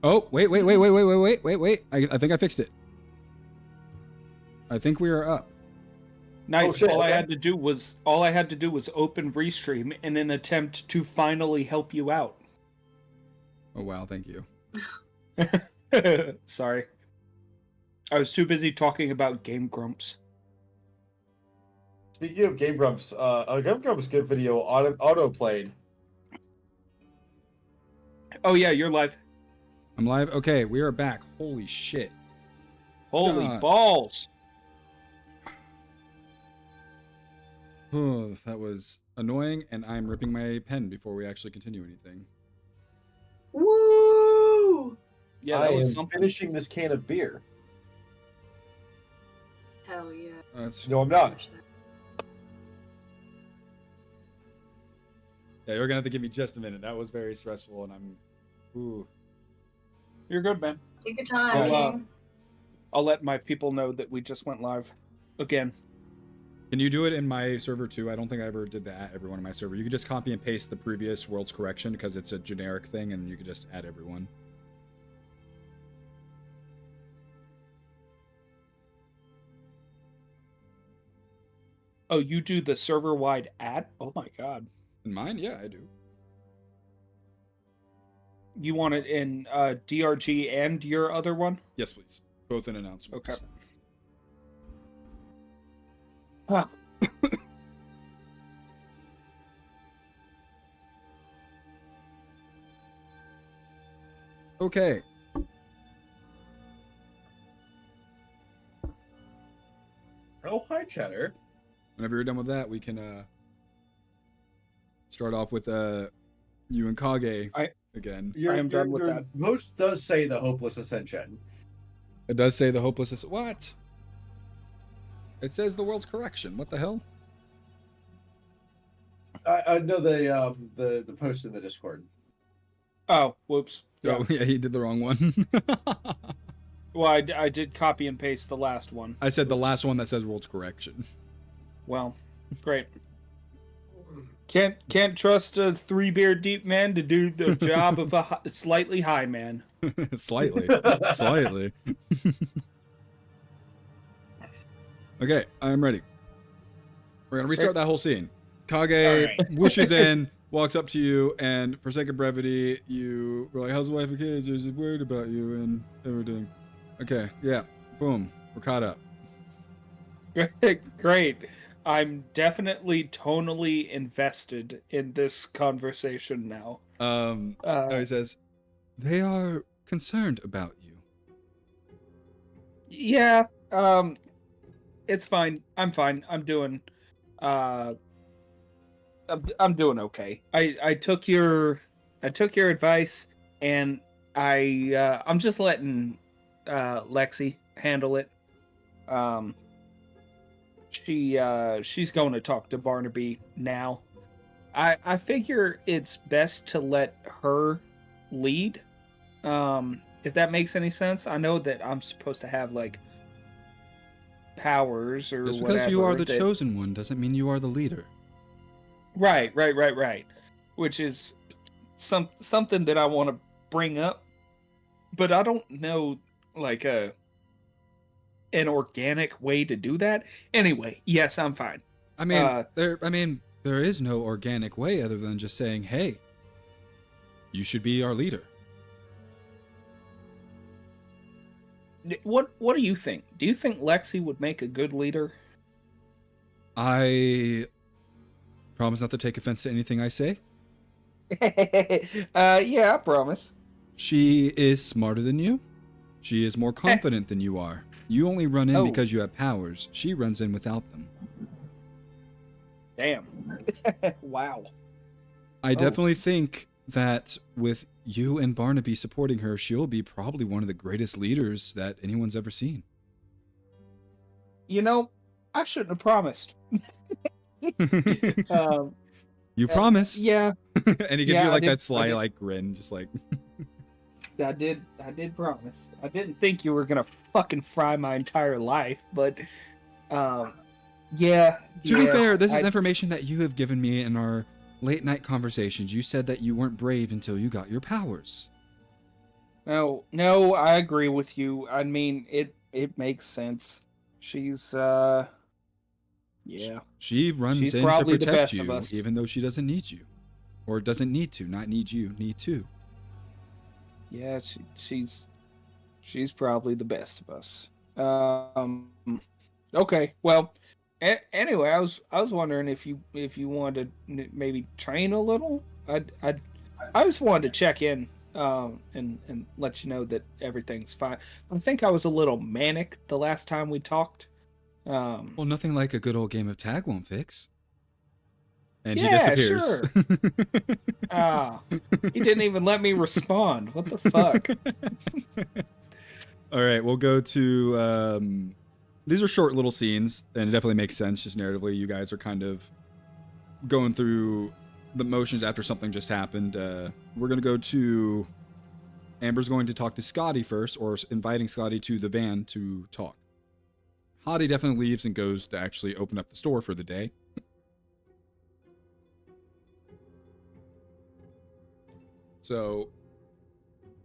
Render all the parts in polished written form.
Oh, wait. I think I fixed it. I think we are up. Nice. Oh, shit, all I okay. had to do was open Restream in an attempt to finally help you out. Oh, wow. Thank you. Sorry. I was too busy talking about Game Grumps. Speaking of Game Grumps, Game Grumps good video auto played. Oh yeah, you're live. I'm live. Okay, we are back. Holy shit. Holy God. balls. Oh, that was annoying, and I'm ripping my pen before we actually continue anything. Woo! Yeah, I that was am something. finishing this can of beer. Hell yeah. That's No, I'm not. Yeah, you're gonna have to give me just a minute. That was very stressful, and I'm. Ooh. You're good, man. Take your time, King. I'll let my people know that we just went live again. Can you do it in my server too? I don't think I ever did that. Everyone in my server. You could just copy and paste the previous world's correction because it's a generic thing, and you could just add everyone. Oh, you do the server-wide add? Oh my god. In mine, yeah, I do. You want it in DRG and your other one? Yes, please. Both in announcements. Okay. Huh. Okay. Oh, hi, Cheddar. Whenever you're done with that, we can start off with you and Kage again. I am done with that. Most does say the Hopeless Ascension. It does say the hopeless. What? It says the world's correction. What the hell? I know the post in the Discord. Oh, whoops. Yeah. Oh, yeah, he did the wrong one. Well, I did copy and paste the last one. I said the last one that says world's correction. Well, great. Can't trust a 3-beer deep man to do the job of a slightly high man. Slightly. Okay, I'm ready. We're gonna restart that whole scene. Kage whooshes in, walks up to you, and for sake of brevity, you were like, "How's the wife and kids? Is it worried about you and everything?" Okay, yeah, boom, we're caught up. Great. I'm definitely tonally invested in this conversation now. Now he says, "They are concerned about you." Yeah, it's fine. I'm fine. I'm doing I'm doing okay. I took your advice, and I'm just letting Lexi handle it. She's going to talk to Barnaby now. I figure it's best to let her lead. If that makes any sense. I know that I'm supposed to have like powers or Just whatever. because you are the chosen one doesn't mean you are the leader. Right. Which is something that I want to bring up, but I don't know like an organic way to do that. Anyway, yes, I'm fine. I mean, there is no organic way other than just saying, "Hey, you should be our leader." What do you think? Do you think Lexi would make a good leader? I promise not to take offense to anything I say. Yeah, I promise. She is smarter than you. She is more confident than you are. You only run in because you have powers. She runs in without them. Damn. Wow. I definitely think that with you and Barnaby supporting her, she'll be probably one of the greatest leaders that anyone's ever seen. You know, I shouldn't have promised. You promised. Yeah. And he gives you like that sly like grin, just like I did promise. I didn't think you were gonna fucking fry my entire life, but yeah. To be fair, this is information that you have given me in our late night conversations. You said that you weren't brave until you got your powers. No, I agree with you. I mean, it makes sense. She's yeah. She runs She's in to probably the protect best of you, us. even though she doesn't need you. Or doesn't need to. Not need you, need to. Yeah, she's probably the best of us. Um, okay. Well, anyway, I was wondering if you wanted to maybe train a little. I just wanted to check in and let you know that everything's fine. I think I was a little manic the last time we talked. Well, nothing like a good old game of tag won't fix. And he Yeah, disappears. sure. He didn't even let me respond. What the fuck? All right, we'll go to these are short little scenes, and it definitely makes sense just narratively. You guys are kind of going through the motions after something just happened. We're gonna go to Amber's going to talk to Scotty first, or inviting Scotty to the van to talk. Hottie definitely leaves and goes to actually open up the store for the day. So,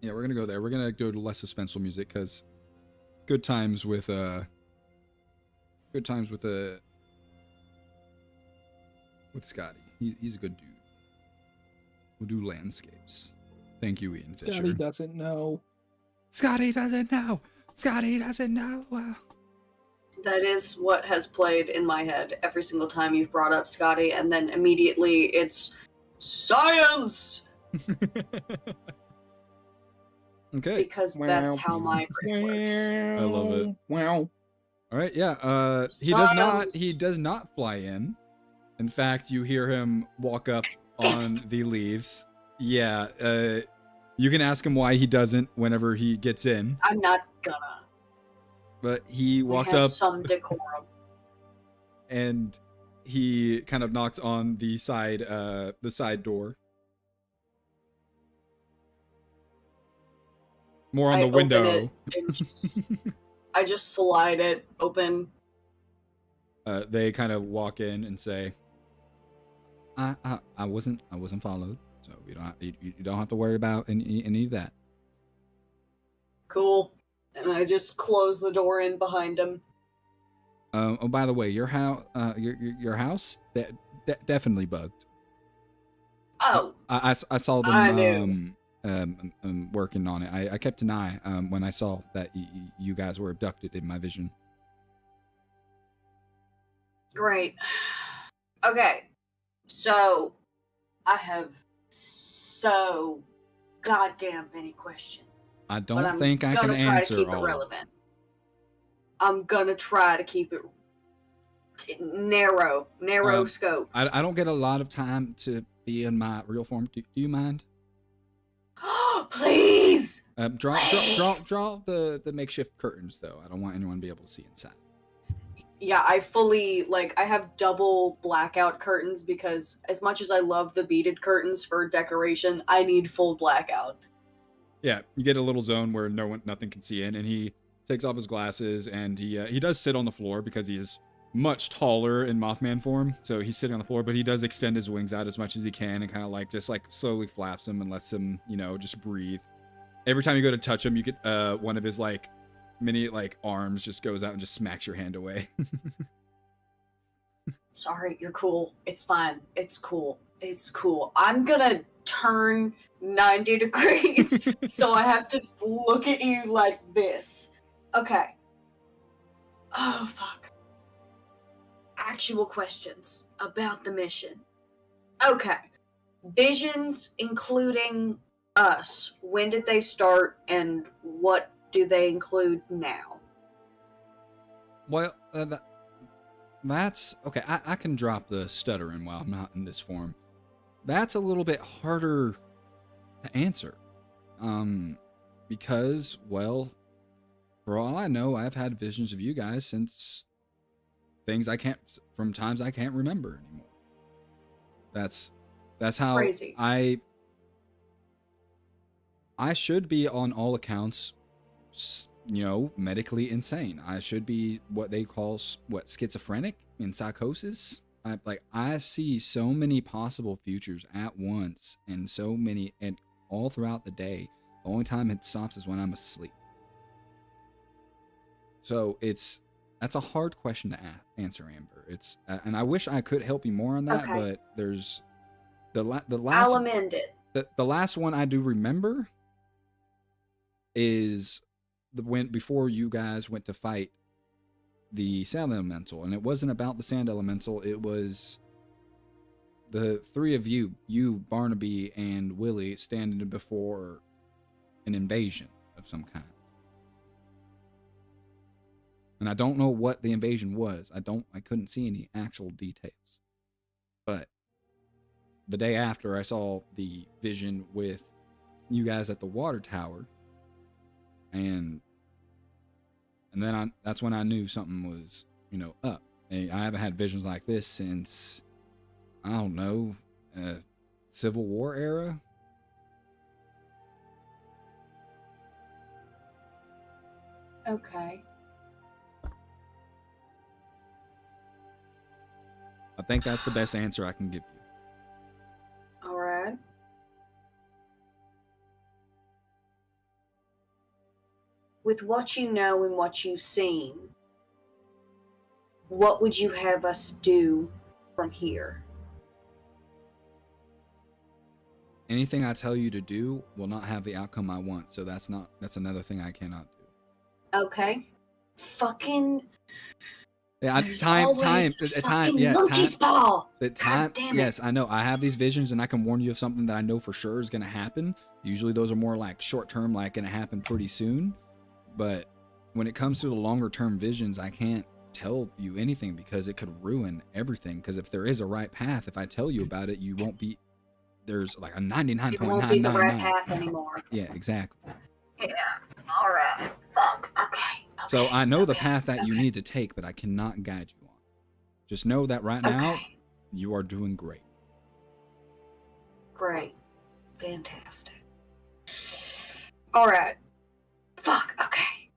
yeah, we're gonna go there. We're gonna go to less suspenseful music because good times with Scotty. He's a good dude. We'll do landscapes. Thank you, Ian Fisher. Scotty doesn't know. Scotty doesn't know. Scotty doesn't know. That is what has played in my head every single time you've brought up Scotty, and then immediately it's science! Okay. Because that's how my brain works. I love it. Wow. All right, yeah. He does not fly in. In fact, you hear him walk up on the leaves. Yeah. You can ask him why he doesn't whenever he gets in. I'm not gonna. But he walks I have up some decorum. and he kind of knocks on the side door. More on the window. I just slide it open. They kind of walk in and say, "I wasn't followed, so you don't have to worry about any of that." Cool. And I just close the door in behind him. Oh, by the way, your house, definitely bugged. Oh. I saw them. I knew. Working on it. I kept an eye when I saw that you guys were abducted in my vision. Great. Okay. So, I have so goddamn many questions. I don't think I can answer all. I'm gonna try to keep it relevant. I'm gonna try to keep it narrow scope. I don't get a lot of time to be in my real form. Do you mind? Please! Draw the makeshift curtains, though. I don't want anyone to be able to see inside. Yeah, I have double blackout curtains because as much as I love the beaded curtains for decoration, I need full blackout. Yeah, you get a little zone where nothing can see in, and he takes off his glasses, and he does sit on the floor because he is much taller in Mothman form, so he's sitting on the floor, but he does extend his wings out as much as he can and kind of just slowly flaps them and lets him, just breathe. Every time you go to touch him, you get one of his mini arms just goes out and just smacks your hand away. Sorry, you're cool. It's fine. It's cool. I'm gonna turn 90 degrees, so I have to look at you like this. Okay. Oh, fuck. Actual questions about the mission. Okay. Visions including us. When did they start and what do they include now? Well, that's okay. I can drop the stuttering while I'm not in this form. That's a little bit harder to answer. Because, well, for all I know, I've had visions of you guys since from times I can't remember anymore. That's how Crazy. I should be on all accounts, medically insane. I should be what they call schizophrenic in psychosis. I see so many possible futures at once and so many and all throughout the day The only time it stops is when I'm asleep. So that's a hard question to answer, Amber. It's and I wish I could help you more on that, Okay. but there's the I'll last amend it. the last one I do remember is before you guys went to fight the sand elemental, and it wasn't about the sand elemental. It was the three of you, Barnaby and Willie, standing before an invasion of some kind. And I don't know what the invasion was. I couldn't see any actual details. But the day after, I saw the vision with you guys at the water tower, and then that's when I knew something was, up. I haven't had visions like this since, I don't know, Civil War era. Okay. I think that's the best answer I can give you. All right. With what you know and what you've seen, what would you have us do from here? Anything I tell you to do will not have the outcome I want, so that's another thing I cannot do. Okay. Fucking. Yeah, There's time, always time, fucking monkey's paw. The time, God damn it. yes, I know. I have these visions, and I can warn you of something that I know for sure is going to happen. Usually, those are more like short term, like going to happen pretty soon. But when it comes to the longer term visions, I can't tell you anything because it could ruin everything. Because if there is a right path, if I tell you about it, you won't be. There's like a 99.999. It won't be the right path anymore. Yeah, exactly. Yeah. All right. Fuck. Okay. So I know the okay, path that you okay. need to take, but I cannot guide you on. Just know that right now, Okay. you are doing great. Great. Fantastic. All right. Fuck. Okay.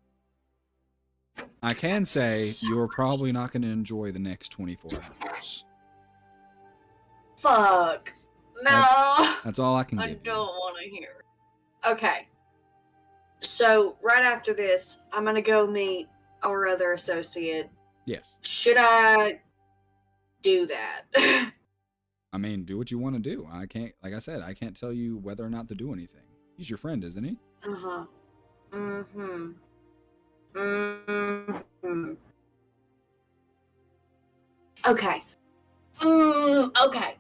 I can say you're probably not going to enjoy the next 24 hours. Fuck. No. That's all I can I give you. don't want to hear. Okay. So, right after this, I'm going to go meet our other associate. Yes. Should I do that? I mean, do what you want to do. I can't, like I said, I can't tell you whether or not to do anything. He's your friend, isn't he? Uh-huh. Mm-hmm. Mm-hmm. Okay. Okay.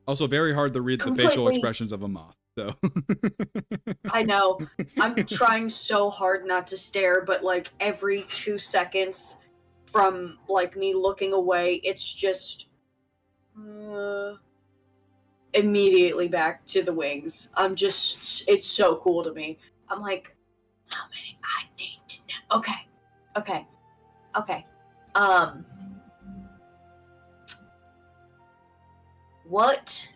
Also, very hard to read the facial Completely. expressions of a moth. So. I know. I'm trying so hard not to stare, but like every 2 seconds from like me looking away, it's just immediately back to the wings. It's so cool to me. I'm like, how many? I need to know. Okay. What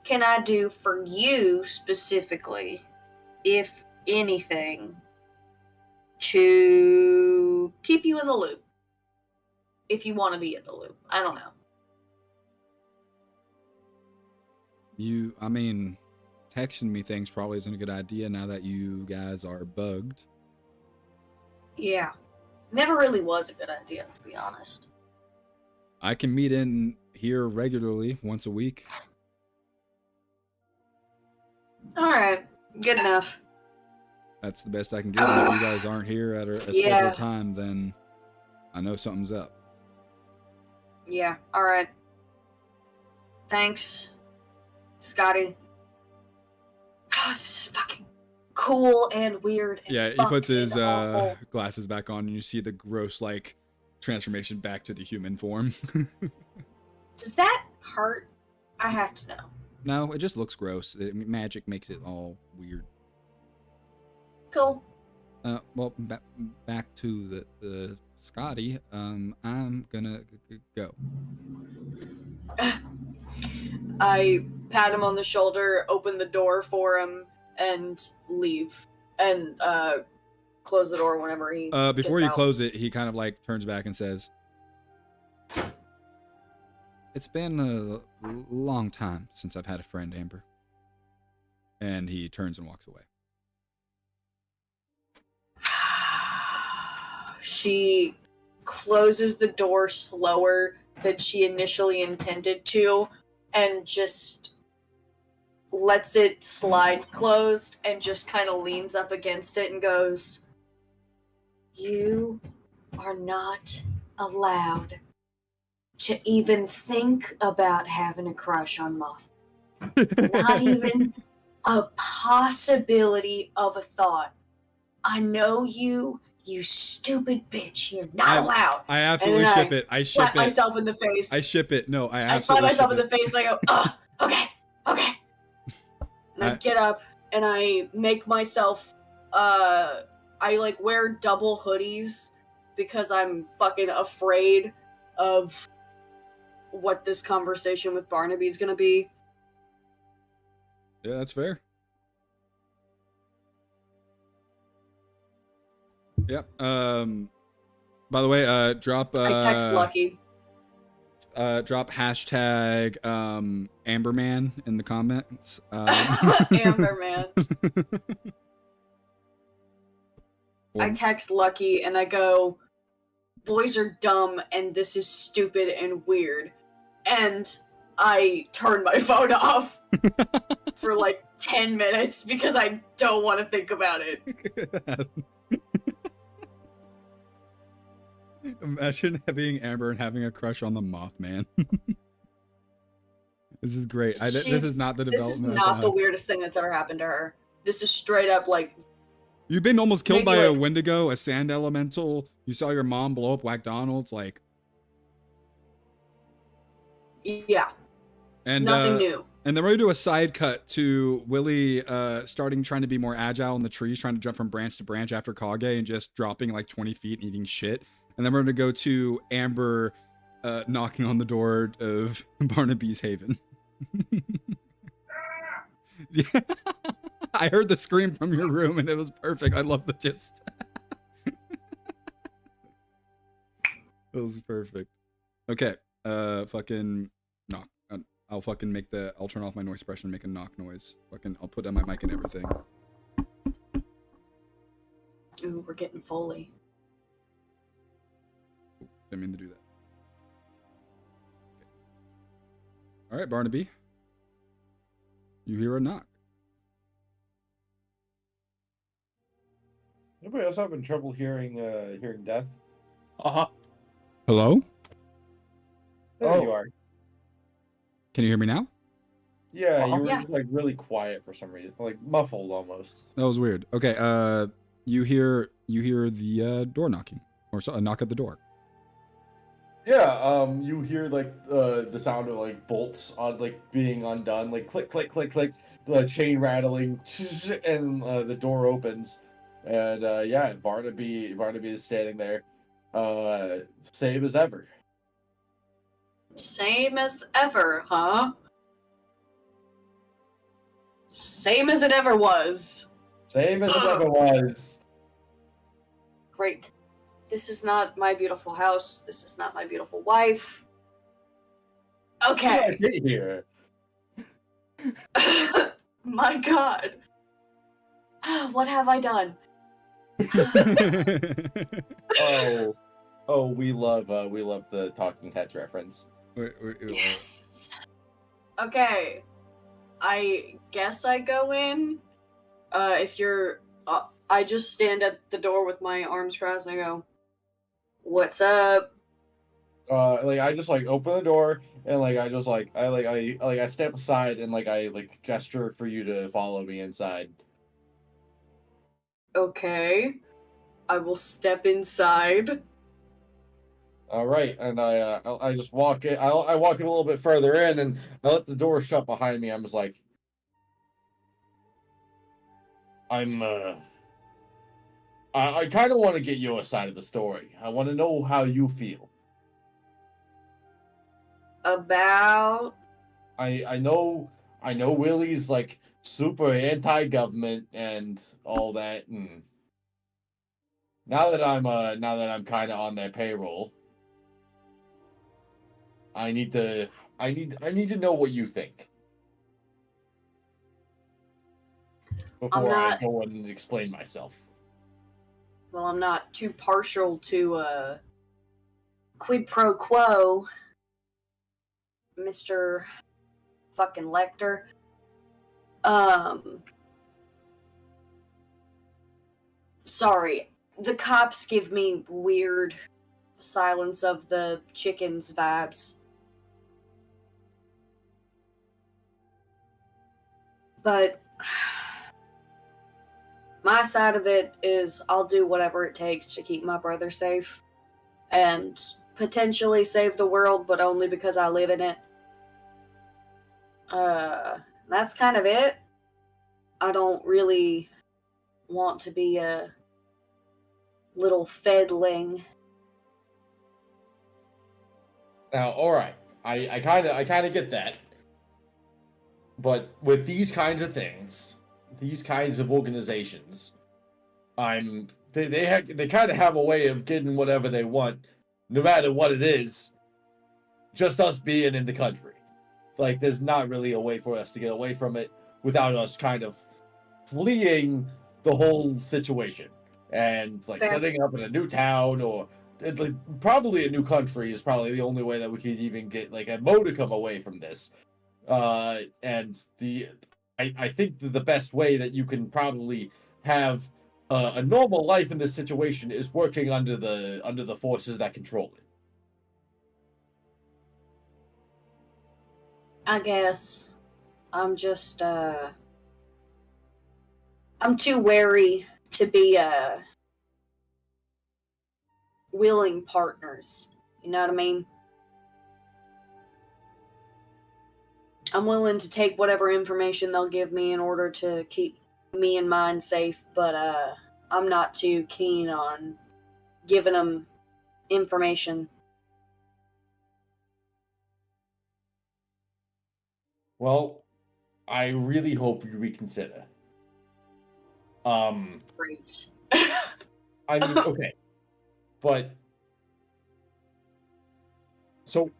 can I do for you specifically, if anything, to keep you in the loop? If you want to be in the loop. I don't know. I mean, texting me things probably isn't a good idea now that you guys are bugged. Yeah. Never really was a good idea, to be honest. I can meet in here regularly once a week. Alright. Good enough. That's the best I can give. And if you guys aren't here at a Yeah. scheduled time, then I know something's up. Yeah. Alright. Thanks, Scotty. Oh, this is fucking cool and weird. And Yeah, he fucked puts his and awful. glasses back on, and you see the gross, like, transformation back to the human form. Does that hurt? I have to know. No, it just looks gross. Magic makes it all weird. Cool. Well, back to the Scotty. I'm gonna go. I pat him on the shoulder, open the door for him, and leave. And close the door whenever he Before gets you out. close it, he kind of like turns back and says, "It's been a long time since I've had a friend, Amber." And he turns and walks away. She closes the door slower than she initially intended to and just lets it slide closed and just kind of leans up against it and goes, "You are not allowed to even think about having a crush on Moth. Not even a possibility of a thought. I know you, you stupid bitch. You're not allowed." I absolutely And then ship it. I ship slap it. myself in the face. I ship it. No, I I slap absolutely myself in ship the face and I go, "Oh, okay, okay." And I get up and I make myself, I like wear double hoodies because I'm fucking afraid of what this conversation with Barnaby is gonna be. Yeah, that's fair. Yep. By the way, drop I text Lucky. drop hashtag Amberman in the comments. Amber man. I Or- text Lucky and I go, "Boys are dumb and this is stupid and weird." And I turn my phone off for like 10 minutes because I don't want to think about it. Imagine being Amber and having a crush on the Mothman. This is great. This is not the This development. is not the weirdest thing that's ever happened to her. This is straight up like, You've been almost killed maybe by a like- Wendigo, a sand elemental. You saw your mom blow up McDonald's, like. yeah, And nothing new. And then we're gonna do a side cut to Willie starting trying to be more agile in the trees, trying to jump from branch to branch after Kage and just dropping like 20 feet and eating shit. And then we're gonna go to Amber knocking on the door of Barnaby's Haven. Yeah. I heard the scream from your room and it was perfect. I love the gist. It was perfect. Okay. Fucking knock. I'll fucking I'll turn off my noise suppression and make a knock noise. I'll put down my mic and everything. Ooh, we're getting Foley. Didn't mean to do that. Okay. All right, Barnaby. You hear a knock. Anybody else having trouble hearing death? Hello? There you are. Can you hear me now? Yeah, you were Yeah. just like really quiet for some reason, like muffled almost. That was weird. Okay, you hear the door knocking, or a knock at the door. Yeah, you hear like the sound of like bolts on like being undone, like click, click, click, click, the chain rattling, and the door opens, and yeah, Barnaby is standing there, same as ever. Same as ever, huh? Same as it ever was. Same as it ever was. Great. This is not my beautiful house. This is not my beautiful wife. Okay. Get here. My God. What have I done? Oh, we love the Talking Heads reference. Wait. Yes. Okay. I guess I go in. If you're, I just stand at the door with my arms crossed and I go, "What's up?" Like I just like open the door and like I just like I step aside and like I like gesture for you to follow me inside. Okay. I will step inside. All right, and I just walk in. I walk in a little bit further in, and I let the door shut behind me. I'm just like, I kind of want to get your side of the story. I want to know how you feel. About. I know Willie's like super anti-government and all that, and now that I'm kind of on their payroll, I need to know what you think. before not- I go and explain myself. Well, I'm not too partial to quid pro quo, Mr. fucking Lecter. Sorry. The cops give me weird Silence of the Chickens vibes. But my side of it is I'll do whatever it takes to keep my brother safe and potentially save the world, but only because I live in it. That's kind of it. I don't really want to be a little fedling. Now, all right, I kind of get that, but with these kinds of things, these kinds of organizations, they kind of have a way of getting whatever they want, no matter what it is. Just us being in the country, like there's not really a way for us to get away from it without us kind of fleeing the whole situation and like Fair. setting up in a new town or. Like, probably a new country is probably the only way that we could even get like a modicum away from this. And I think that the best way that you can probably have a normal life in this situation is working under the forces that control it. I guess I'm just I'm too wary to be willing partners. You know what I mean? I'm willing to take whatever information they'll give me in order to keep me and mine safe, but I'm not too keen on giving them information. Well, I really hope you reconsider. Great. I mean, okay. But so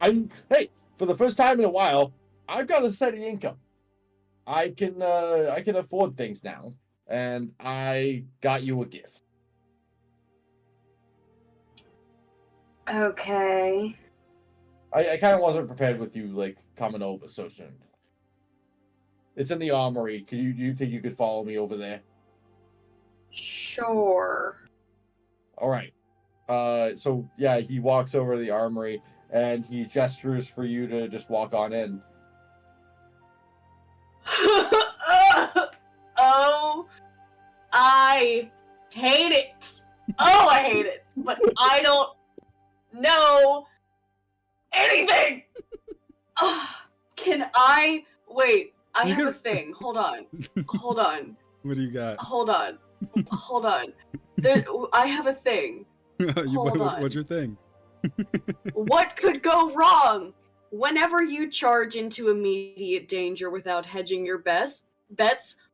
hey, for the first time in a while, I've got a steady income. I can afford things now, and I got you a gift. Okay. I kind of wasn't prepared with you like coming over so soon. It's in the armory. Do you think you could follow me over there? Sure. All right. So yeah, he walks over to the armory and he gestures for you to just walk on in. Oh, I hate it. Oh, I hate it. But I don't know anything. Can I wait? I You have a can- thing. Hold on. Hold on. What do you got? Hold on. Hold on. I have a thing. Hold on. What's your thing? What could go wrong? Whenever you charge into immediate danger without hedging your bets,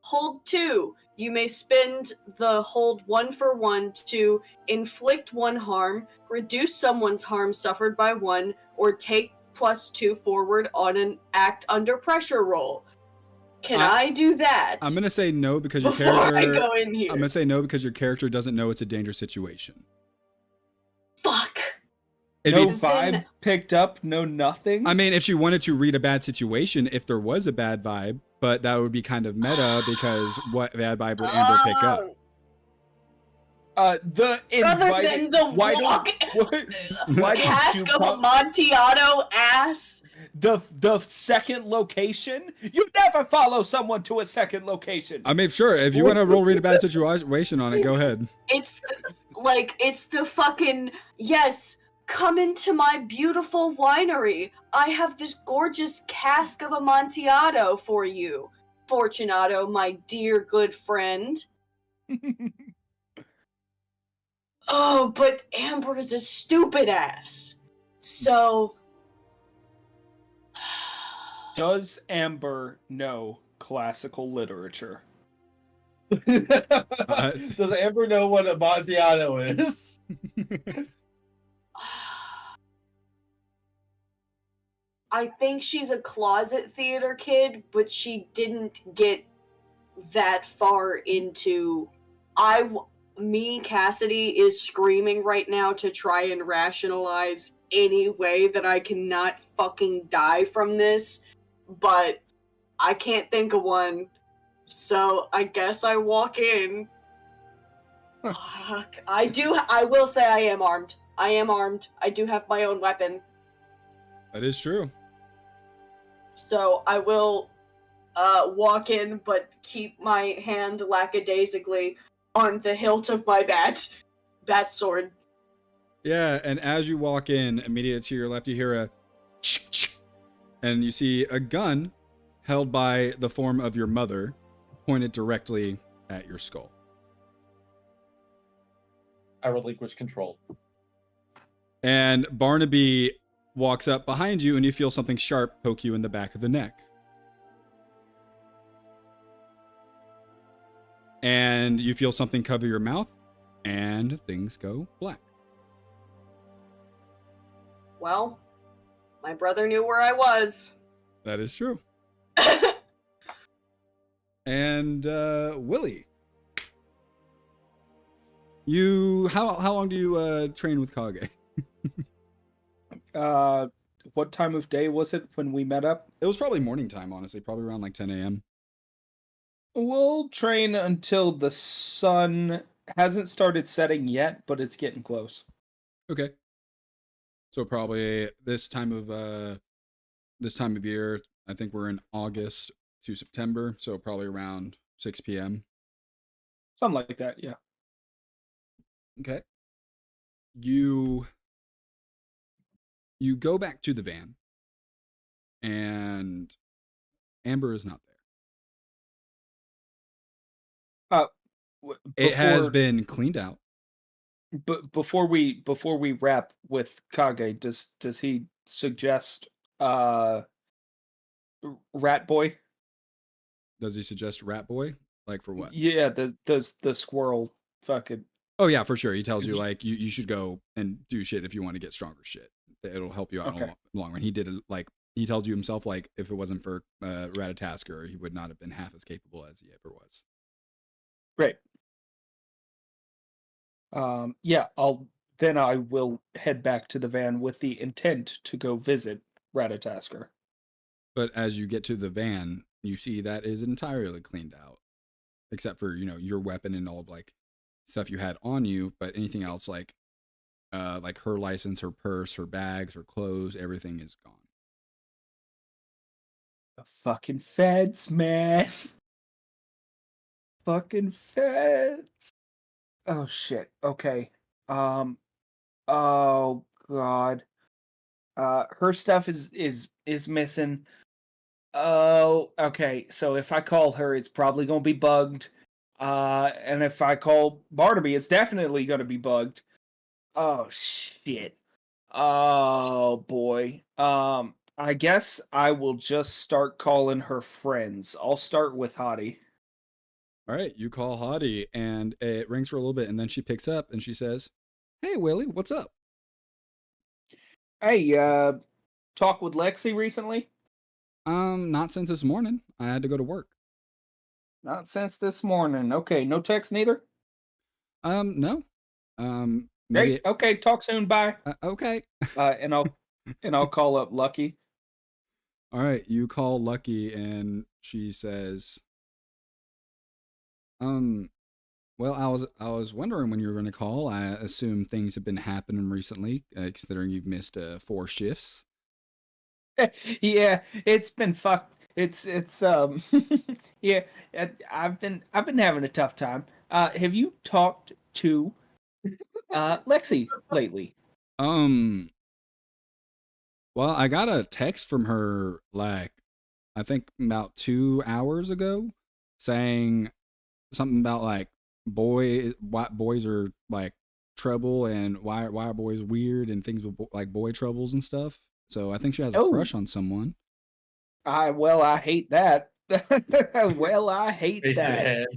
hold 2. You may spend the hold 1 for 1 to inflict 1 harm, reduce someone's harm suffered by 1, or take +2 forward on an act under pressure roll. Can I do that? I'm gonna say no because your before character. I go in here. I'm gonna say no because your character doesn't know it's a dangerous situation. Fuck. It'd No be- vibe picked up, no nothing. I mean, if she wanted to read a bad situation, if there was a bad vibe, but that would be kind of meta because what bad vibe would Amber pick up? The Other invited. than the why walk, don't why don't you cask of come, Amontillado ass. the second location? You never follow someone to a second location. I mean, sure. If you want to roll read a bad situation on it, go ahead. It's the fucking yes. Come into my beautiful winery. I have this gorgeous cask of Amontillado for you, Fortunato, my dear good friend. Oh, but Amber is a stupid ass. So. Does Amber know classical literature? Does Amber know what Amontillado is? I think she's a closet theater kid, but she didn't get that far into me, Cassidy, is screaming right now to try and rationalize any way that I cannot fucking die from this, but I can't think of one. So I guess I walk in. Fuck. I will say I am armed. I am armed. I do have my own weapon. That is true. So I will walk in, but keep my hand lackadaisically on the hilt of my bat sword. Yeah, and as you walk in, immediately to your left, you hear a and you see a gun held by the form of your mother pointed directly at your skull. I relinquish control. And Barnaby walks up behind you, and you feel something sharp poke you in the back of the neck. And you feel something cover your mouth, and things go black. Well, my brother knew where I was. That is true. And Willie, how long do you train with Kage? What time of day was it when we met up? It was probably morning time, honestly, probably around like 10 a.m. We'll train until the sun hasn't started setting yet, but it's getting close. Okay. So probably this time of year, I think we're in August to September, so probably around 6 p.m. Something like that, yeah. Okay. You go back to the van, and Amber is not there. It has been cleaned out. But before we wrap with Kage, does he suggest Rat Boy? Does he suggest Rat Boy? Like for what? Yeah, the squirrel fucking. Oh yeah, for sure. He tells you like you should go and do shit if you want to get stronger shit. It'll help you out in the long run. He did it like he tells you himself like if it wasn't for Ratatasker, he would not have been half as capable as he ever was. Great. Yeah, I will head back to the van with the intent to go visit Ratatasker. But as you get to the van, you see that is entirely cleaned out, except for your weapon and all of like stuff you had on you. But anything else like her license, her purse, her bags, her clothes, everything is gone. The fucking feds, man. Fucking feds. Oh shit. Okay. Oh god. Her stuff is missing. Oh, okay. So if I call her, it's probably gonna be bugged. And if I call Barnaby, it's definitely gonna be bugged. Oh shit. Oh boy. I guess I will just start calling her friends. I'll start with Hottie. All right, you call Hottie, and it rings for a little bit, and then she picks up and she says, "Hey, Willie, what's up?" Hey, talk with Lexi recently? Not since this morning. I had to go to work. Not since this morning. Okay, no text neither? No. Maybe. Great. Okay, talk soon. Bye. Okay. And I'll call up Lucky. All right, you call Lucky, and she says, well, I was wondering when you were going to call. I assume things have been happening recently, considering you've missed 4 shifts. Yeah, it's been fucked. It's yeah. I've been having a tough time. Have you talked to Lexi lately? Well, I got a text from her like I think about 2 hours ago saying something about like boys are like trouble, and why are boys weird and things with like boy troubles and stuff. So I think she has a crush on someone. I hate that. Well, I hate that.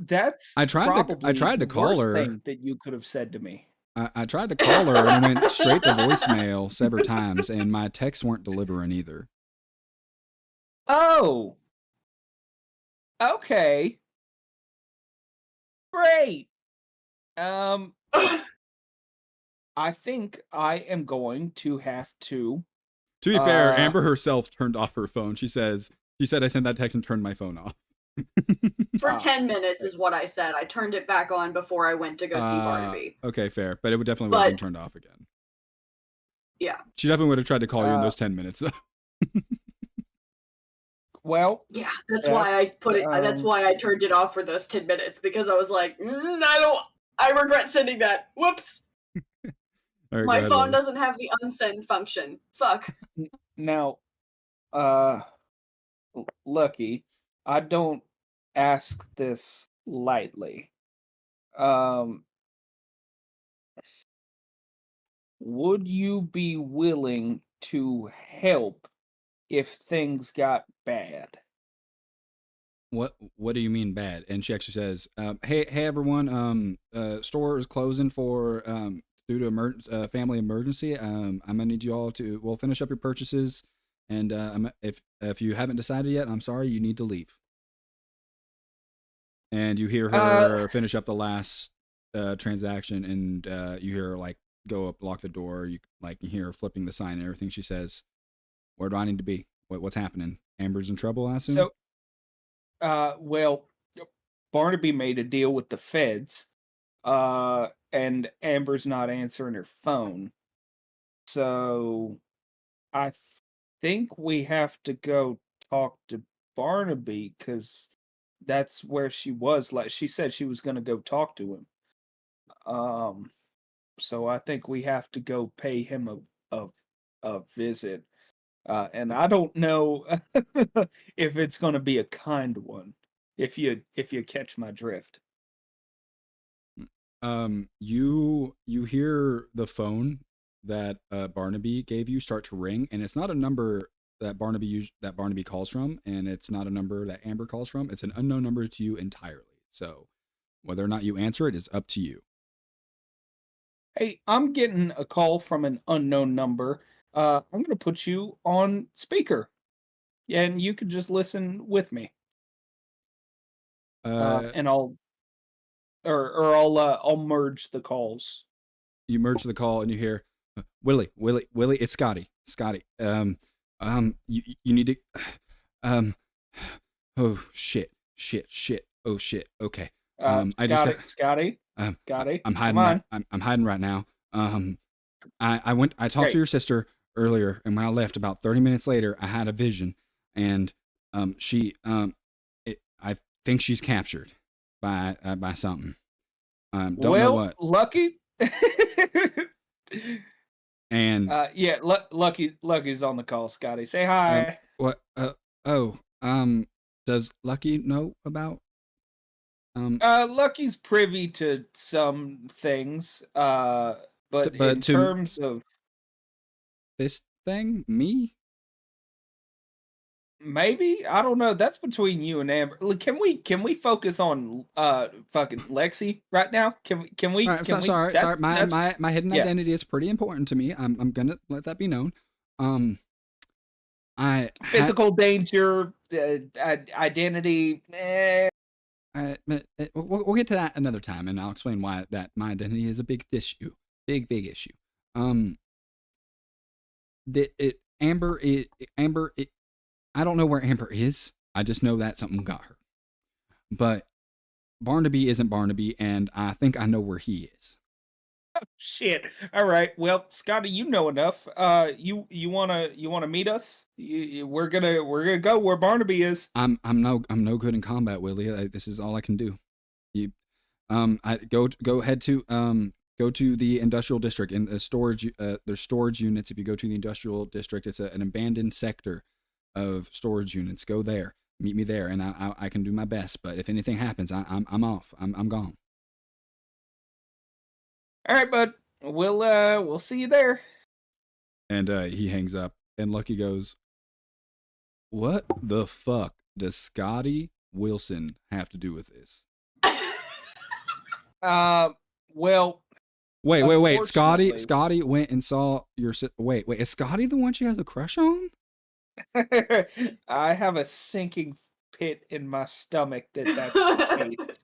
That's I tried to call her. Thing that you could have said to me. I tried to call her and it went straight to voicemail several times, and my texts weren't delivering either. Oh. Okay. Great. I think I am going to have to. To be fair, Amber herself turned off her phone. She said I sent that text and turned my phone off. For 10 minutes is what I said. I turned it back on before I went to go see Barnaby. Okay, fair. But it would definitely would have been turned off again. Yeah. She definitely would have tried to call you in those 10 minutes. Well. Yeah, that's why I put it. That's why I turned it off for those 10 minutes, because I was like, I regret sending that. Whoops. Right, my phone doesn't have the unsend function. Fuck. Now, Lucky, I don't ask this lightly. Would you be willing to help if things got bad? What do you mean bad? And she actually says, hey everyone, store is closing for due to family emergency. I'm gonna need you all to finish up your purchases, and if you haven't decided yet, I'm sorry, you need to leave. And you hear her finish up the last transaction, and you hear her like go up, lock the door. You hear her flipping the sign and everything. She says, "Where do I need to be? What's happening? Amber's in trouble, I assume." So, well, Barnaby made a deal with the feds, and Amber's not answering her phone. So, I think we have to go talk to Barnaby, because that's where she was. Like, she said she was going to go talk to him. So I think we have to go pay him a visit. And I don't know if it's going to be a kind one, if you catch my drift. You hear the phone that Barnaby gave you start to ring, and it's not a number that Barnaby calls from, and it's not a number that Amber calls from. It's an unknown number to you entirely. So whether or not you answer it is up to you. Hey, I'm getting a call from an unknown number. I'm going to put you on speaker, and you can just listen with me. And I'll merge the calls. You merge the call, and you hear, Willie, it's Scotty. You need to, oh shit, oh shit, okay. Scotty. I'm hiding. I'm hiding right now. I talked to your sister earlier, and when I left about 30 minutes later, I had a vision, and I think she's captured by something. Don't know what. Lucky. And Lucky's on the call. Scotty, say hi. What? Does Lucky know about? Lucky's privy to some things, but in terms of this thing, me? Maybe, I don't know. That's between you and Amber. Can we focus on fucking Lexi right now? Can we? Right, sorry. My hidden identity is pretty important to me. I'm gonna let that be known. Physical danger, identity. We'll get to that another time, and I'll explain why that my identity is a big issue. Big issue. Amber, I don't know where Amber is. I just know that something got her. But Barnaby isn't Barnaby, and I think I know where he is. Oh, shit. All right. Well, Scotty, you know enough. You wanna meet us? We're gonna go where Barnaby is. I'm no good in combat, Willie. This is all I can do. Go to the industrial district in the storage. There's storage units. If you go to the industrial district, it's an abandoned sector of storage units. Go there. Meet me there, and I can do my best. But if anything happens, I'm off. I'm gone. All right, bud. We'll see you there. And he hangs up, and Lucky goes, "What the fuck does Scotty Wilson have to do with this?" Well. Wait. Scotty went and saw your wait. Is Scotty the one she has a crush on? I have a sinking pit in my stomach that that's the case.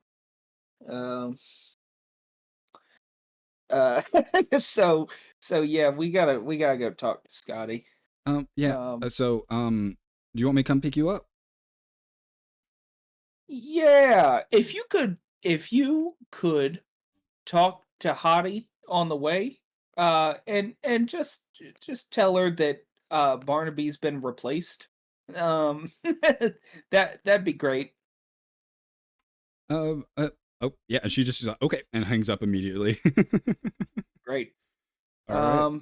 Um, uh, so yeah, we gotta go talk to Scotty. Yeah. So, do you want me to come pick you up? Yeah, if you could talk to Hottie on the way, and just tell her that Barnaby's been replaced. That'd be great. Oh, yeah. And she just is like, okay, and hangs up immediately. Great. All right.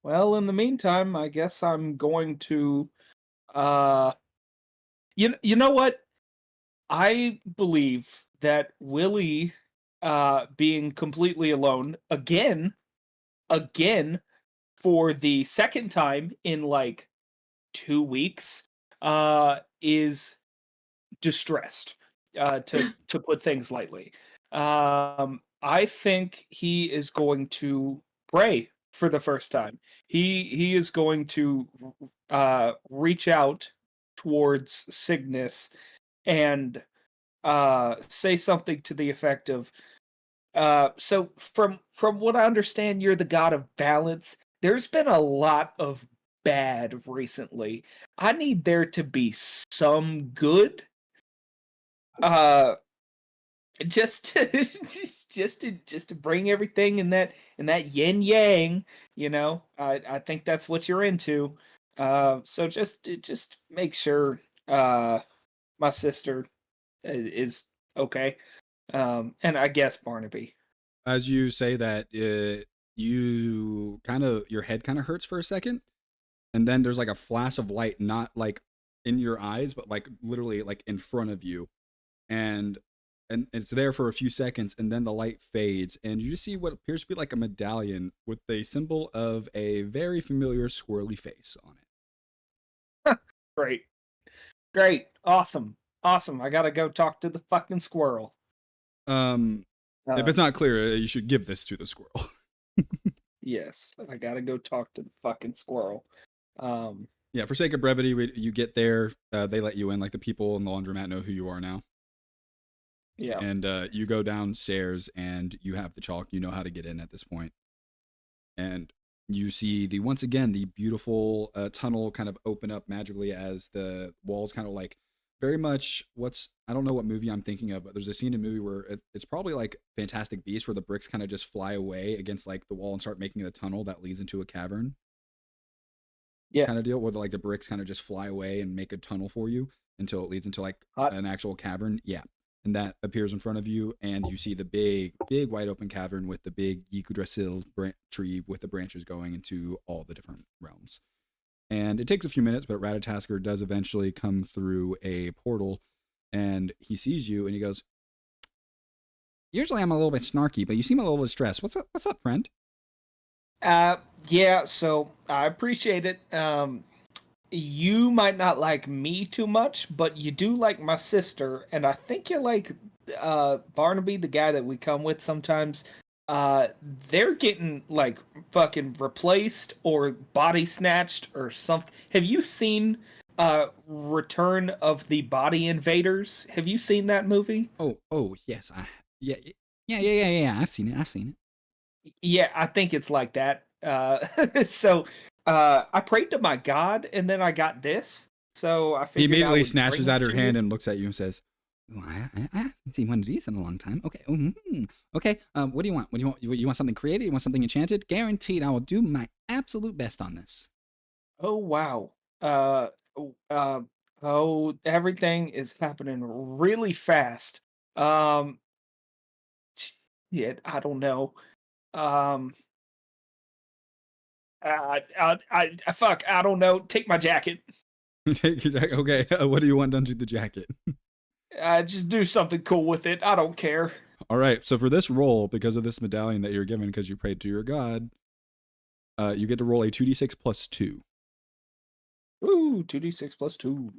Well, in the meantime, I guess I'm going to uh you know what? I believe that Willie being completely alone again for the second time in like 2 weeks is distressed, to put things lightly. I think he is going to pray for the first time. He is going to reach out towards Cygnus and say something to the effect of, so from what I understand, you're the god of balance. There's been a lot of bad recently. I need there to be some good. Uh, just to, just to bring everything in that yin yang. I think that's what you're into. So just make sure my sister is okay. And I guess Barnaby. As you say that, you kind of your head kind of hurts for a second, and then there's like a flash of light, not like in your eyes, but like literally like in front of you, and it's there for a few seconds, and then the light fades, and you just see what appears to be like a medallion with a symbol of a very familiar squirrely face on it. Great, awesome. I gotta go talk to the fucking squirrel. If it's not clear, you should give this to the squirrel. Yes, I gotta go talk to the fucking squirrel. Yeah, for sake of brevity, you get there, they let you in, like the people in the laundromat know who you are now. Yeah. And you go downstairs and you have the chalk, you know how to get in at this point. And you see once again the beautiful tunnel kind of open up magically as the walls kind of like very much I don't know what movie I'm thinking of, but there's a scene in a movie where it's probably like Fantastic Beasts, where the bricks kind of just fly away against like the wall and start making a tunnel that leads into a cavern. Yeah. Kind of deal where like the bricks kind of just fly away and make a tunnel for you until it leads into like an actual cavern. Yeah. And that appears in front of you, and you see the big wide open cavern with the big Yggdrasil tree with the branches going into all the different realms. And it takes a few minutes, but Ratatasker does eventually come through a portal, and he sees you, and he goes, "Usually I'm a little bit snarky, but you seem a little bit stressed. What's up, friend?" Yeah, so I appreciate it. You might not like me too much, but you do like my sister, and I think you like Barnaby, the guy that we come with sometimes. They're getting like fucking replaced or body snatched or something. Have you seen Return of the Body Invaders? Have you seen that movie? Oh, yes. Yeah. I've seen it. Yeah, I think it's like that. So I prayed to my God, and then I got this. So I He figured immediately snatches out her hand and looks at you and says, "Oh, I haven't seen one of these in a long time. Okay. Okay. What do you want? You want something creative? You want something enchanted? Guaranteed, I will do my absolute best on this." Oh wow. Oh, everything is happening really fast. Um, yeah, I don't know. Um, fuck, I don't know. Take my jacket. "Take your jacket. Okay, what do you want done to the jacket?" Just do something cool with it. I don't care. All right, so for this roll, because of this medallion that you're given because you prayed to your god, you get to roll a 2d6 plus 2. Ooh, 2d6 plus 2.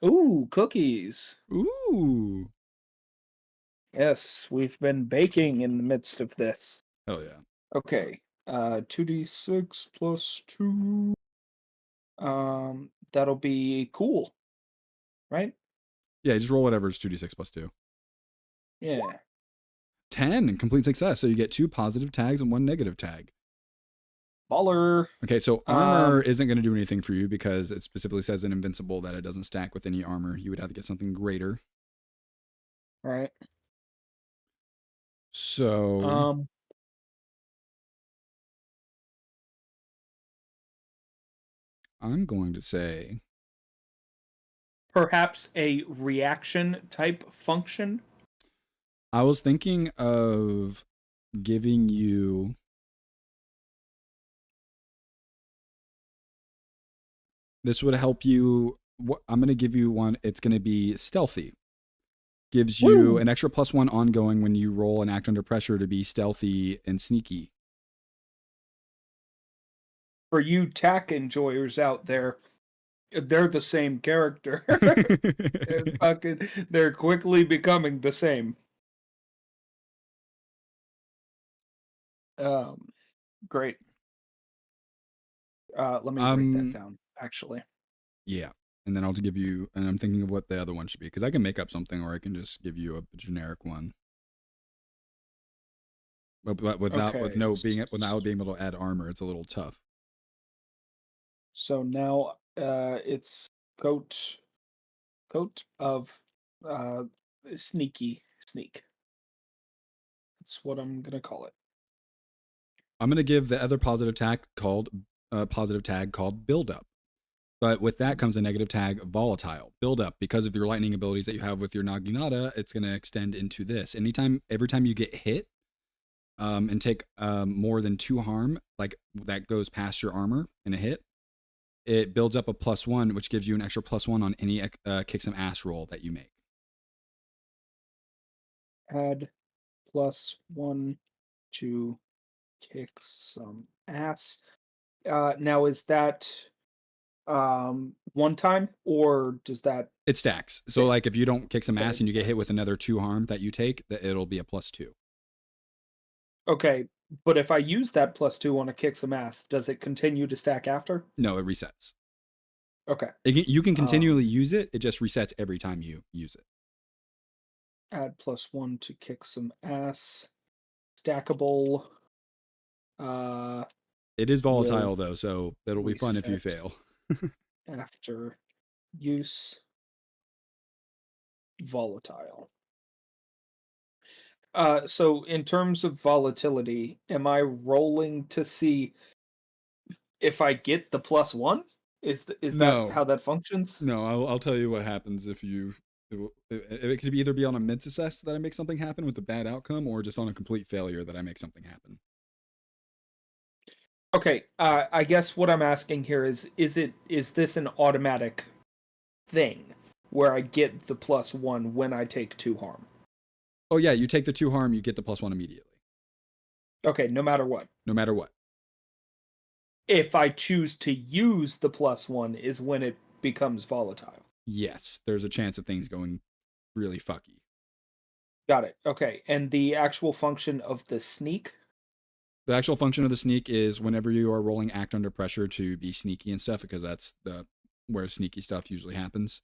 Ooh, cookies. Ooh. Yes, we've been baking in the midst of this. Hell yeah. Okay. 2d6 plus 2. That'll be cool. right? Yeah, just roll whatever is 2d6 plus 2. Yeah. 10 and complete success. So you get 2 positive tags and 1 negative tag. Baller. Okay, so armor isn't going to do anything for you because it specifically says in Invincible that it doesn't stack with any armor. You would have to get something greater. All right. So I'm going to say perhaps a reaction type function. I was thinking of giving you this would help you. I'm going to give you one. It's going to be stealthy. Gives you an extra +1 ongoing when you roll and act under pressure to be stealthy and sneaky. For you tack enjoyers out there, they're the same character. They're quickly becoming the same. Great. Let me write that down, actually. Yeah. And then I'll give you, and I'm thinking of what the other one should be, because I can make up something or I can just give you a generic one. But without being able to add armor, it's a little tough. So now it's coat of sneak. That's what I'm gonna call it. I'm gonna give the other positive tag called build up. But with that comes a negative tag, volatile. Build up, because of your lightning abilities that you have with your Naginata, it's going to extend into this. Every time you get hit and take more than 2 harm, like that goes past your armor in a hit, it builds up a +1, which gives you an extra +1 on any kick some ass roll that you make. Add +1 to kick some ass. Now is that one time, or does that it stacks? So like if you don't kick some ass and you get hit stacks. with another 2 harm that you take, that it'll be a +2. Okay, but if I use that +2 on a kick some ass, does it continue to stack after? No, it resets. Okay. You can continually use it. It just resets every time you use it. Add +1 to kick some ass. Stackable. It is volatile though, so it'll be fun if you reset. fail. After use, volatile. So in terms of volatility, am I rolling to see if I get the +1? Is No. that how that functions? No, I'll tell you what happens if it could either be on a mid success that I make something happen with a bad outcome, or just on a complete failure that I make something happen. Okay, I guess what I'm asking here is this an automatic thing where I get the +1 when I take 2 harm? Oh yeah, you take the 2 harm, you get the +1 immediately. Okay, no matter what. No matter what. If I choose to use the +1 is when it becomes volatile. Yes, there's a chance of things going really fucky. Got it. Okay, and the actual function of the sneak? The actual function of the sneak is whenever you are rolling act under pressure to be sneaky and stuff, because that's where sneaky stuff usually happens.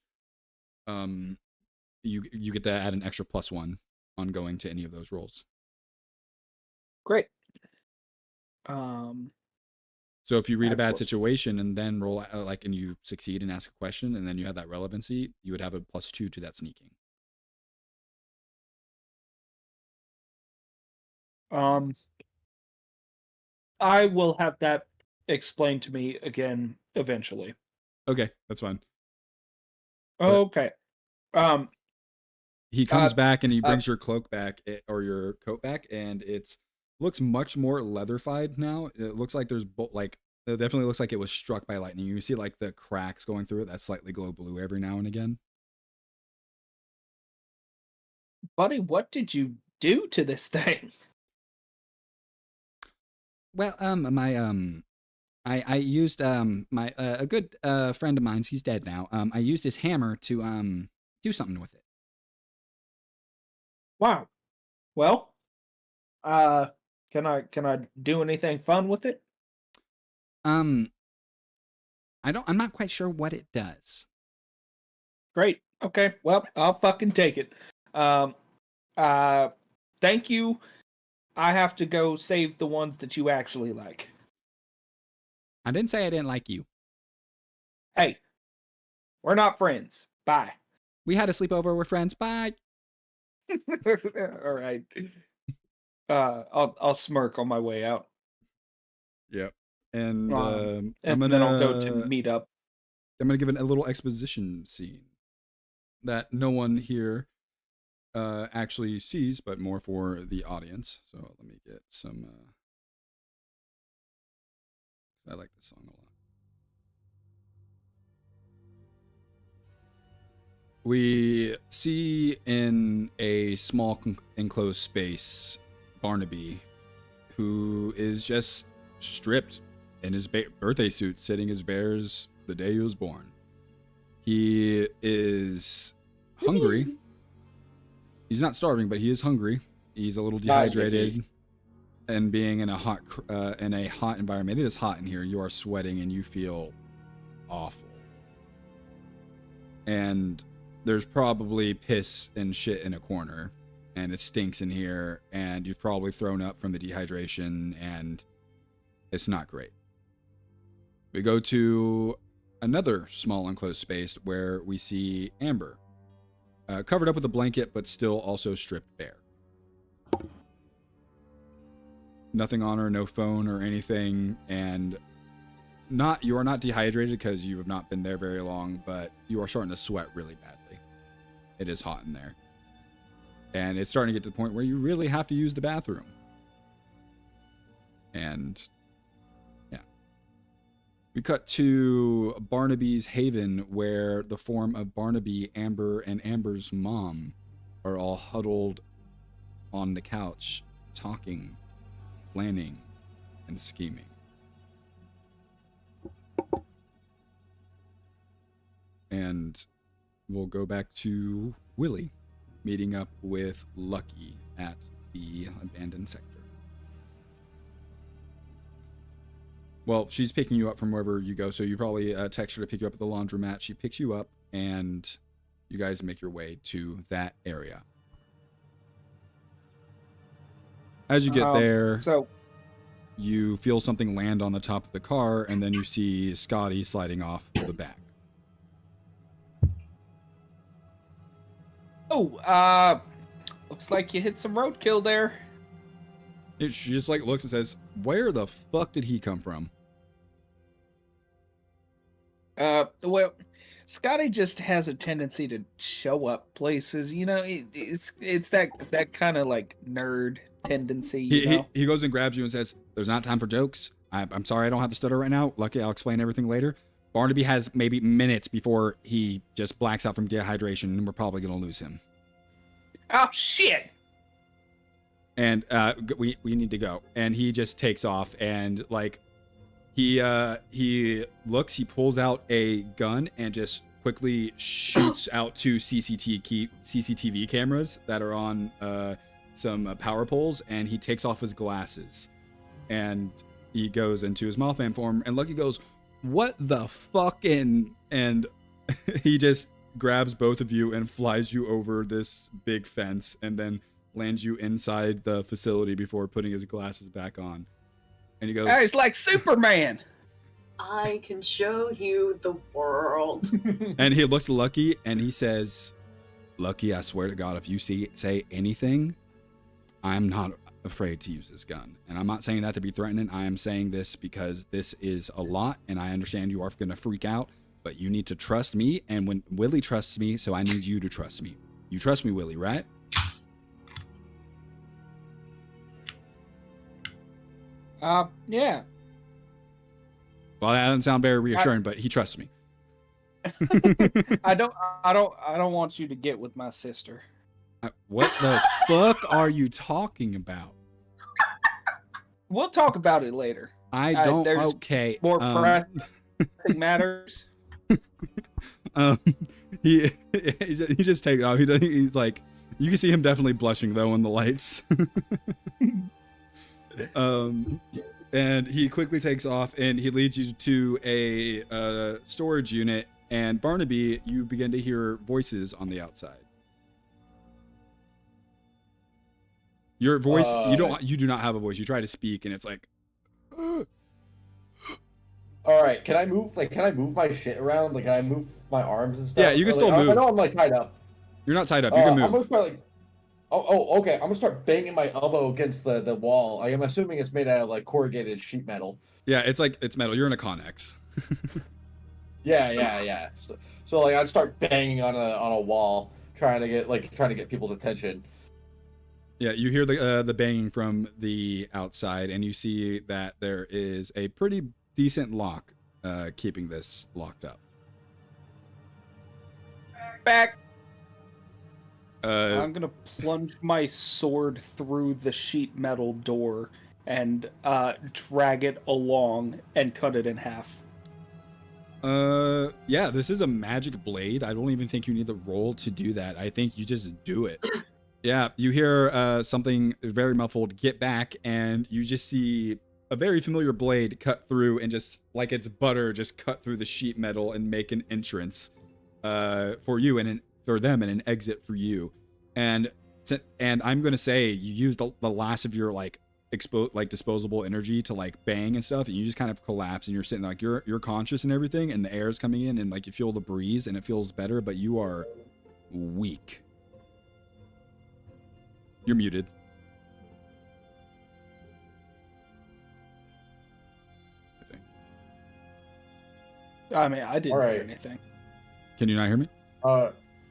You get to add an extra +1 ongoing to any of those rolls. Great. So if you read a bad situation and then roll and you succeed and ask a question and then you have that relevancy, you would have a +2 to that sneaking. I will have that explained to me again eventually. Okay, that's fine. Okay. He comes back and he brings your cloak back or your coat back, and looks much more leatherified now. It looks like it definitely looks like it was struck by lightning. You see like the cracks going through it that slightly glow blue every now and again. Buddy, what did you do to this thing? Well, I used my a good friend of mine's. He's dead now. I used his hammer to do something with it. Wow. Well, can I do anything fun with it? I'm not quite sure what it does. Great. Okay, well, I'll fucking take it. Thank you. I have to go save the ones that you actually like. I didn't say I didn't like you. Hey, we're not friends. Bye. We had a sleepover. We're friends. Bye. All right. I'll smirk on my way out. Yep. And And I'm then I'll go to meet up. I'm gonna give it a little exposition scene that no one here actually sees, but more for the audience. So let me get some. I like this song a lot. We see in a small enclosed space Barnaby, who is just stripped in his birthday suit, sitting as bare as the day he was born. He is hungry. He's not starving, but he is hungry. He's a little dehydrated, and being in a hot environment, it is hot in here. You are sweating and you feel awful. And there's probably piss and shit in a corner, and it stinks in here, and you've probably thrown up from the dehydration, and it's not great. We go to another small enclosed space where we see Amber, covered up with a blanket, but still also stripped bare. Nothing on her, no phone or anything, and you are not dehydrated because you have not been there very long, but you are starting to sweat really badly. It is hot in there. And it's starting to get to the point where you really have to use the bathroom. And yeah. We cut to Barnaby's Haven, where the form of Barnaby, Amber, and Amber's mom are all huddled on the couch, talking, planning, and scheming. And we'll go back to Willie meeting up with Lucky at the abandoned sector. Well, she's picking you up from wherever you go, so you probably text her to pick you up at the laundromat. She picks you up, and you guys make your way to that area. As you get there, you feel something land on the top of the car, and then you see Scotty sliding off the back. Oh, looks like you hit some roadkill there. She just like looks and says, "Where the fuck did he come from?" Well, Scotty just has a tendency to show up places. You know, it's that kind of like nerd tendency. He goes and grabs you and says, "There's not time for jokes. I'm sorry, I don't have the stutter right now. Lucky, I'll explain everything later." Barnaby has maybe minutes before he just blacks out from dehydration, and we're probably going to lose him. Oh, shit! And we need to go. And he just takes off, and like he looks, he pulls out a gun and just quickly shoots out two CCTV cameras that are on some power poles, and he takes off his glasses. And he goes into his Mothman form, and Lucky goes, "What the fucking," and he just grabs both of you and flies you over this big fence and then lands you inside the facility before putting his glasses back on. And he goes, "Hey, it's like Superman. I can show you the world." And he looks at Lucky and he says, "Lucky, I swear to God, if you say anything, I'm not afraid to use this gun." And I'm not saying that to be threatening. I am saying this because this is a lot, and I understand you are going to freak out, but you need to trust me. And when Willie trusts me, so I need you to trust me. You trust me, Willie, right? Yeah. Well, that doesn't sound very reassuring, but he trusts me. I don't want you to get with my sister. What the fuck are you talking about? We'll talk about it later. I don't. There's Okay. More pressing matters. He just takes off. He's like, you can see him definitely blushing though in the lights. And he quickly takes off and he leads you to a storage unit And Barnaby, you begin to hear voices on the outside. Your voice, you do not have a voice. You try to speak, and it's like. All right, can I move my shit around? Like, can I move my arms and stuff? Yeah, you can still move. I know I'm like tied up. You're not tied up. You can move. I'm gonna start like. Okay. I'm gonna start banging my elbow against the wall. I am assuming it's made out of like corrugated sheet metal. Yeah, it's metal. You're in a Connex. Yeah. So like I'd start banging on a wall, trying to get people's attention. Yeah, you hear the banging from the outside, and you see that there is a pretty decent lock keeping this locked up. Back. Uh, I'm gonna plunge my sword through the sheet metal door and drag it along and cut it in half. yeah, this is a magic blade. I don't even think you need the roll to do that. I think you just do it. Yeah, you hear something very muffled, get back, and you just see a very familiar blade cut through and just like it's butter, just cut through the sheet metal and make an entrance for you and for them and an exit for you. And I'm gonna say you used the last of your disposable energy to like bang and stuff, and you just kind of collapse and you're sitting like you're conscious and everything, and the air is coming in and like you feel the breeze and it feels better, but you are weak. You're muted. I think. I mean, I didn't All right. hear anything. Can you not hear me?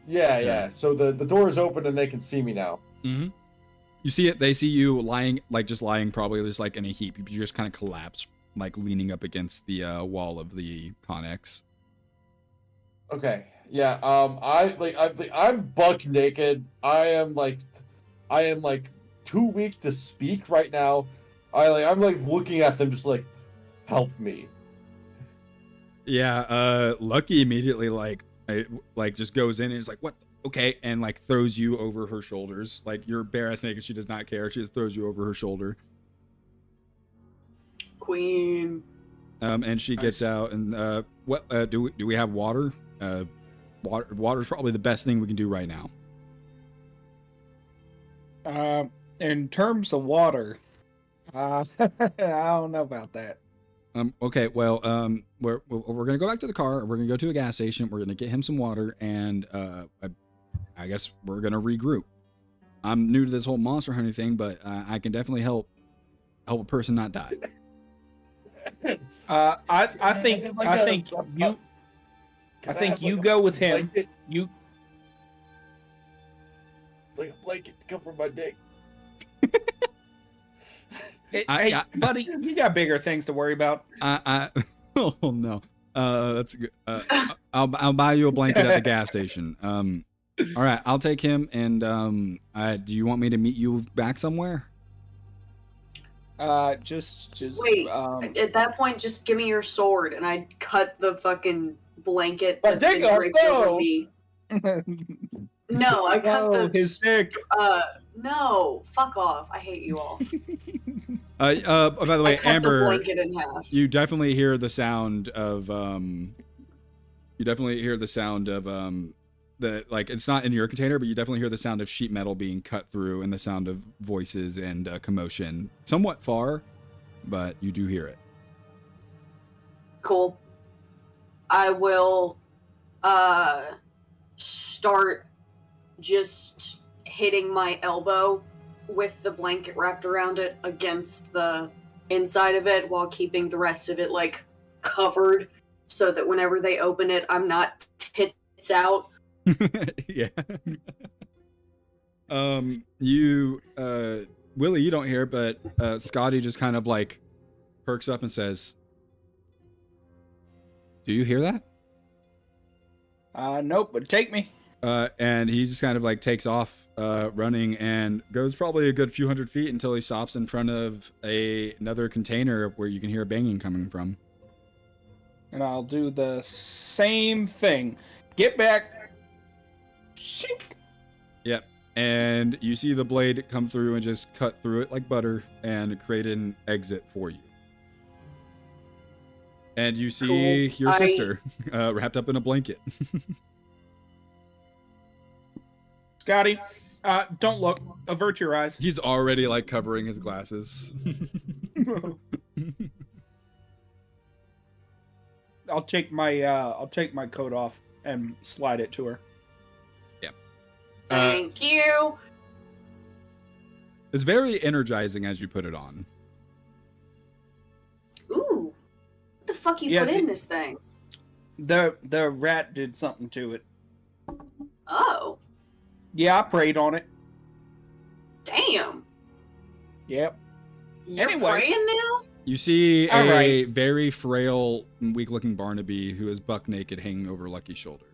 Yeah. So the door is open and they can see me now. Mm-hmm. You see it. They see you lying probably just like in a heap. You just kind of collapse, like leaning up against the wall of the Connex. Okay. Yeah. I'm buck naked. I am too weak to speak right now. I'm like looking at them, just like, help me. Yeah. Lucky immediately just goes in and is like, what? Okay, and like throws you over her shoulders. Like you're bare ass naked. She does not care. She just throws you over her shoulder. Queen. And she gets out and do we have water? Water's probably the best thing we can do right now. In terms of water, I don't know about that. Okay, well, we're gonna go back to the car. We're gonna go to a gas station. We're gonna get him some water, and I guess we're gonna regroup. I'm new to this whole monster hunting thing, but I can definitely help a person not die. I think you go with him. You like a blanket to cover my dick. Hey, buddy, you got bigger things to worry about. Oh no, that's good. I'll buy you a blanket at the gas station. All right, I'll take him. And do you want me to meet you back somewhere? Just Wait. At that point, just give me your sword, and I cut the fucking blanket But that's been Jacob, draped over no! me. No, I cut his dick. No, fuck off. I hate you all. By the way, I cut Amber, the blanket in half. you definitely hear the sound of it's not in your container, but you definitely hear the sound of sheet metal being cut through and the sound of voices and commotion. Somewhat far, but you do hear it. Cool. I will start just hitting my elbow with the blanket wrapped around it against the inside of it while keeping the rest of it like covered so that whenever they open it, I'm not tits out. Yeah. You Willie, you don't hear, but Scotty just kind of like perks up and says, "Do you hear that?" Nope, but take me. And he just kind of like takes off running and goes probably a good few hundred feet until he stops in front of another container where you can hear banging coming from. And I'll do the same thing. Get back. Shink. Yep. And you see the blade come through and just cut through it like butter and create an exit for you. And you see your sister wrapped up in a blanket. Scotty, don't look. Avert your eyes. He's already like covering his glasses. I'll take my coat off and slide it to her. Yeah. Thank you. It's very energizing as you put it on. Ooh. What the fuck you put in this thing? The rat did something to it. Oh. Yeah, I prayed on it. Damn. Yep. You're Anyway. praying now? You see All a right. very frail, weak-looking Barnaby who is buck naked, hanging over Lucky's shoulder.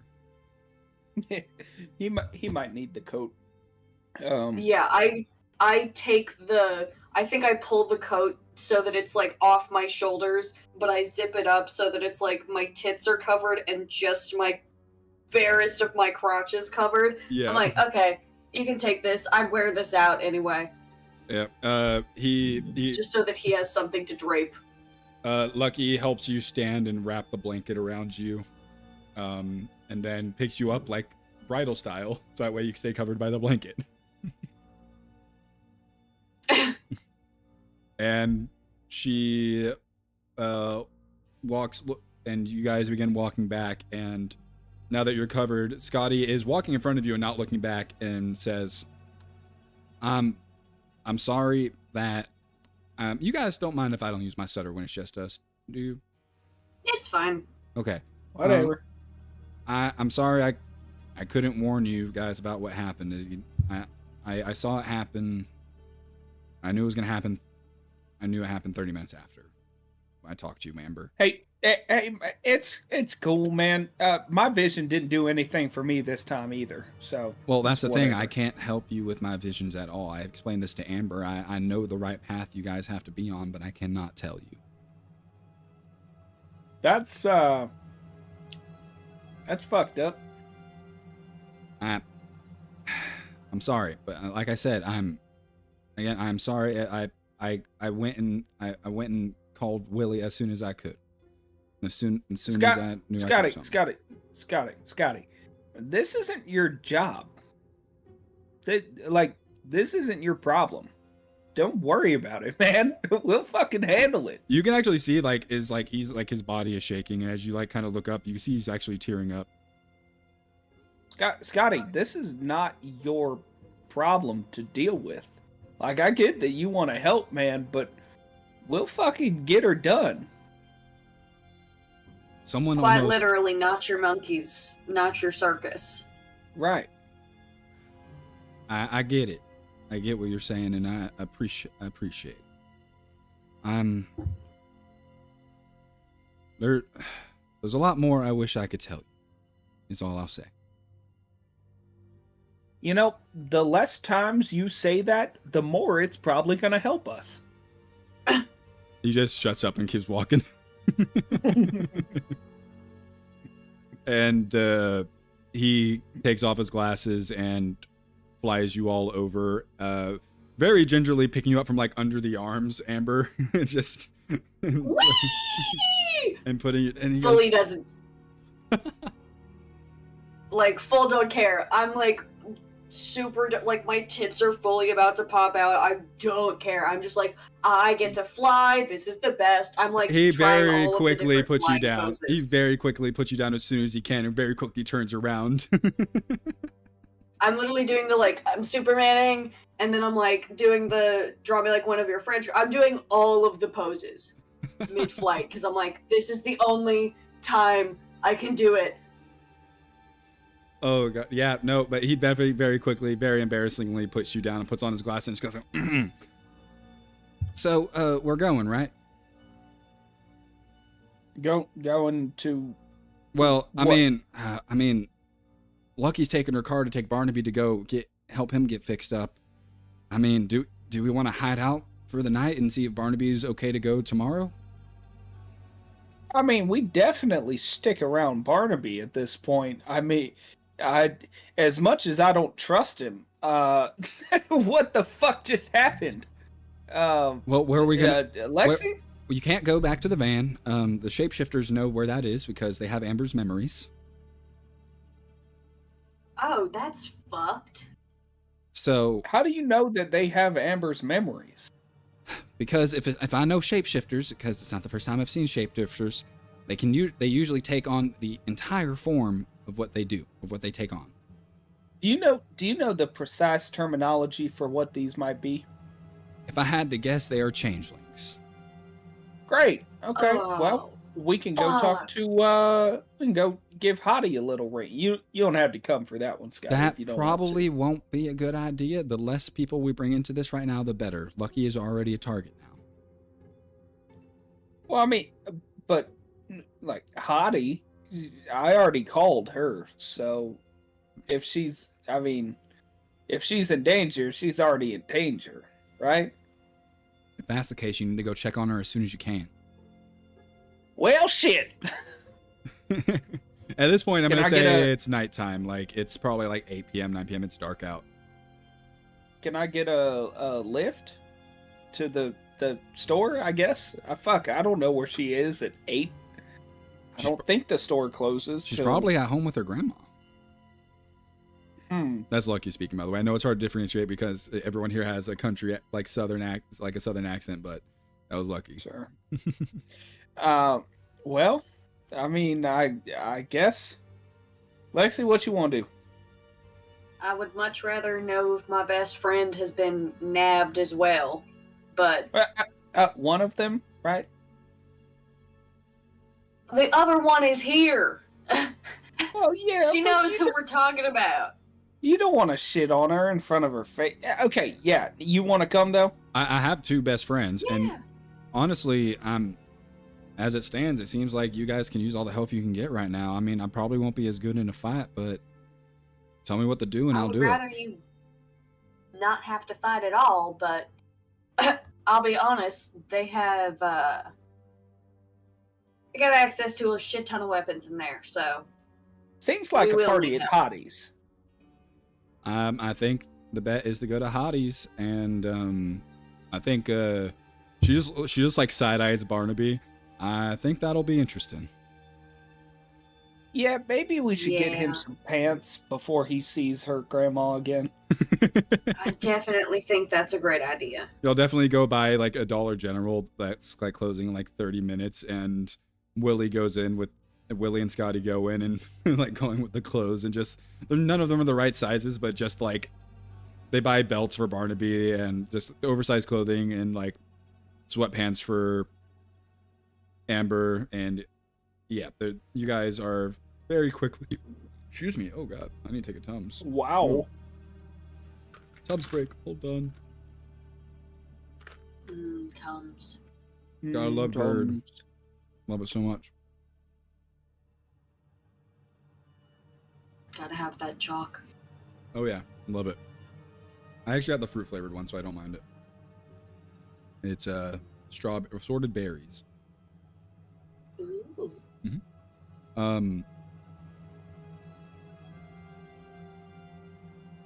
he might need the coat. Yeah, I take I think I pull the coat so that it's like off my shoulders, but I zip it up so that it's like my tits are covered and just my barest of my crotch is covered. Yeah. I'm like, okay, you can take this. I'd wear this out anyway. Yeah. He Just so that he has something to drape. Lucky helps you stand and wrap the blanket around you, and then picks you up like bridal style, so that way you can stay covered by the blanket. And she walks, and you guys begin walking back, and now that you're covered, Scotty is walking in front of you and not looking back and says, I'm sorry that you guys don't mind if I don't use my stutter when it's just us, do you? It's fine. Okay. Whatever. I'm sorry I couldn't warn you guys about what happened. I saw it happen. I knew it was gonna happen. I knew it happened 30 minutes after I talked to you, Amber. Hey, it's cool, man. My vision didn't do anything for me this time either. So. Well, that's the thing. Whatever. I can't help you with my visions at all. I explained this to Amber. I know the right path you guys have to be on, but I cannot tell you. That's fucked up. I'm sorry, but like I said, I'm sorry. I went and called Willie as soon as I could. As soon as I knew I could. Scotty, this isn't your job. This isn't your problem. Don't worry about it, man. We'll fucking handle it. You can actually see he's his body is shaking, and as you kind of look up, you see he's actually tearing up. Scotty, this is not your problem to deal with. I get that you want to help, man, but we'll fucking get her done. Someone Quite almost, literally, not your monkeys, not your circus. Right. I get it. I get what you're saying, and I appreciate it. There's a lot more I wish I could tell you. Is all I'll say. You know, the less times you say that, the more it's probably going to help us. He just shuts up and keeps walking. And he takes off his glasses and flies you all over, very gingerly picking you up from under the arms, Amber. Just and putting it, and he Fully goes, doesn't. Full don't care. I'm super, my tits are fully about to pop out. I don't care. I'm just I get to fly. This is the best. I'm he trying very all of the quickly different puts you flying down. poses. He very quickly puts you down as soon as he can, and very quickly turns around. I'm literally doing I'm Supermaning, and then I'm doing the draw me like one of your friends. I'm doing all of the poses mid-flight because I'm this is the only time I can do it. Oh god, yeah, no, but he very, very quickly, very embarrassingly puts you down and puts on his glasses and just goes, So, we're going, right? Going to... Well, I What? mean, Lucky's taking her car to take Barnaby to go help him get fixed up. I mean, do we want to hide out for the night and see if Barnaby's okay to go tomorrow? I mean, we definitely stick around Barnaby at this point. I mean, as much as I don't trust him, what the fuck just happened? Well, where are we gonna? Lexi? You can't go back to the van. The shapeshifters know where that is because they have Amber's memories. Oh, that's fucked. So, How do you know that they have Amber's memories? because if I know shapeshifters, because it's not the first time I've seen shapeshifters, they usually take on the entire form of what they do, of what they take on. Do you know the precise terminology for what these might be? If I had to guess, they are changelings. Great. Okay. Oh, Well, we can go talk fuck. to we can go give Hottie a little ring. You don't have to come for that one, Scott. That if you don't probably want won't be a good idea. The less people we bring into this right now, the better. Lucky is already a target now. to. Well, I mean, but like Hottie, I already called her, so if she's in danger, she's already in danger, right? If that's the case, you need to go check on her as soon as you can. Well, shit. At this point, I'm Can going to I get say a- it's nighttime. Like, it's probably like 8 p.m., 9 p.m. It's dark out. Can I get a lift to the store? I guess. I don't know where she is at 8. I She's don't think the store closes. She's till- probably at home with her grandma. Hmm. That's Lucky speaking, by the way. I know it's hard to differentiate because everyone here has a country, like, southern accent, but that was Lucky. Sure. Well, I mean, I guess. Lexi, what you want to do? I would much rather know if my best friend has been nabbed as well. But One of them, right? the other one is here. Well, yeah. She but knows you who don't- we're talking about. You don't want to shit on her in front of her face. Okay, yeah. You want to come though? I have 2 best friends, and Yeah. honestly, as it stands, it seems like you guys can use all the help you can get right now. I mean, I probably won't be as good in a fight, but tell me what to do and I'll I would do it. rather you not have to fight at all, but I'll be honest, they have they got access to a shit ton of weapons in there, so Seems like We a will party need at help. Hottie's. I think the bet is to go to Hottie's, and I think she just like side eyes Barnaby. I think that'll be interesting. Yeah, maybe we should get Yeah. him some pants before he sees her grandma again. I definitely think that's a great idea. You'll definitely go by like a Dollar General that's like closing in like 30 minutes, and Willie and Scotty go in and like going with the clothes, and just none of them are the right sizes, but just like they buy belts for Barnaby and just oversized clothing and like sweatpants for Amber, and yeah, you guys are very quickly. Excuse me. Oh god, I need to take a Tums. Wow. Tums break. Hold on. Tums. I love Bird. Love it so much. Gotta have that chalk. Oh yeah, love it. I actually got the fruit flavored one, so I don't mind it. It's strawberry assorted berries. Ooh.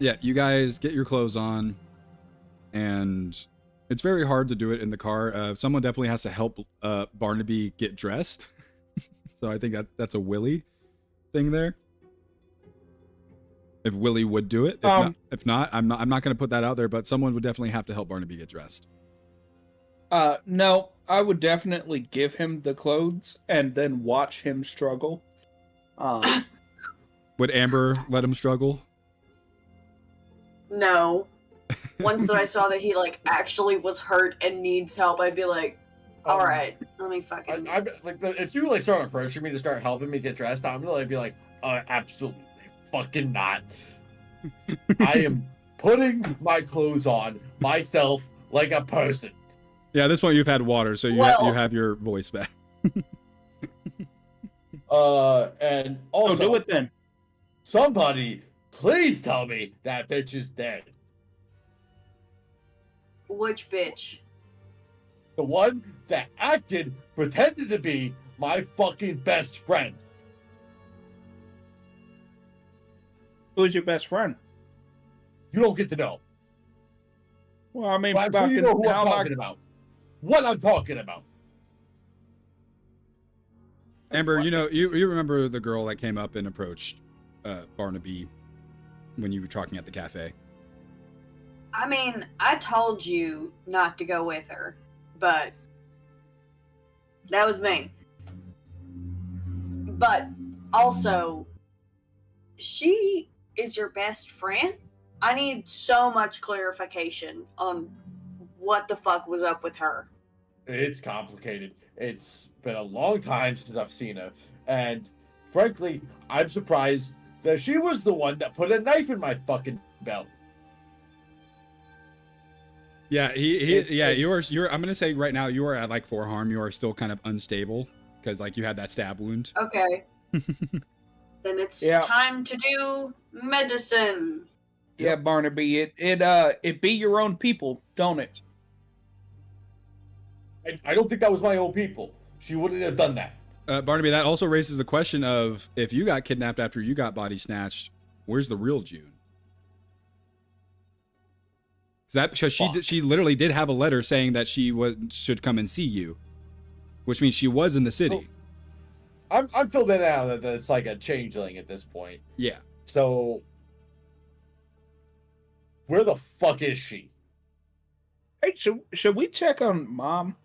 Yeah, you guys get your clothes on, and it's very hard to do it in the car. Someone definitely has to help Barnaby get dressed. So I think that's a Willie thing there. If Willie would do it, if not, I'm not going to put that out there. But someone would definitely have to help Barnaby get dressed. No, I would definitely give him the clothes and then watch him struggle. Would Amber let him struggle? No. Once that I saw that he like actually was hurt and needs help, I'd be like, all right, let me fucking. I'm like, if you like start approaching me to start helping me get dressed, I'm gonna like be like, absolutely fucking not. I am putting my clothes on myself like a person. Yeah, at this point you've had water, so you have your voice back. And also, do it then. somebody please tell me that bitch is dead. Which bitch? The one that pretended to be my fucking best friend. Who's your best friend? You don't get to know. Well, I mean, But I'm sure you know who I'm how am I- talking about. What I'm talking about. Amber, you remember the girl that came up and approached Barnaby when you were talking at the cafe? I mean, I told you not to go with her, but that was me. But also, she is your best friend? I need so much clarification on what the fuck was up with her. It's complicated. It's been a long time since I've seen her, and frankly, I'm surprised that she was the one that put a knife in my fucking belt. Yeah, you're. I'm gonna say right now you are at like 4 harm. You are still kind of unstable because like you had that stab wound. Okay. Then it's time to do medicine. Yeah, Barnaby, it be your own people, don't it? I don't think that was my own people. She wouldn't have done that. Barnaby, that also raises the question of if you got kidnapped after you got body snatched, where's the real June? Because she literally did have a letter saying that she should come and see you, which means she was in the city. I'm filled in now that it's like a changeling at this point. Yeah. So where the fuck is she? Hey, should we check on Mom?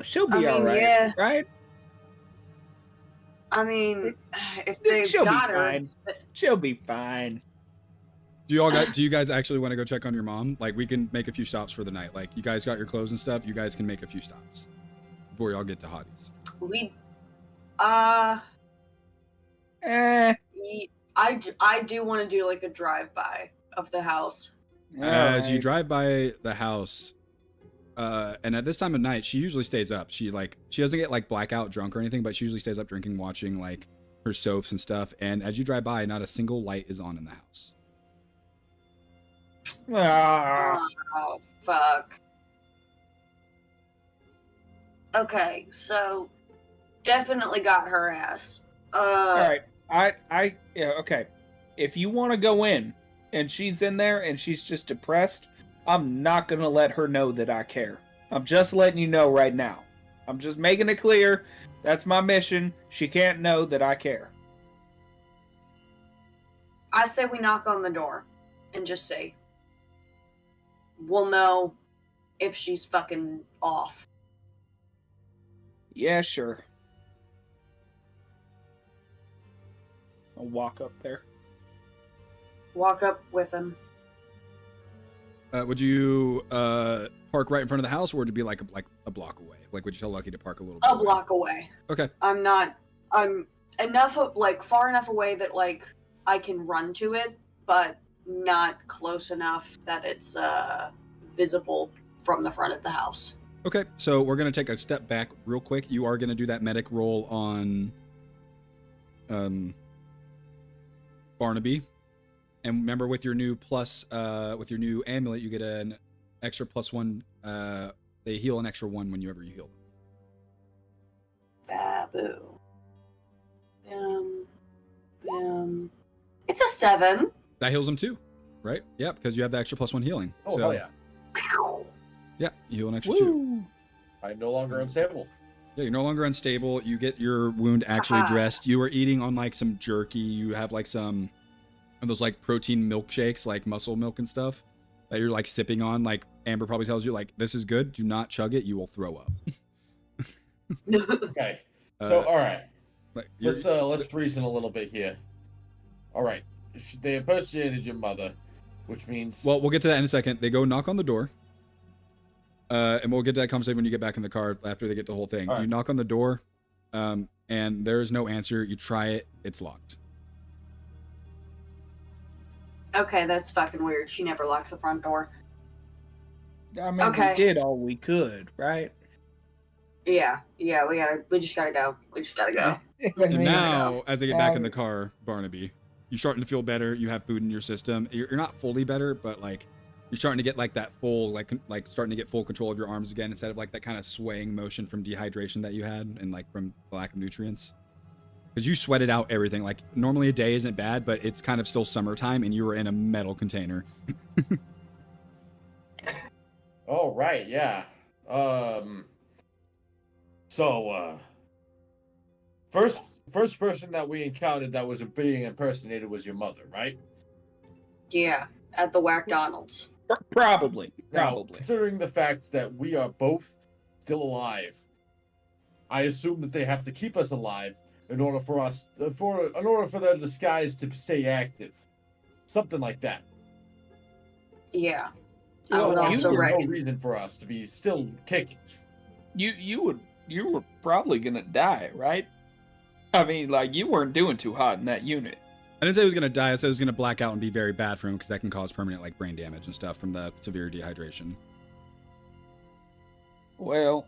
She'll be all right, yeah. right? I mean, if they've She'll got be her, fine. She'll be fine. Do you guys actually want to go check on your mom? Like, we can make a few stops for the night. Like, you guys got your clothes and stuff. You guys can make a few stops before y'all get to Hottie's. I do want to do like a drive-by of the house. As you drive by the house, and at this time of night, she usually stays up. She doesn't get like blackout drunk or anything, but she usually stays up drinking, watching like her soaps and stuff. And as you drive by, not a single light is on in the house. Oh, fuck. Okay, so definitely got her ass. All right, yeah, okay. If you want to go in and she's in there and she's just depressed, I'm not gonna let her know that I care. I'm just letting you know right now. I'm just making it clear. That's my mission. She can't know that I care. I say we knock on the door and just say, we'll know if she's fucking off. Yeah, sure. I'll walk up there. Walk up with him. Would you park right in front of the house, or would it be like a block away? Like, would you tell Lucky to park a little bit? A block away. Okay. I'm far enough away that like I can run to it, but not close enough that it's visible from the front of the house. Okay, so we're gonna take a step back real quick. You are gonna do that medic roll on Barnaby. And remember, with your new amulet, you get an extra +1. They heal an extra 1 whenever you heal them. Baboo. It's a 7. That heals them too, right? Yeah, because you have the extra +1 healing. Oh, hell yeah. Yeah, you heal an extra 2. I'm no longer unstable. Yeah, you're no longer unstable. You get your wound actually dressed. You were eating on like some jerky. You have like some of those like protein milkshakes, like muscle milk and stuff that you're like sipping on. Like Amber probably tells you, like, this is good. Do not chug it. You will throw up. Okay. So, all right. Like, Let's reason a little bit here. All right. They impersonated your mother, which means... Well, we'll get to that in a second. They go knock on the door. And we'll get to that conversation when you get back in the car after they get the whole thing. All right. You knock on the door, and there is no answer. You try it. It's locked. Okay, that's fucking weird. She never locks the front door. I mean, Okay. we did all we could, right? Yeah, we just gotta go. And now, as they get back in the car, Barnaby, you're starting to feel better. You have food in your system. You're not fully better, but like you're starting to get like that full, like starting to get full control of your arms again, instead of like that kind of swaying motion from dehydration that you had and like from the lack of nutrients. Because you sweated out everything. Like normally a day isn't bad, but it's kind of still summertime, and you were in a metal container. Oh, right, yeah. So, first person that we encountered that was being impersonated was your mother, right? Yeah, at the Whack Donald's. Probably. Now, considering the fact that we are both still alive, I assume that they have to keep us alive in order for their disguise to stay active. Something like that. Yeah. I Well, would also There's no reckon. reason for us to be still kicking. You were probably gonna die, right? I mean, like, you weren't doing too hot in that unit. I didn't say he was gonna die. I said it was gonna black out and be very bad for him because that can cause permanent like brain damage and stuff from the severe dehydration. Well,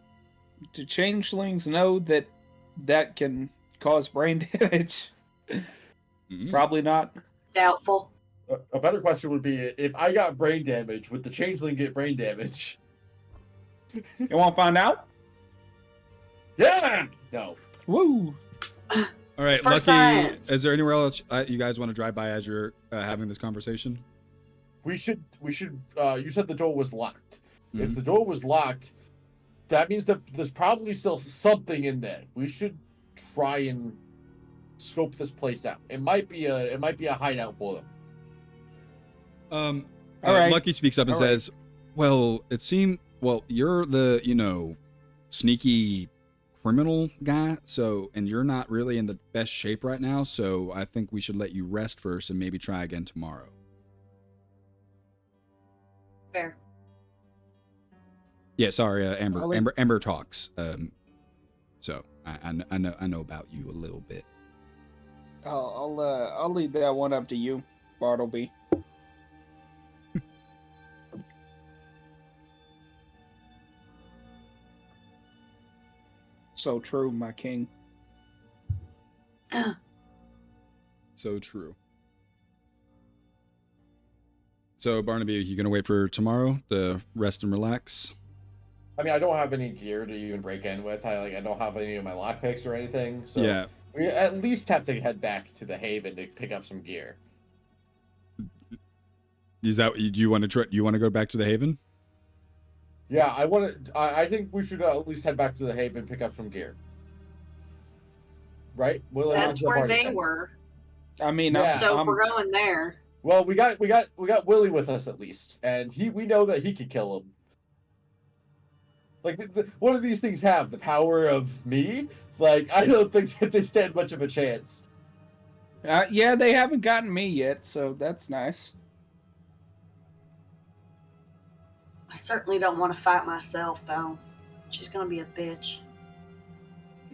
do changelings know that that can cause brain damage? Probably not. Doubtful. A better question would be, if I got brain damage, would the changeling get brain damage? You want to find out? Yeah! No. Woo! All right, For Lucky. science. Is there anywhere else you guys want to drive by as you're having this conversation? We should, you said the door was locked. If Mhm. the door was locked, that means that there's probably still something in there. We should try and scope this place out. It might be a hideout for them. All right. Lucky speaks up and All right. says, "Well, it seemed you're the sneaky criminal guy, and you're not really in the best shape right now, so I think we should let you rest first and maybe try again tomorrow." Fair. Yeah, sorry, Amber. Ollie? Amber talks. So I know about you a little bit. I'll leave that one up to you, Bartleby. So true, my king. So true. So Barnaby, you gonna wait for tomorrow to rest and relax? I mean, I don't have any gear to even break in with. I don't have any of my lockpicks or anything. So Yeah. we at least have to head back to the Haven to pick up some gear. Is that do you want to try? You want to go back to the Haven? Yeah, I think we should at least head back to the Haven and pick up some gear. Right? Well, That's the where party they thing. were. I mean, Yeah. So if I'm, we're going there. Well, we got Willie with us at least, and we know that he could kill him. Like, what do these things have? The power of me? Like, I don't think that they stand much of a chance. yeah, they haven't gotten me yet, so that's nice. I certainly don't want to fight myself, though. She's gonna be a bitch.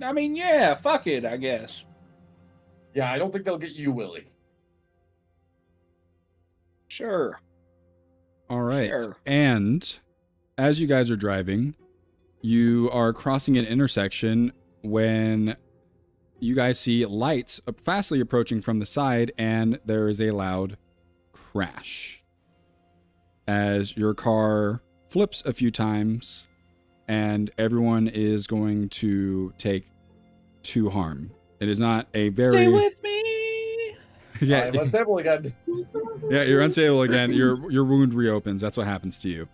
I mean, yeah, fuck it, I guess. Yeah, I don't think they'll get you, Willie. Sure. All right. Sure. And as you guys are driving, you are crossing an intersection when you guys see lights fastly approaching from the side, and there is a loud crash as your car flips a few times, and everyone is going to take 2 harm. It is not a very Stay with me. yeah, Let's table again. yeah, you're unstable again. Your wound reopens. That's what happens to you.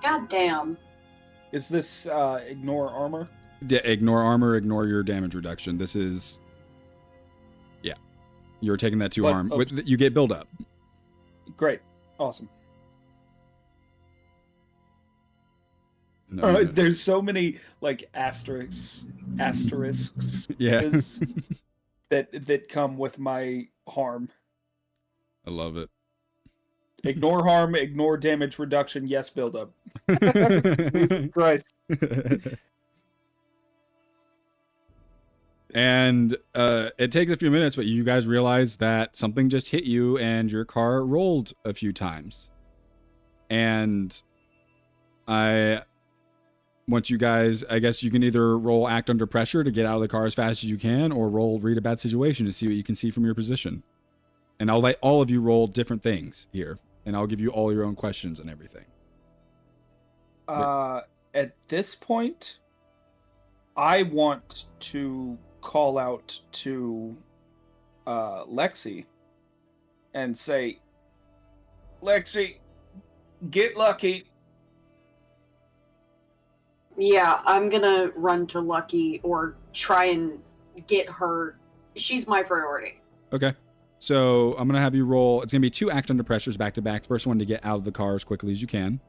God damn. Is this ignore armor? Yeah, ignore armor, ignore your damage reduction. This is, yeah, you're taking that 2 But- harm. oh. Which you get build up. Great. Awesome. No, no. There's so many like asterisks Yeah, is- that come with my harm. I love it. Ignore harm, ignore damage reduction, yes build up. Jesus Christ. And it takes a few minutes, but you guys realize that something just hit you and your car rolled a few times. And I want you guys, I guess you can either roll act under pressure to get out of the car as fast as you can, or roll read a bad situation to see what you can see from your position. And I'll let all of you roll different things here, and I'll give you all your own questions and everything. At this point, I want to call out to Lexi and say, Lexi, get lucky. Yeah, I'm gonna run to Lucky or try and get her. She's my priority. Okay. So I'm gonna have you roll. It's gonna be 2 act under pressures back to back. First one to get out of the car as quickly as you can.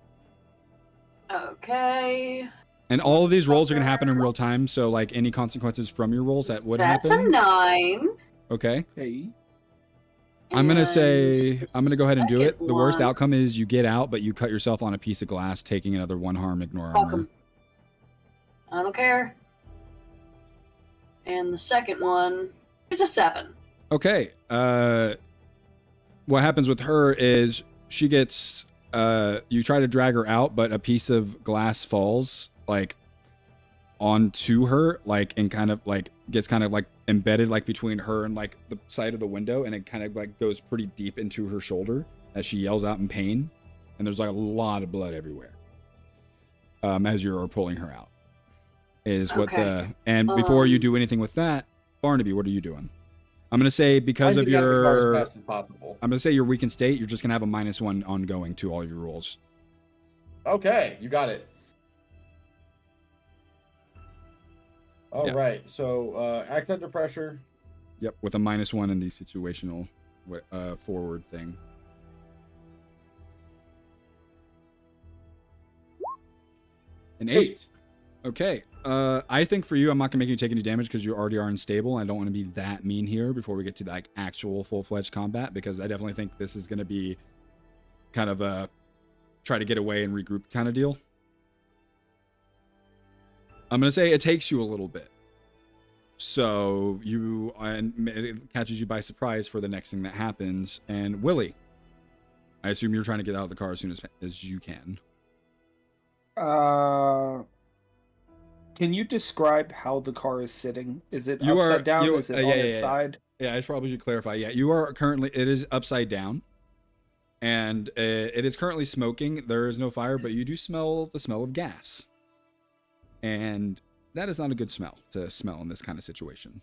Okay. And all of these rolls are gonna happen in real time. So like any consequences from your rolls that would That's happen. a 9. Okay. Hey. I'm gonna And say I'm gonna go ahead and do it. second The worst one- outcome is you get out, but you cut yourself on a piece of glass, taking another 1 harm, ignore Fuck armor. 'em. I don't care. And the second one is a 7. Okay. What happens with her is she gets you try to drag her out, but a piece of glass falls like onto her, like, and kind of like gets kind of like embedded like between her and like the side of the window, and it kind of like goes pretty deep into her shoulder as she yells out in pain, and there's like a lot of blood everywhere. As you're pulling her out. Is what Okay. and before you do anything with that, Barnaby, what are you doing? I'm gonna say because I of need to get the car your as fast as possible. I'm gonna say your weakened state, you're just gonna have a -1 ongoing to all of your rolls. Okay, you got it. All Yeah. right, so act under pressure. Yep, with a -1 in the situational forward thing. An 8. Okay. I think for you, I'm not gonna make you take any damage because you already are unstable. I don't want to be that mean here before we get to like actual full-fledged combat, because I definitely think this is gonna be kind of a try to get away and regroup kind of deal. I'm gonna say it takes you a little bit, so and it catches you by surprise for the next thing that happens. And Willie, I assume you're trying to get out of the car as soon as you can. Can you describe how the car is sitting? Is it You are- upside down? you- Is it yeah, on yeah, its yeah. side? Yeah, I probably should clarify. Yeah, you are currently, it is upside down, and it is currently smoking. There is no fire, but you do smell the smell of gas, and that is not a good smell to smell in this kind of situation.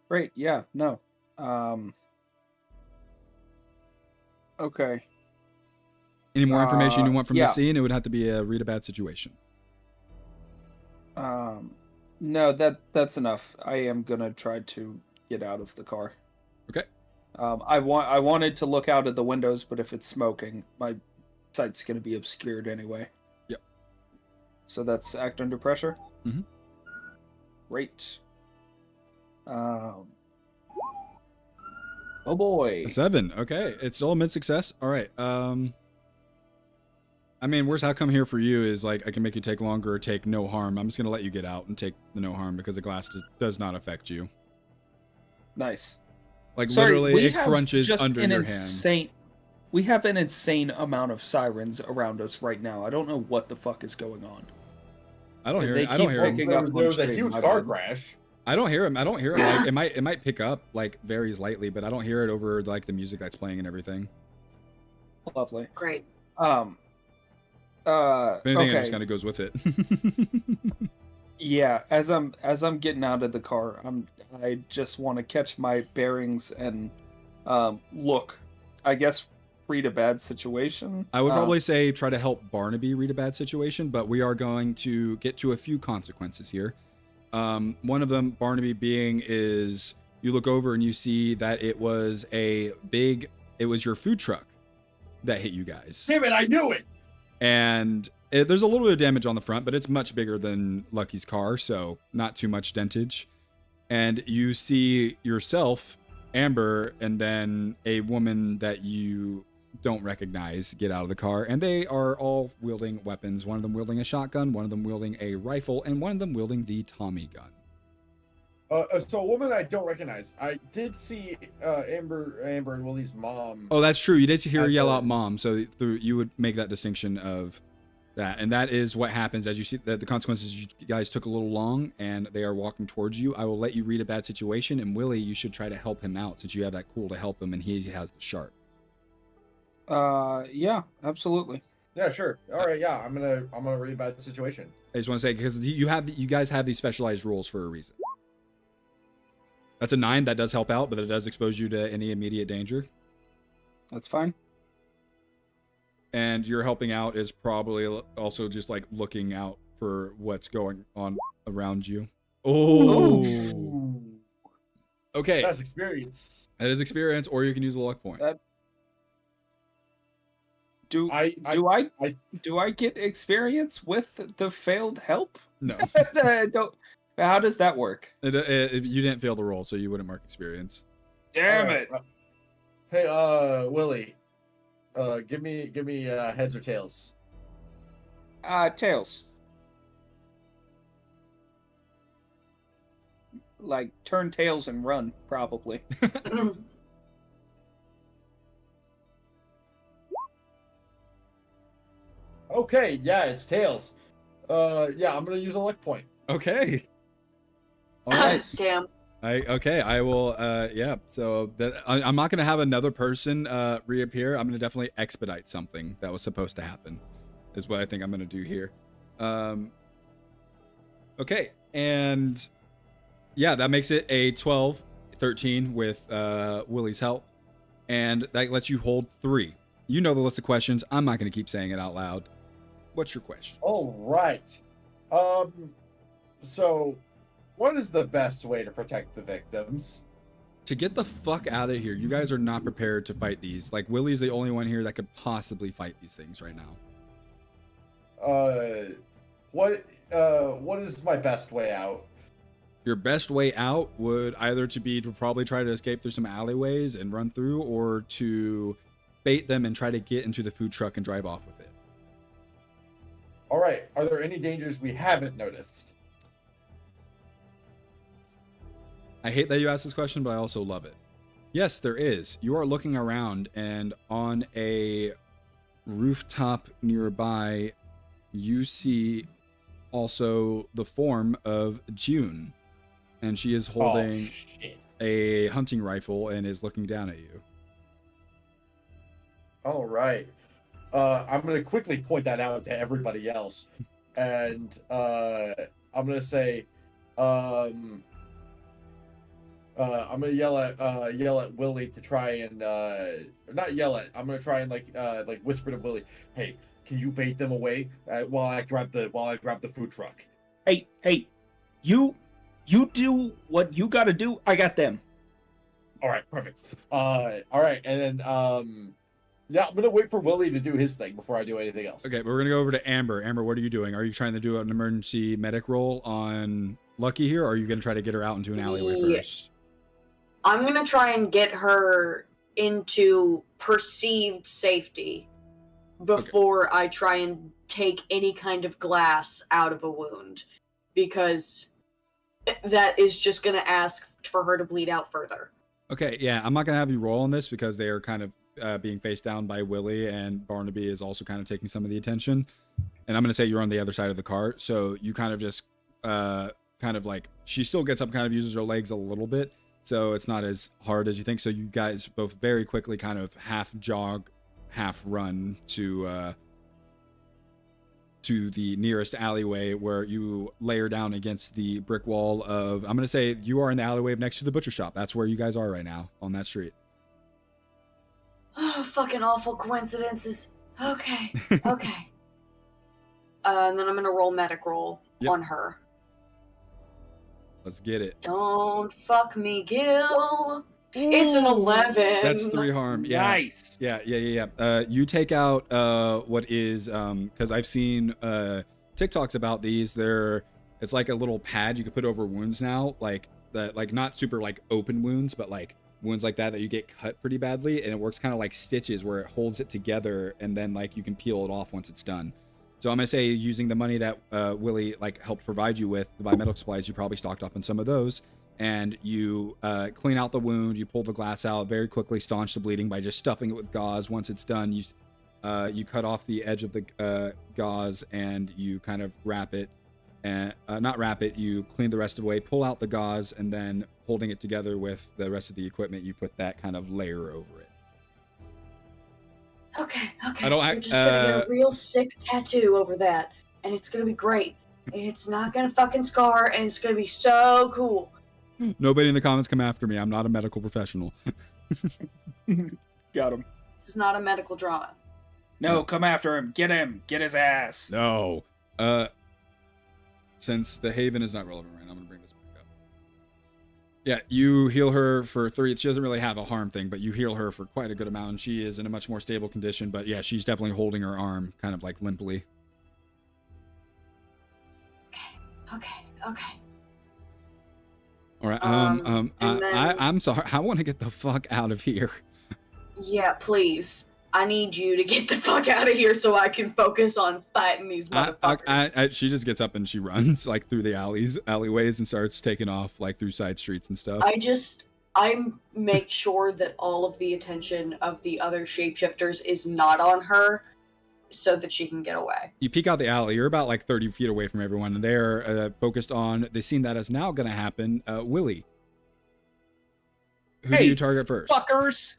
Great. Yeah. No. Okay. Any more information you want from yeah. this scene? It would have to be a read a bad situation. No, that's enough. I am gonna try to get out of the car. Okay. I wanted to look out of the windows, but if it's smoking, my sight's gonna be obscured anyway. Yep. So that's act under pressure. Mhm. Great. Oh boy. A 7. Okay, it's still a mid success. All right. I mean, worst outcome here for you is like I can make you take longer or take no harm. I'm just gonna let you get out and take the no harm because the glass does not affect you. Nice. Like Sorry, literally, we it have crunches just under an your insane, We have an insane amount of sirens around us right now. I don't know what the fuck is going on. I don't hear. They I don't keep hear him. picking There, up there was a on huge stream, car my bad. crash. I don't hear him. I don't hear it. Like it might pick up like very lightly, but I don't hear it over like the music that's playing and everything. Lovely. Great. If anything, it Okay. just kind of goes with it. Yeah, as I'm getting out of the car, I just want to catch my bearings and look. I guess read a bad situation. I would probably say try to help Barnaby read a bad situation, but we are going to get to a few consequences here. One of them, Barnaby being, is you look over and you see that it was your food truck that hit you guys. Damn it, I knew it! And there's a little bit of damage on the front, but it's much bigger than Lucky's car, so not too much dentage. And you see yourself, Amber, and then a woman that you don't recognize get out of the car, and they are all wielding weapons. One of them wielding a shotgun, one of them wielding a rifle, and one of them wielding the Tommy gun. So a woman I don't recognize. I did see Amber and Willie's mom. Oh, that's true. You did hear her At yell the- out "mom," so you would make that distinction of that, and that is what happens as you see that the consequences. You guys took a little long, and they are walking towards you. I will let you read a bad situation, and Willie, you should try to help him out since you have that cool to help him, and he has the sharp. Yeah, absolutely. Yeah, sure. All right, yeah, I'm gonna read about the situation. I just want to say because you guys have these specialized rules for a reason. That's a 9. That does help out, but it does expose you to any immediate danger. That's fine. And your helping out is probably also just like looking out for what's going on around you. Oh. Okay. That's experience. That is experience, or you can use a luck point. Do I get experience with the failed help? No. How does that work? You didn't fail the roll, so you wouldn't mark experience. Damn it! Hey, Willie, give me heads or tails. Tails. Like turn tails and run, probably. Okay, yeah, it's tails. Yeah, I'm gonna use a luck point. Okay. Nice. Damn. I will. Yeah. So that I'm not gonna have another person reappear. I'm gonna definitely expedite something that was supposed to happen. Is what I think I'm gonna do here. Okay, and yeah, that makes it a 12-13 with Willie's help, and that lets you hold 3. You know the list of questions. I'm not gonna keep saying it out loud. What's your question? All right. So, what is the best way to protect the victims? To get the fuck out of here. You guys are not prepared to fight these. Like, Willie's the only one here that could possibly fight these things right now. What is my best way out? Your best way out would either to probably try to escape through some alleyways and run through, or to bait them and try to get into the food truck and drive off with it. All right. Are there any dangers we haven't noticed? I hate that you asked this question, but I also love it. Yes, there is. You are looking around, and on a rooftop nearby, you see also the form of June, and she is holding a hunting rifle and is looking down at you. All right. I'm going to quickly point that out to everybody else. And I'm going to say, I'm going to yell at Willie to try and not yell at. I'm going to try and like whisper to Willie, "Hey, can you bait them away while I grab the food truck?" Hey, you do what you got to do. I got them. All right, perfect. All right, and then yeah, I'm gonna wait for Willie to do his thing before I do anything else. Okay, but we're gonna go over to Amber. Amber, what are you doing? Are you trying to do an emergency medic roll on Lucky here, or are you gonna try to get her out into an alleyway first? I'm gonna try and get her into perceived safety before I try and take any kind of glass out of a wound, because that is just gonna ask for her to bleed out further. Okay, yeah, I'm not gonna have you roll on this because they are kind of being faced down by Willie, and Barnaby is also kind of taking some of the attention. And I'm going to say you're on the other side of the cart, so you kind of just she still gets up, kind of uses her legs a little bit, so it's not as hard as you think. So you guys both very quickly kind of half jog, half run to the nearest alleyway, where you layer down against the brick wall of, I'm going to say you are in the alleyway next to the butcher shop. That's where you guys are right now, on that street. Oh, fucking awful coincidences. Okay. Okay. And then I'm gonna roll medic roll on her. Let's get it. Don't fuck me, Gil. It's an 11. That's 3 harm. Yeah. Nice. Yeah. You take out what is because I've seen TikToks about these. It's like a little pad you can put over wounds now, like that, like not super like open wounds, but like wounds like that you get cut pretty badly, and it works kind of like stitches where it holds it together, and then like you can peel it off once it's done. So I'm gonna say, using the money that Willie like helped provide you with to buy medical supplies, you probably stocked up on some of those, and you clean out the wound, you pull the glass out very quickly, staunch the bleeding by just stuffing it with gauze. Once it's done, you cut off the edge of the gauze, and you kind of wrap it, and not wrap it, you clean the rest of the way, pull out the gauze, and then holding it together with the rest of the equipment, you put that kind of layer over it. Okay. You're just gonna get a real sick tattoo over that, and it's gonna be great. It's not gonna fucking scar, and it's gonna be so cool. Nobody in the comments come after me. I'm not a medical professional. Got him. This is not a medical drama. No, come after him. Get him. Get his ass. No. since the Haven is not relevant right now, I'm gonna bring this back up. Yeah, you heal her for 3. She doesn't really have a harm thing, but you heal her for quite a good amount, and she is in a much more stable condition. But yeah, she's definitely holding her arm kind of like limply. Okay. All right. And then- I'm sorry. I want to get the fuck out of here. Yeah, please. I need you to get the fuck out of here so I can focus on fighting these motherfuckers. She just gets up and she runs like through the alleyways and starts taking off like through side streets and stuff. I make sure that all of the attention of the other shapeshifters is not on her so that she can get away. You peek out the alley. You're about like 30 feet away from everyone, and they're focused on the scene that is now going to happen. Willie, who do you target first? Fuckers.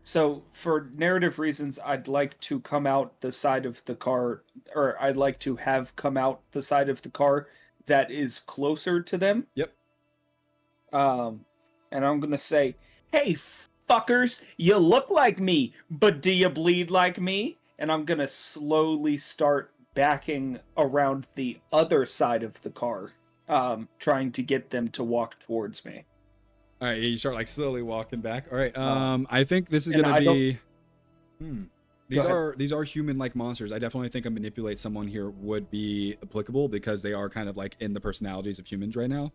So for narrative reasons, I'd like to come out the side of the car, or I'd like to have come out the side of the car that is closer to them. Yep. And I'm gonna say, hey, fuckers, you look like me, but do you bleed like me? And I'm gonna slowly start backing around the other side of the car, trying to get them to walk towards me. All right, you start like slowly walking back. All right, I think this is gonna be. These are human-like monsters. I definitely think a manipulate someone here would be applicable because they are kind of like in the personalities of humans right now.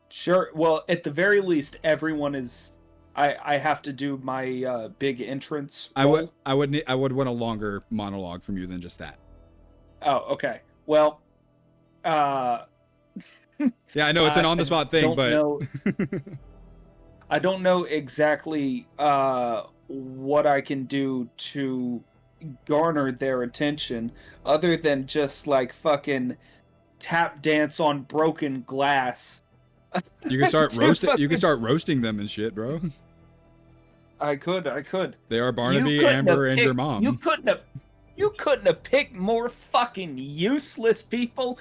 Sure. Well, at the very least, everyone is. I have to do my big entrance roll. I would want a longer monologue from you than just that. Oh, okay. Well, yeah, I know it's an on-the-spot thing, but I don't know exactly what I can do to garner their attention other than just like fucking tap dance on broken glass. You can start roasting. You can start roasting them and shit, bro. I could. They are Barnaby, Amber, and your mom. You couldn't have picked more fucking useless people.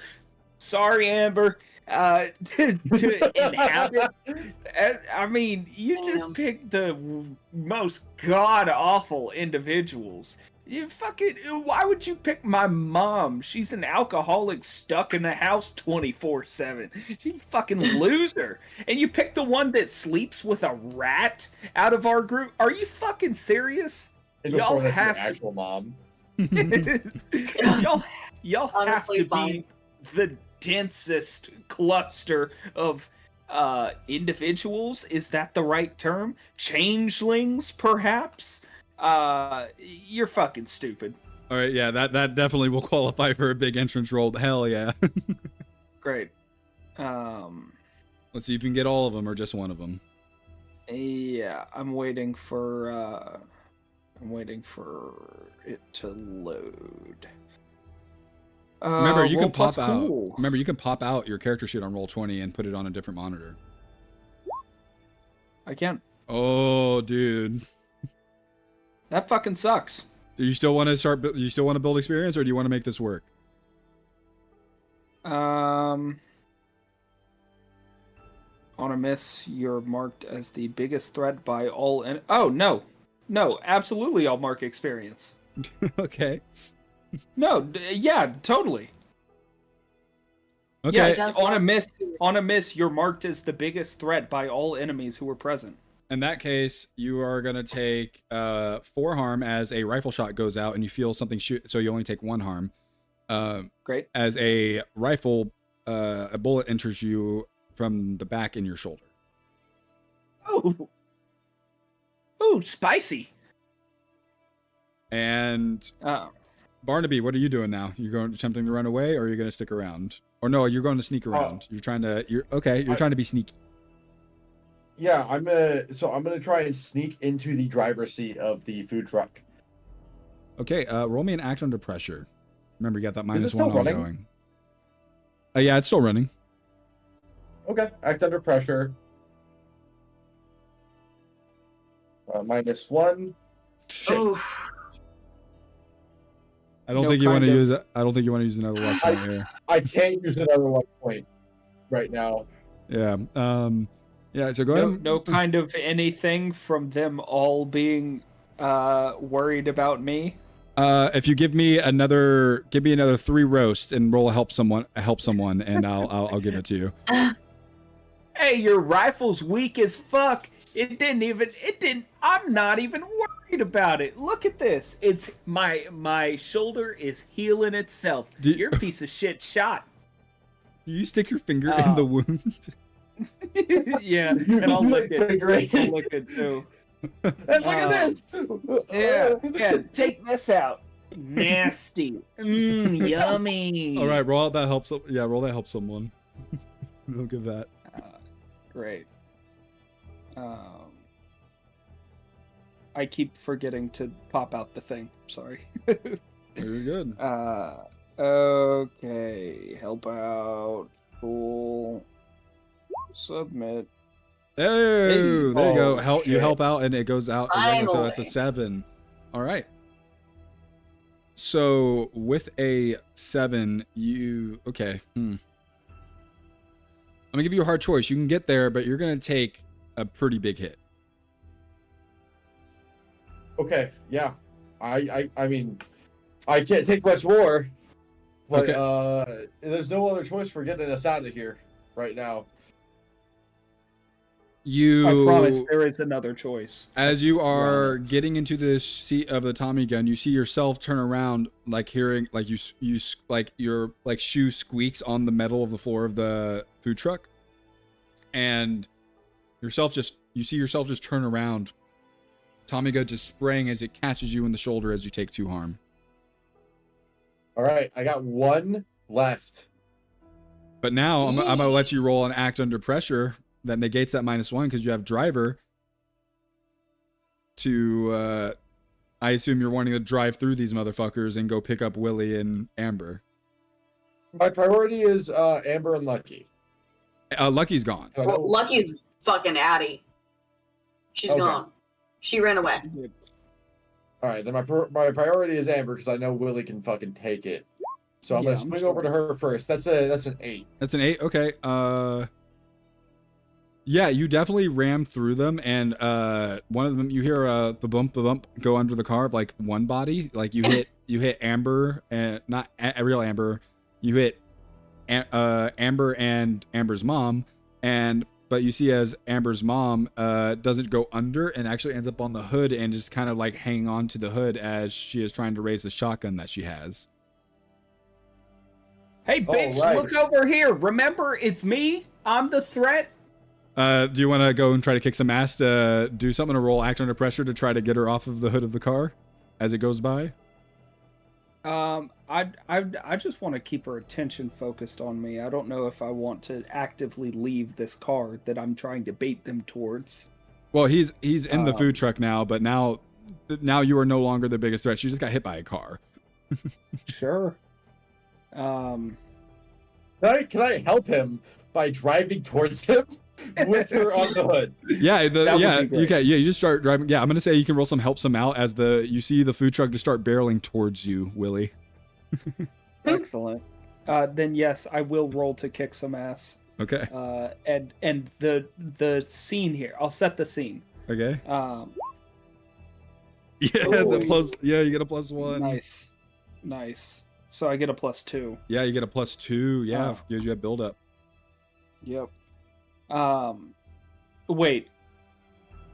Sorry, Amber. To inhabit. I mean, you just picked the most god awful individuals. You fucking. Why would you pick my mom? She's an alcoholic stuck in the house 24/7. She's a fucking loser. And you picked the one that sleeps with a rat out of our group. Are you fucking serious? Y'all have your actual mom. y'all Honestly, have to fine. be the densest cluster of individuals. Is that the right term? Changelings, perhaps? You're fucking stupid. All right, yeah, that definitely will qualify for a big entrance roll. Hell yeah. Great. Let's see if you can get all of them or just one of them. Yeah, I'm waiting for it to load. Remember, you roll can pop plus out. cool. Remember, you can pop out your character sheet on Roll20 and put it on a different monitor. I can. Oh, dude. That fucking sucks. Do you still want to start? Do you still want to build experience, or do you want to make this work? On a miss, you're marked as the biggest threat by all. Oh no, absolutely, I'll mark experience. Okay. No, yeah, totally. Okay. Yeah, on a miss, you're marked as the biggest threat by all enemies who were present. In that case, you are going to take 4 harm as a rifle shot goes out and you feel something shoot, so you only take 1 harm. Great. As a rifle, a bullet enters you from the back in your shoulder. Oh, spicy. And Barnaby, what are you doing now? You going attempting to run away, or are you going to stick around? Or no, you're going to sneak around. You're trying to be sneaky. Yeah, I'm gonna try and sneak into the driver's seat of the food truck. Okay, roll me an act under pressure. Remember, you got that Is it -1 still running? ongoing. Yeah, it's still running. Okay, act under pressure. -1. Shit. Oof. I don't No think you want to kind use. I don't think you want to use another luck point here. I can't use another 1 point right now. Yeah. Yeah. So go ahead. No kind of anything from them all being worried about me. If you give me another 3 roast and roll a help someone, and I'll give it to you. Hey, your rifle's weak as fuck. I'm not even worried about it. Look at this. It's my shoulder is healing itself. You're a piece of shit shot. Do you stick your finger in the wound? Yeah, and I'll lick it. I'll lick it too. And look at this. Yeah, take this out. Nasty. Yummy. All right, roll out that helps. Yeah, roll that help someone. We'll give that. Great. I keep forgetting to pop out the thing. Sorry. Very good. Okay. Help out. Cool. Submit. Oh, there you go. Oh, You help out, and it goes out. Finally. So that's a 7. All right. So with a 7, okay. I'm gonna give you a hard choice. You can get there, but you're gonna take a pretty big hit. Okay, yeah. I mean, I can't take much more, but there's no other choice for getting us out of here right now. I promise there is another choice. As you are getting into the seat of the Tommy gun, you see yourself turn around, like hearing, like you like your like shoe squeaks on the metal of the floor of the food truck, and you see yourself just turn around. Tommy gun just spraying as it catches you in the shoulder as you take 2 harm. All right, I got 1 left. But now I'm gonna let you roll an act under pressure that negates that -1 because you have driver. To I assume you're wanting to drive through these motherfuckers and go pick up Willie and Amber. My priority is Amber and Lucky. Lucky's gone. Well, Lucky's fucking Addie. She's gone. She ran away. All right, then my priority is Amber because I know Willie can fucking take it. So I'm gonna swing over to her first. That's an 8. That's an 8. Okay. Yeah, you definitely ram through them, and one of them you hear the bump go under the car of like one body. Like you hit Amber and not a real Amber. You hit Amber and Amber's mom, but you see as Amber's mom doesn't go under and actually ends up on the hood and just kind of like hanging on to the hood as she is trying to raise the shotgun that she has. Hey, bitch, look over here. Remember, it's me. I'm the threat. Do you want to go and try to kick some ass to do something to roll act under pressure to try to get her off of the hood of the car as it goes by? I just want to keep her attention focused on me. I don't know if I want to actively leave this car that I'm trying to bait them towards. Well, he's in the food truck now, but now you are no longer the biggest threat. She just got hit by a car. Sure. Can I help him by driving towards him with her on the hood? Yeah, you just start driving. Yeah, I'm gonna say you can roll some help some out as you see the food truck just start barreling towards you, Willie. Excellent. Then yes, I will roll to kick some ass. Okay. And the scene here, I'll set the scene. Okay. You get a +1. Nice. So I get a +2. Yeah, you get a +2. Yeah, gives you a build up. Yep. Wait.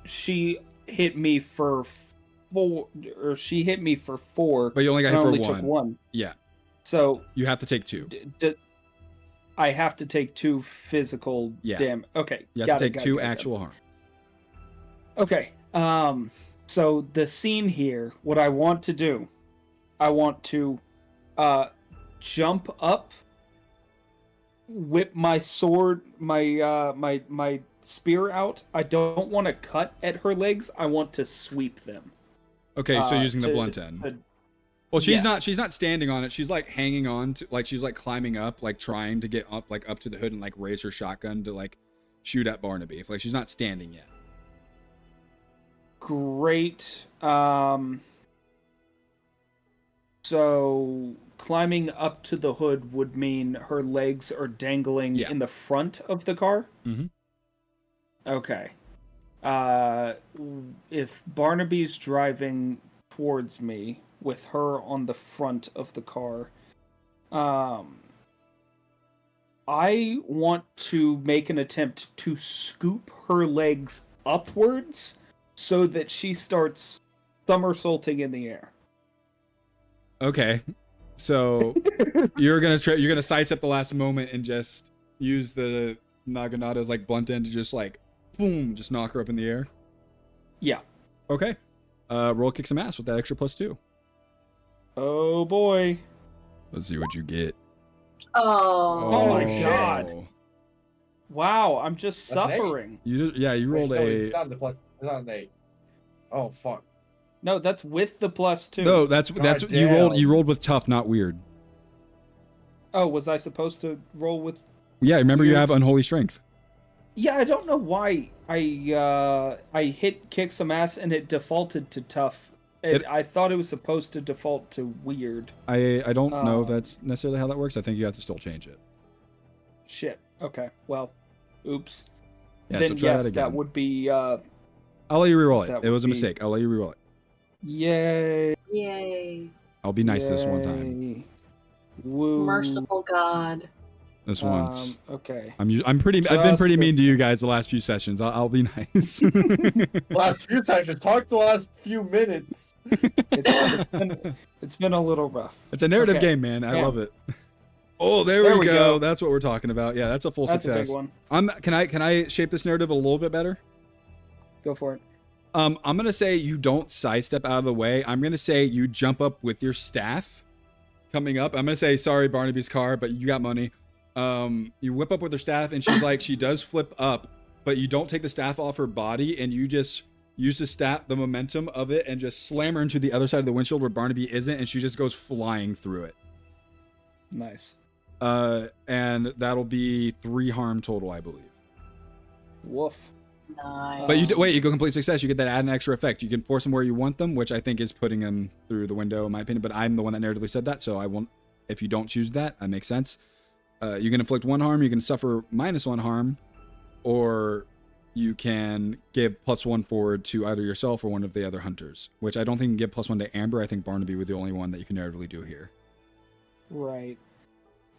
She hit me for 4, or she hit me for 4. But you only got hit for 1. Took 1. Yeah. So you have to take 2. I have to take 2 physical damage. Okay. You have to take 2 actual harm. Okay. So the scene here, what I want to do, I want to jump up, whip my sword, my spear out. I don't want to cut at her legs. I want to sweep them. Okay, so using the blunt end. Well, she's not standing on it. She's like hanging on to, like she's like climbing up, like trying to get up, like up to the hood and like raise her shotgun to like shoot at Barnaby. Like she's not standing yet. Great. So climbing up to the hood would mean her legs are dangling in the front of the car? Mm-hmm. Okay. If Barnaby's driving towards me, with her on the front of the car. I want to make an attempt to scoop her legs upwards so that she starts somersaulting in the air. Okay. So you're gonna sidestep the last moment and just use the Naginata's like blunt end to just like boom, just knock her up in the air. Yeah. Okay. Roll kick some ass with that extra +2. Oh boy. Let's see what you get. Oh. my God. Wow, I'm just That's an eight. suffering. You rolled It's not an 8. Oh fuck. No, that's with the +2. No, that's God you damn. rolled with tough, not weird. Oh, was I supposed to roll with? Yeah, remember you Weird. have unholy strength. Yeah, I don't know why I hit kick some ass and it defaulted to tough. I thought it was supposed to default to weird. I don't know if Oh. that's necessarily how that works. I think you have to still change it. Shit. Okay. Well, oops. Yeah, Then so try yes, that again. that would be I'll let you reroll that it. It was a would be- mistake. I'll let you reroll it. yay. Yay. I'll be nice this one time. Yay. Woo. Merciful God. This once. Okay. I've been pretty Just mean to you guys the last few sessions. I'll be nice. Last few sessions. Talk the last few minutes. It's been a little rough. It's a narrative Okay. game, man. I Yeah. love it. Oh, there There we we go. go. That's what we're talking about. Yeah, that's a full That's success. a big one. Can I shape this narrative a little bit better? Go for it. I'm gonna say you don't sidestep out of the way. I'm gonna say you jump up with your staff coming up. I'm gonna say sorry, Barnaby's car, but you got money. You whip up with her staff, and she's like, she does flip up, but you don't take the staff off her body, and you just use the momentum of it, and just slam her into the other side of the windshield where Barnaby isn't, and she just goes flying through it. Nice. And that'll be 3 harm total, I believe. Woof. Nice. But you go complete success. You get that add an extra effect. You can force them where you want them, which I think is putting them through the window, in my opinion. But I'm the one that narratively said that, so I won't. If you don't choose that, that makes sense. You can inflict 1 harm. You can suffer -1 harm, or you can give +1 forward to either yourself or one of the other hunters. Which I don't think you can give +1 to Amber. I think Barnaby was the only one that you can narratively do here. Right.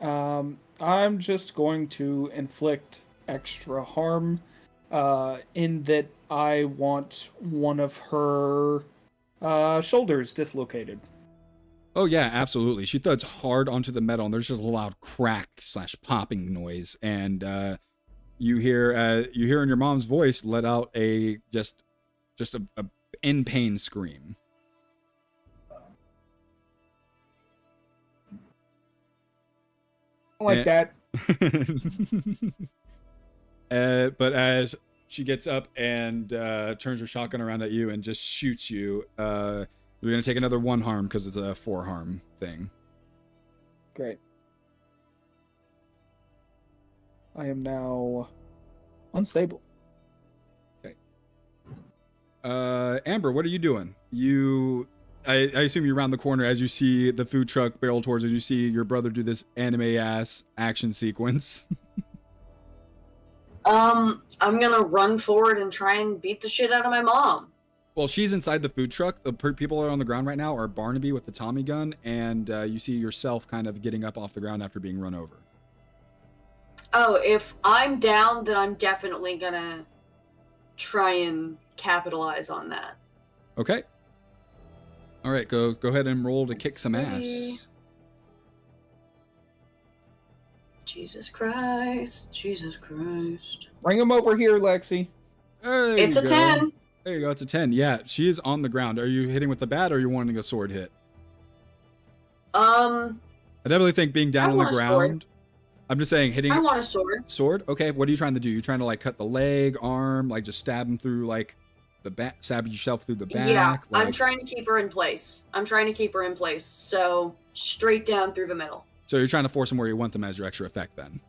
I'm just going to inflict extra harm, in that I want one of her shoulders dislocated. Oh yeah, absolutely. She thuds hard onto the metal, and there's just a loud crack/popping noise, and you hear in your mom's voice let out a just a in pain scream. Like that. But as she gets up and turns her shotgun around at you and just shoots you, you're gonna take another 1 harm because it's a 4 harm thing. Great. I am now unstable. Amber, what are you doing? I assume you're around the corner as you see the food truck barrel towards you. You see your brother do this anime ass action sequence. I'm gonna run forward and try and beat the shit out of my mom. Well, she's inside the food truck. The people that are on the ground right now are Barnaby with the Tommy gun, and you see yourself kind of getting up off the ground after being run over. Oh, if I'm down, then I'm definitely gonna try and capitalize on that. Okay. All right, go ahead and roll to kick some See. ass. Jesus Christ. Jesus Christ. Bring him over here, Lexi. There It's you a go. 10. There you go. It's a 10. Yeah, she is on the ground. Are you hitting with the bat, or are you wanting a sword hit? I I definitely think being down I on the want a sword. ground. I'm just saying hitting. want a sword. Sword? Okay. What are you trying to do? You trying to like cut the leg, arm, like just stab him through like the back, stab yourself through the back? Yeah, like... I'm trying to keep her in place. So straight down through the middle. So you're trying to force them where you want them as your extra effect then.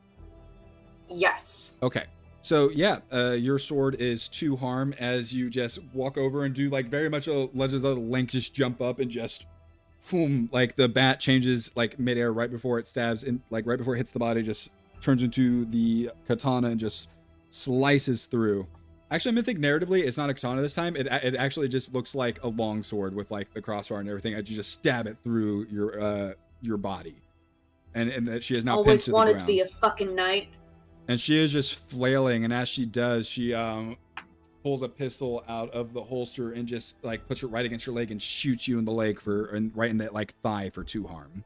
Yes. Okay. So yeah, your sword is 2 harm as you just walk over and do like very much a Legends of the Link, just jump up and just boom, like the bat changes like midair right before it stabs in, like right before it hits the body, just turns into the katana and just slices through. Actually, I think narratively, it's not a katana this time. It actually just looks like a long sword with like the crossbar and everything. As you just stab it through your body, and that she is now pinned Always to the wanted ground. to be a fucking knight. And she is just flailing, and as she does, she pulls a pistol out of the holster and just like puts it right against your leg and shoots you in the leg and right in that like thigh for 2 harm.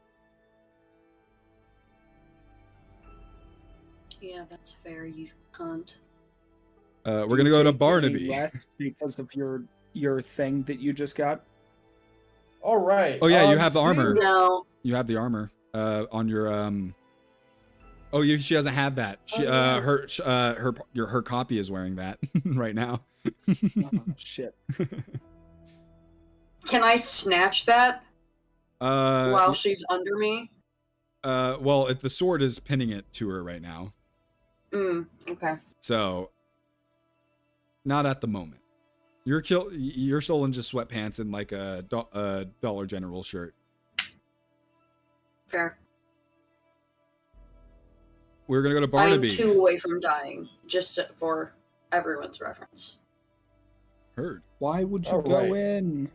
Yeah, that's fair, you cunt. We're gonna go to Barnaby. Less because of your thing that you just got. All right. Oh yeah, you have the seeing- armor. No. You have the armor on your Oh, she doesn't have that. She her copy is wearing that right now. Oh, shit. Can I snatch that while Uh, she's under me? well, the sword is pinning it to her right now, Okay. so not at the moment. You're still in just sweatpants and like a Dollar General shirt. Fair. We're gonna go to I'm Barnaby. 2 away from dying, just for everyone's reference. Heard. Why would you All go right. in?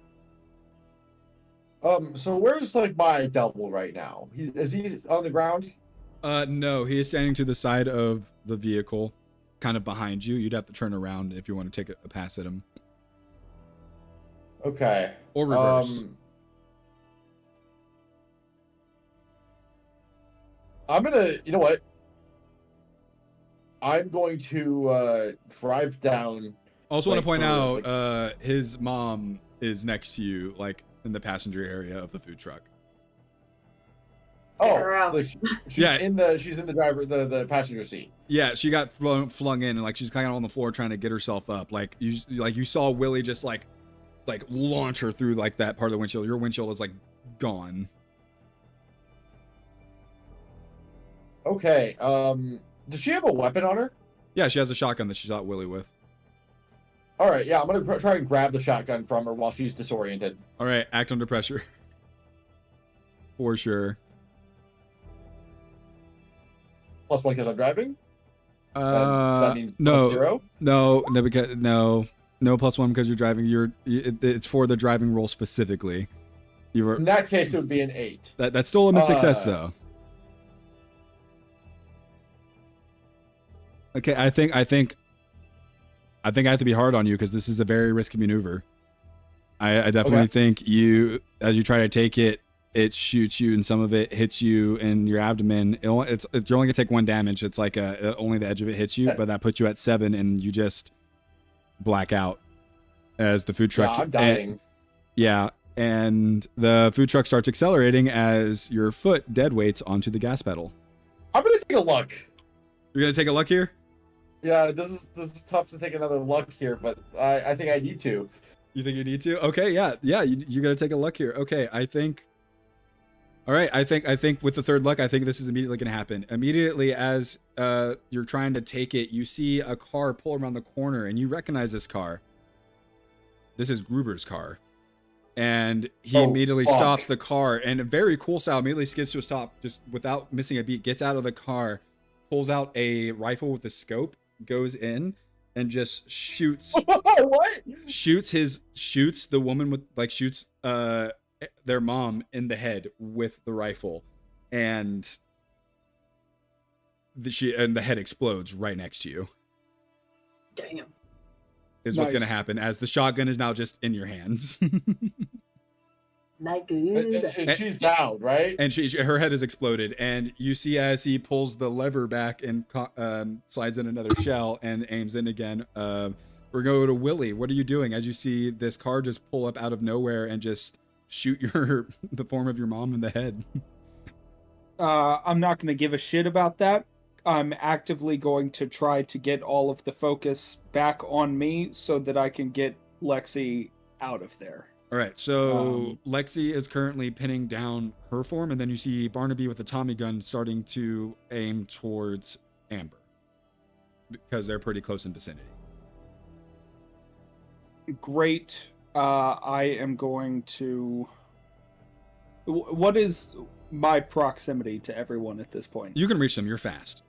So where's like my double right now? Is he on the ground? No, he is standing to the side of the vehicle, kind of behind you. You'd have to turn around if you want to take a pass at him, Okay. or reverse. I'm gonna, you know what? I'm going to drive down. Also, want to point for, out, his mom is next to you, like in the passenger area of the food truck. Oh, her out. like she's Yeah. she's in the driver, the passenger seat. Yeah, she got flung in, and like she's kind of on the floor trying to get herself up. Like you saw Willie just like launch her through like that part of the windshield. Your windshield is like gone. Okay. Does she have a weapon on her? Yeah, she has a shotgun that she shot Willie with. All right. Yeah, I'm gonna try and grab the shotgun from her while she's disoriented. All right, act under pressure. For sure. +1 because I'm driving. That means +0. No, because no +1 because you're driving. It's for the driving role specifically. You were In that case, it would be an 8. that's still a mid-success though. Okay, I think I have to be hard on you because this is a very risky maneuver. I definitely think you, as you try to take it, it shoots you, and some of it hits you in your abdomen. You're only gonna take 1 damage. It's like only the edge of it hits you, but that puts you at 7, and you just black out as the food truck. Yeah, I'm dying. And the food truck starts accelerating as your foot dead weights onto the gas pedal. I'm gonna take a look. You're gonna take a look here. Yeah, this is tough to take another luck here, but I think I need to. You think you need to? Okay, yeah, you gotta take a look here. Okay, I think. All right, I think with the 3rd luck, I think this is immediately gonna happen. Immediately as you're trying to take it, you see a car pull around the corner, and you recognize this car. This is Gruber's car, and he immediately stops the car, and a very cool style immediately skids to a stop, just without missing a beat. Gets out of the car, pulls out a rifle with a scope, goes in, and just shoots. What? Shoots the woman with shoots their mom in the head with the rifle, and the head explodes right next to you. Damn. Is what's gonna happen as the shotgun is now just in your hands. Not good. And she's down, right? And her head is exploded, and you see as he pulls the lever back and slides in another shell and aims in again. We're going to Willie. What are you doing as you see this car just pull up out of nowhere and just shoot the form of your mom in the head? I'm not going to give a shit about that. I'm actively going to try to get all of the focus back on me so that I can get Lexi out of there. All right, so Lexi is currently pinning down her form, and then you see Barnaby with the Tommy gun starting to aim towards Amber because they're pretty close in vicinity. Great. I am going to... What is my proximity to everyone at this point? You can reach them. You're fast.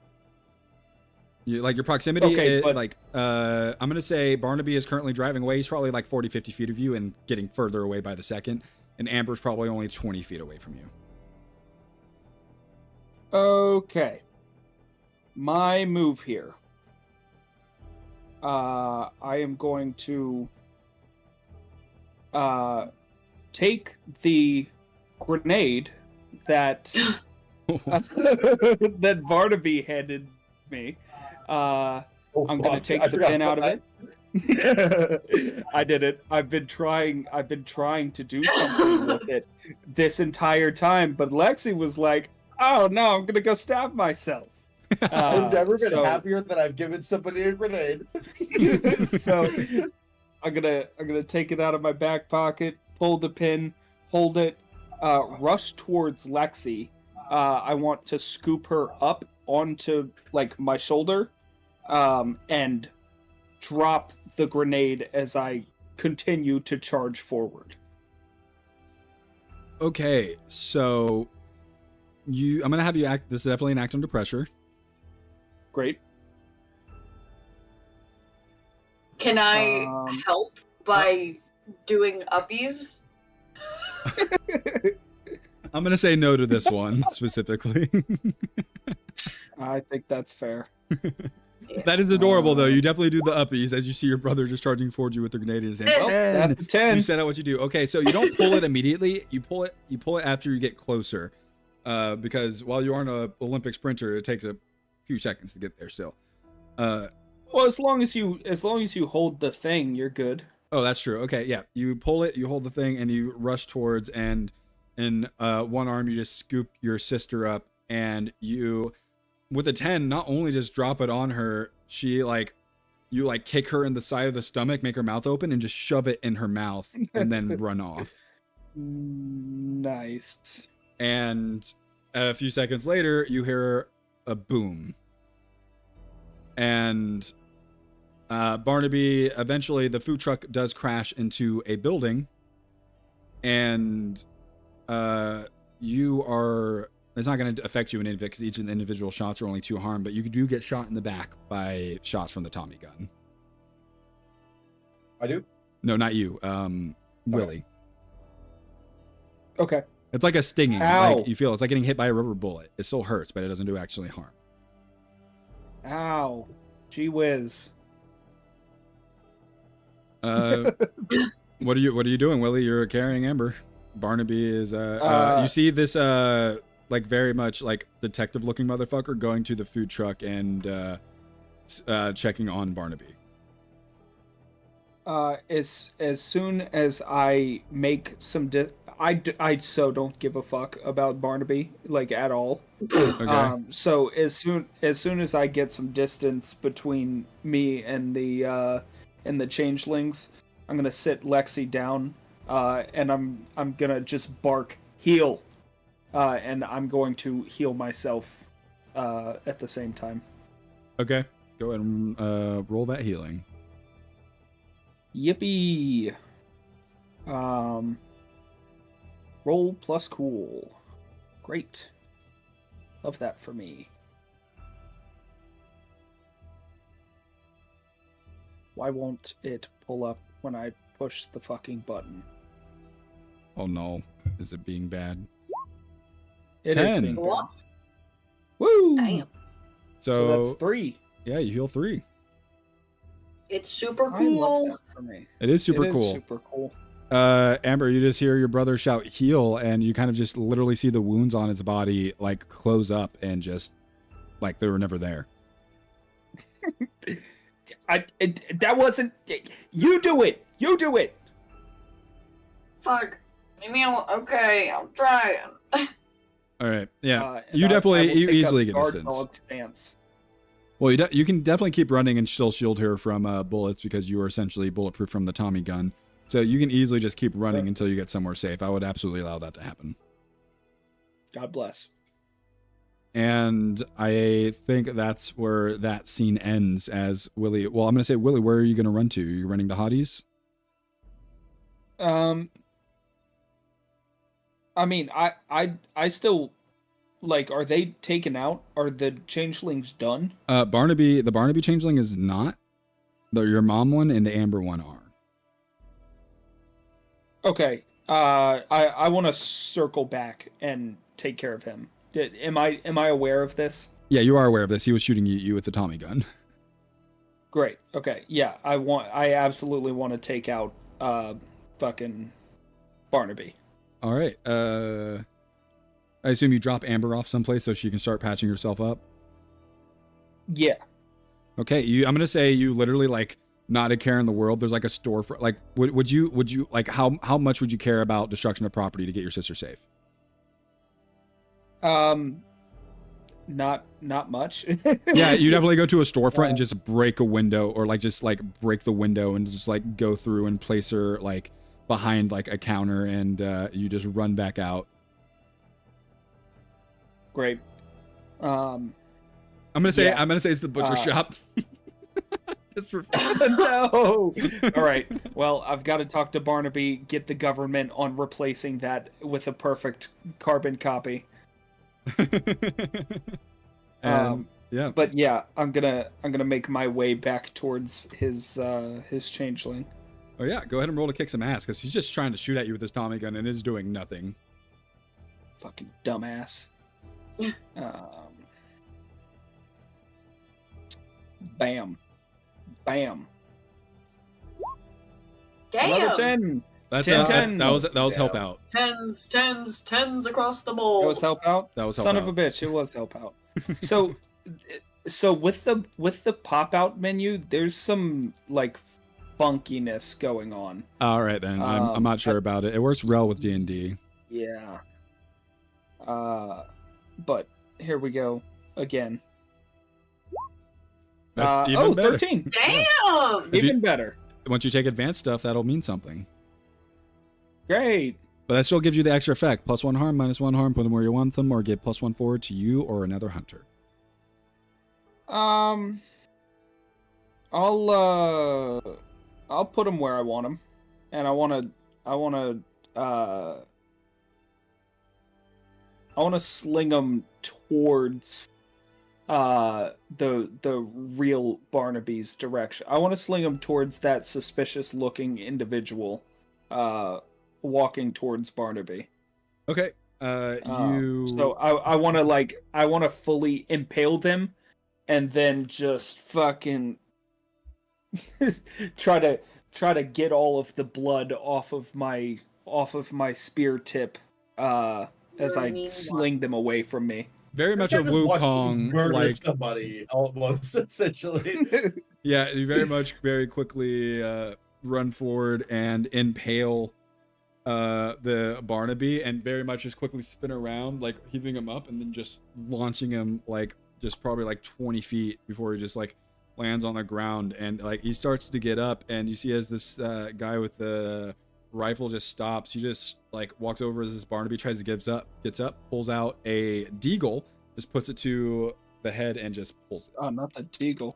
Your proximity, Okay, is, but- I'm going to say Barnaby is currently driving away. He's probably like 40, 50 feet of you and getting further away by the second. And Amber's probably only 20 feet away from you. Okay. My move here. I am going to take the grenade that that Barnaby handed me. I'm gonna take the pin out of it. I did it. I've been trying to do something with it this entire time, but Lexi was like, "Oh no, I'm gonna go stab myself." I've never been so- happier that I've given somebody a grenade. So I'm gonna take it out of my back pocket, pull the pin, hold it, rush towards Lexi. I want to scoop her up onto like my shoulder, and drop the grenade as I continue to charge forward. Okay, so I'm going to have you act. This is definitely an act under pressure. Great. Can I help by doing uppies? I'm going to say no to this one specifically. I think that's fair. That is adorable, though. You definitely do the uppies as you see your brother just charging towards you with the grenade in his hand. Well, 10. That's a 10. You set out what you do. Okay, so you don't pull it immediately. You pull it after you get closer, because while you aren't an Olympic sprinter, it takes a few seconds to get there. Still. Well, as long as you hold the thing, you're good. Oh, that's true. Okay, yeah. You pull it, you hold the thing, and you rush towards, and in one arm you just scoop your sister up, and you, with a 10, not only just drop it on her, you kick her in the side of the stomach, make her mouth open, and just shove it in her mouth, and then run off. Nice. And a few seconds later, you hear a boom. And Barnaby, eventually the food truck does crash into a building, and it's not going to affect you in any of it because each of the individual shots are only 2 harm, but you do get shot in the back by shots from the Tommy gun. I do? No, not you. Willie. Okay. It's like a stinging. Ow. Like you feel it's like getting hit by a rubber bullet. It still hurts, but it doesn't do actually harm. Ow. Gee whiz. What are you doing, Willie? You're carrying Amber. Barnaby is you see this like very much like detective looking motherfucker going to the food truck and checking on Barnaby. As soon as I make some I so don't give a fuck about Barnaby, like, at all. Okay. So as soon as I get some distance between me and the changelings, I'm gonna sit Lexi down, and I'm gonna just bark heal, and I'm going to heal myself at the same time. Okay. Go ahead and roll that healing. Yippee! Roll plus cool. Great. Love that for me. Why won't it pull up when I push the fucking button? Oh no. Is it being bad? It 10. is being bad. What? Woo! Damn. So that's 3. Yeah, you heal 3. It's super I love cool. that for me. It is super It is cool. super cool. Amber, you just hear your brother shout heal, and you kind of just literally see the wounds on his body like close up and just like they were never there. That wasn't. You do it. You do it. Fuck. Maybe okay, I'm trying. All right. Yeah. And You I definitely will you take easily up get guard distance. dog stance. Well, you can definitely keep running and still shield her from bullets because you are essentially bulletproof from the Tommy gun. So you can easily just keep running until you get somewhere safe. I would absolutely allow that to happen. God bless. And I think that's where that scene ends as Willie. Well, I'm going to say, Willie, where are you going to run to? Are you running to Hottie's? I mean, I still like, are they taken out? Are the changelings done? The Barnaby changeling is not. Your mom one and the Amber one are. Okay. I want to circle back and take care of him. Am I aware of this? Yeah, you are aware of this. He was shooting you with the Tommy gun. Great. Okay. Yeah, I absolutely want to take out fucking Barnaby. All right. I assume you drop Amber off someplace so she can start patching herself up. Yeah. Okay. I'm gonna say you literally like not a care in the world. There's like a store for like. Would you like how much would you care about destruction of property to get your sister safe? Not much. Yeah, you definitely go to a storefront and just break a window, or like just like break the window and just like go through and place her like behind like a counter, and you just run back out. Great. I'm gonna say it's the butcher shop. Just for no. All right. Well, I've got to talk to Barnaby, get the government on replacing that with a perfect carbon copy. Yeah. But yeah, I'm gonna make my way back towards his changeling. Oh yeah, go ahead and roll to kick some ass, because he's just trying to shoot at you with his Tommy gun and is doing nothing. Fucking dumbass. Bam. Bam. Another Damn. 10. That 10. was help out. Tens across the board. That was help out. That was help Son out. of a bitch. It was help out. So with the pop out menu, there's some like funkiness going on. All right then. I'm not sure about it. It works well with D&D. Yeah. But here we go again. That's even better. 13. Damn. Even better. Once you take advanced stuff, that'll mean something. Great. But that still gives you the extra effect. +1 harm, -1 harm, put them where you want them, or get +1 forward to you or another hunter. I'll put them where I want them, and I want to sling them towards the real Barnaby's direction. I want to sling them towards that suspicious looking individual walking towards Barnaby. Okay. So I want to fully impale them, and then just fucking try to get all of the blood off of my spear tip as I sling them away from me. Very much a Wukong murder like somebody almost essentially. Yeah, you very quickly run forward and impale the Barnaby, and very much just quickly spin around, like heaving him up and then just launching him like just probably like 20 feet before he just like lands on the ground. And like he starts to get up, and you see as this guy with the rifle just stops, he just like walks over as this Barnaby tries to gets up, pulls out a deagle, just puts it to the head and just pulls it. Oh, not the deagle.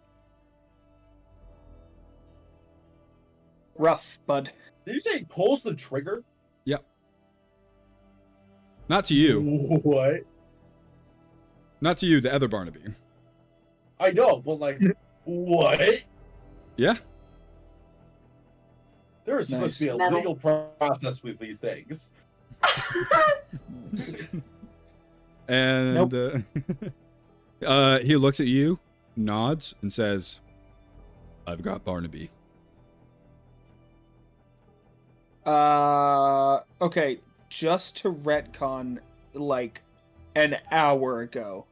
Rough, bud. Did you say he pulls the trigger? Yep. Not to you. What? Not to you, the other Barnaby. I know, but like, what? Yeah. There is supposed to be a Metal. legal process with these things. And he looks at you, nods, and says, "I've got Barnaby." Okay, just to retcon, like an hour ago,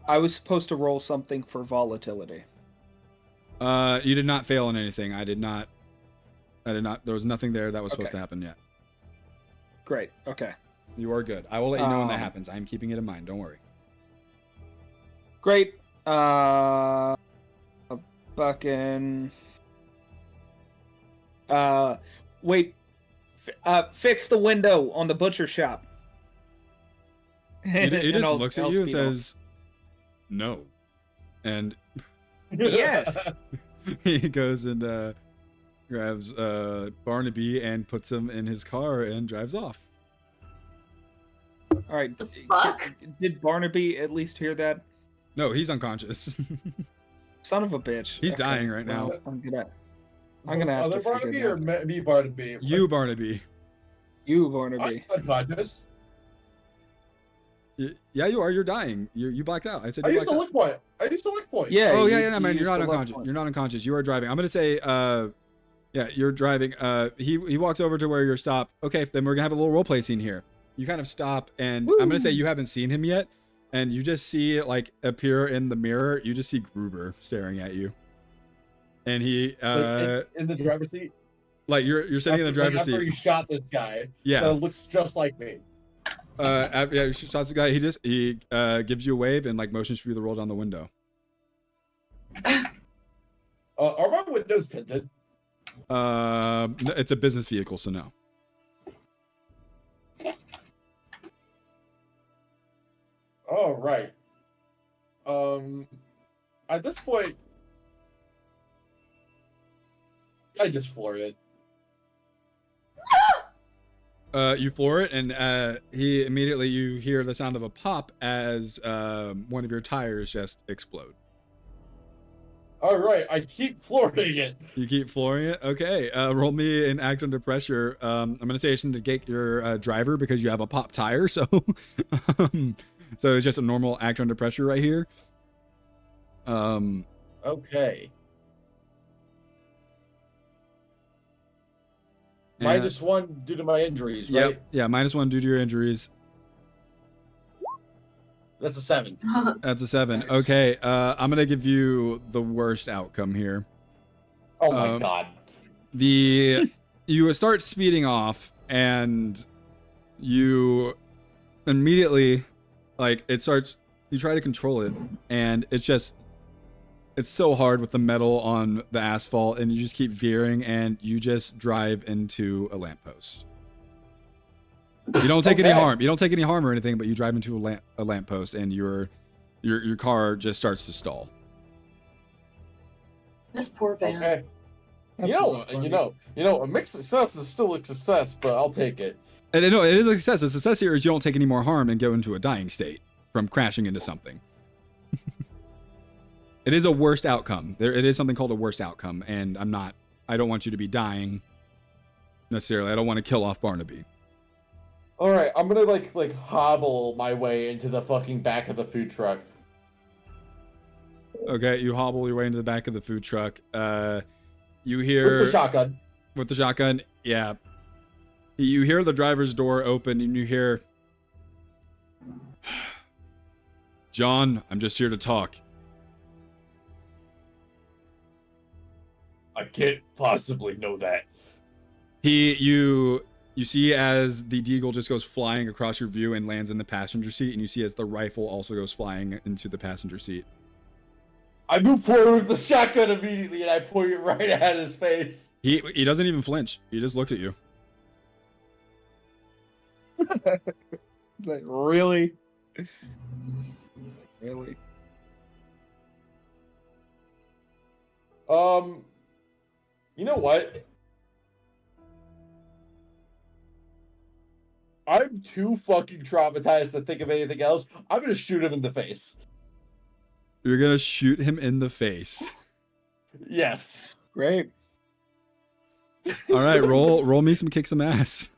I was supposed to roll something for volatility. You did not fail on anything. I did not. There was nothing there that was supposed Okay. to happen yet. Great. Okay. You are good. I will let you know when that happens. I'm keeping it in mind. Don't worry. Great. Fucking. Wait. Fix the window on the butcher shop. He just I'll- looks at I'll you and speed off. says, "No," and Yes. he goes and grabs Barnaby and puts him in his car and drives off. All right. The fuck? Did Barnaby at least hear that? No, he's unconscious. Son of a bitch. He's dying right now. well, I'm gonna have Other to figure Barnaby that or out. me Barnaby? You, Barnaby. You, I'm Barnaby. unconscious. Yeah, you are. You're dying. You blacked out. I said I you used blacked a out. look point. I used a look point. Yeah. Oh you- yeah, no, man, you you're not used the left unconscious. one. You're not unconscious. You are driving. I'm gonna say, yeah, you're driving. He walks over to where you're stopped. Okay, then we're gonna have a little role play scene here. You kind of stop, and I'm gonna say you haven't seen him yet, and you just see like appear in the mirror. You just see Gruber staring at you, and he Like, in the driver's seat. like you're sitting in the driver's after seat. you shot this guy. Yeah. That looks just like me. Yeah, you shots the guy. He gives you a wave and like motions for you to roll down the window. Are my windows tinted? It's a business vehicle, so no. All right. At this point, I just floored it. You floor it, and you hear the sound of a pop as one of your tires just explode. All right, I keep flooring it. You keep flooring it. Okay. Roll me an act under pressure. I'm gonna say it's to negate your driver because you have a pop tire. So, so it's just a normal act under pressure right here. Okay. and- -1 due to my injuries, Yep. right? Yeah. -1 due to your injuries. That's a 7. That's a 7. Nice. Okay. I'm gonna give you the worst outcome here. Oh my god. You start speeding off, and you immediately, like, it starts. You try to control it, and it's so hard with the metal on the asphalt, and you just keep veering, and you just drive into a lamppost. You don't take any Okay. harm. You don't take any harm or anything, but you drive into a lamppost, and your car just starts to stall. This poor van. Okay. That's rough, Barnaby. A mixed success is still a success, but I'll take it. And no, it is a success. The success here is you don't take any more harm and go into a dying state from crashing into something. It is a worst outcome. It is something called a worst outcome, and I don't want you to be dying necessarily. I don't want to kill off Barnaby. All right, I'm gonna like hobble my way into the fucking back of the food truck. Okay, you hobble your way into the back of the food truck. You hear With the shotgun. with the shotgun. Yeah. You hear the driver's door open, and you hear, "John, I'm just here to talk." I can't possibly know that. You see as the deagle just goes flying across your view and lands in the passenger seat, and you see as the rifle also goes flying into the passenger seat. I move forward with the shotgun immediately, and I point it right at his face. He doesn't even flinch. He just looks at you. Like, really? Really? You know what? I'm too fucking traumatized to think of anything else. I'm gonna shoot him in the face. You're gonna shoot him in the face. Yes. Great. All right, roll me some kick some ass.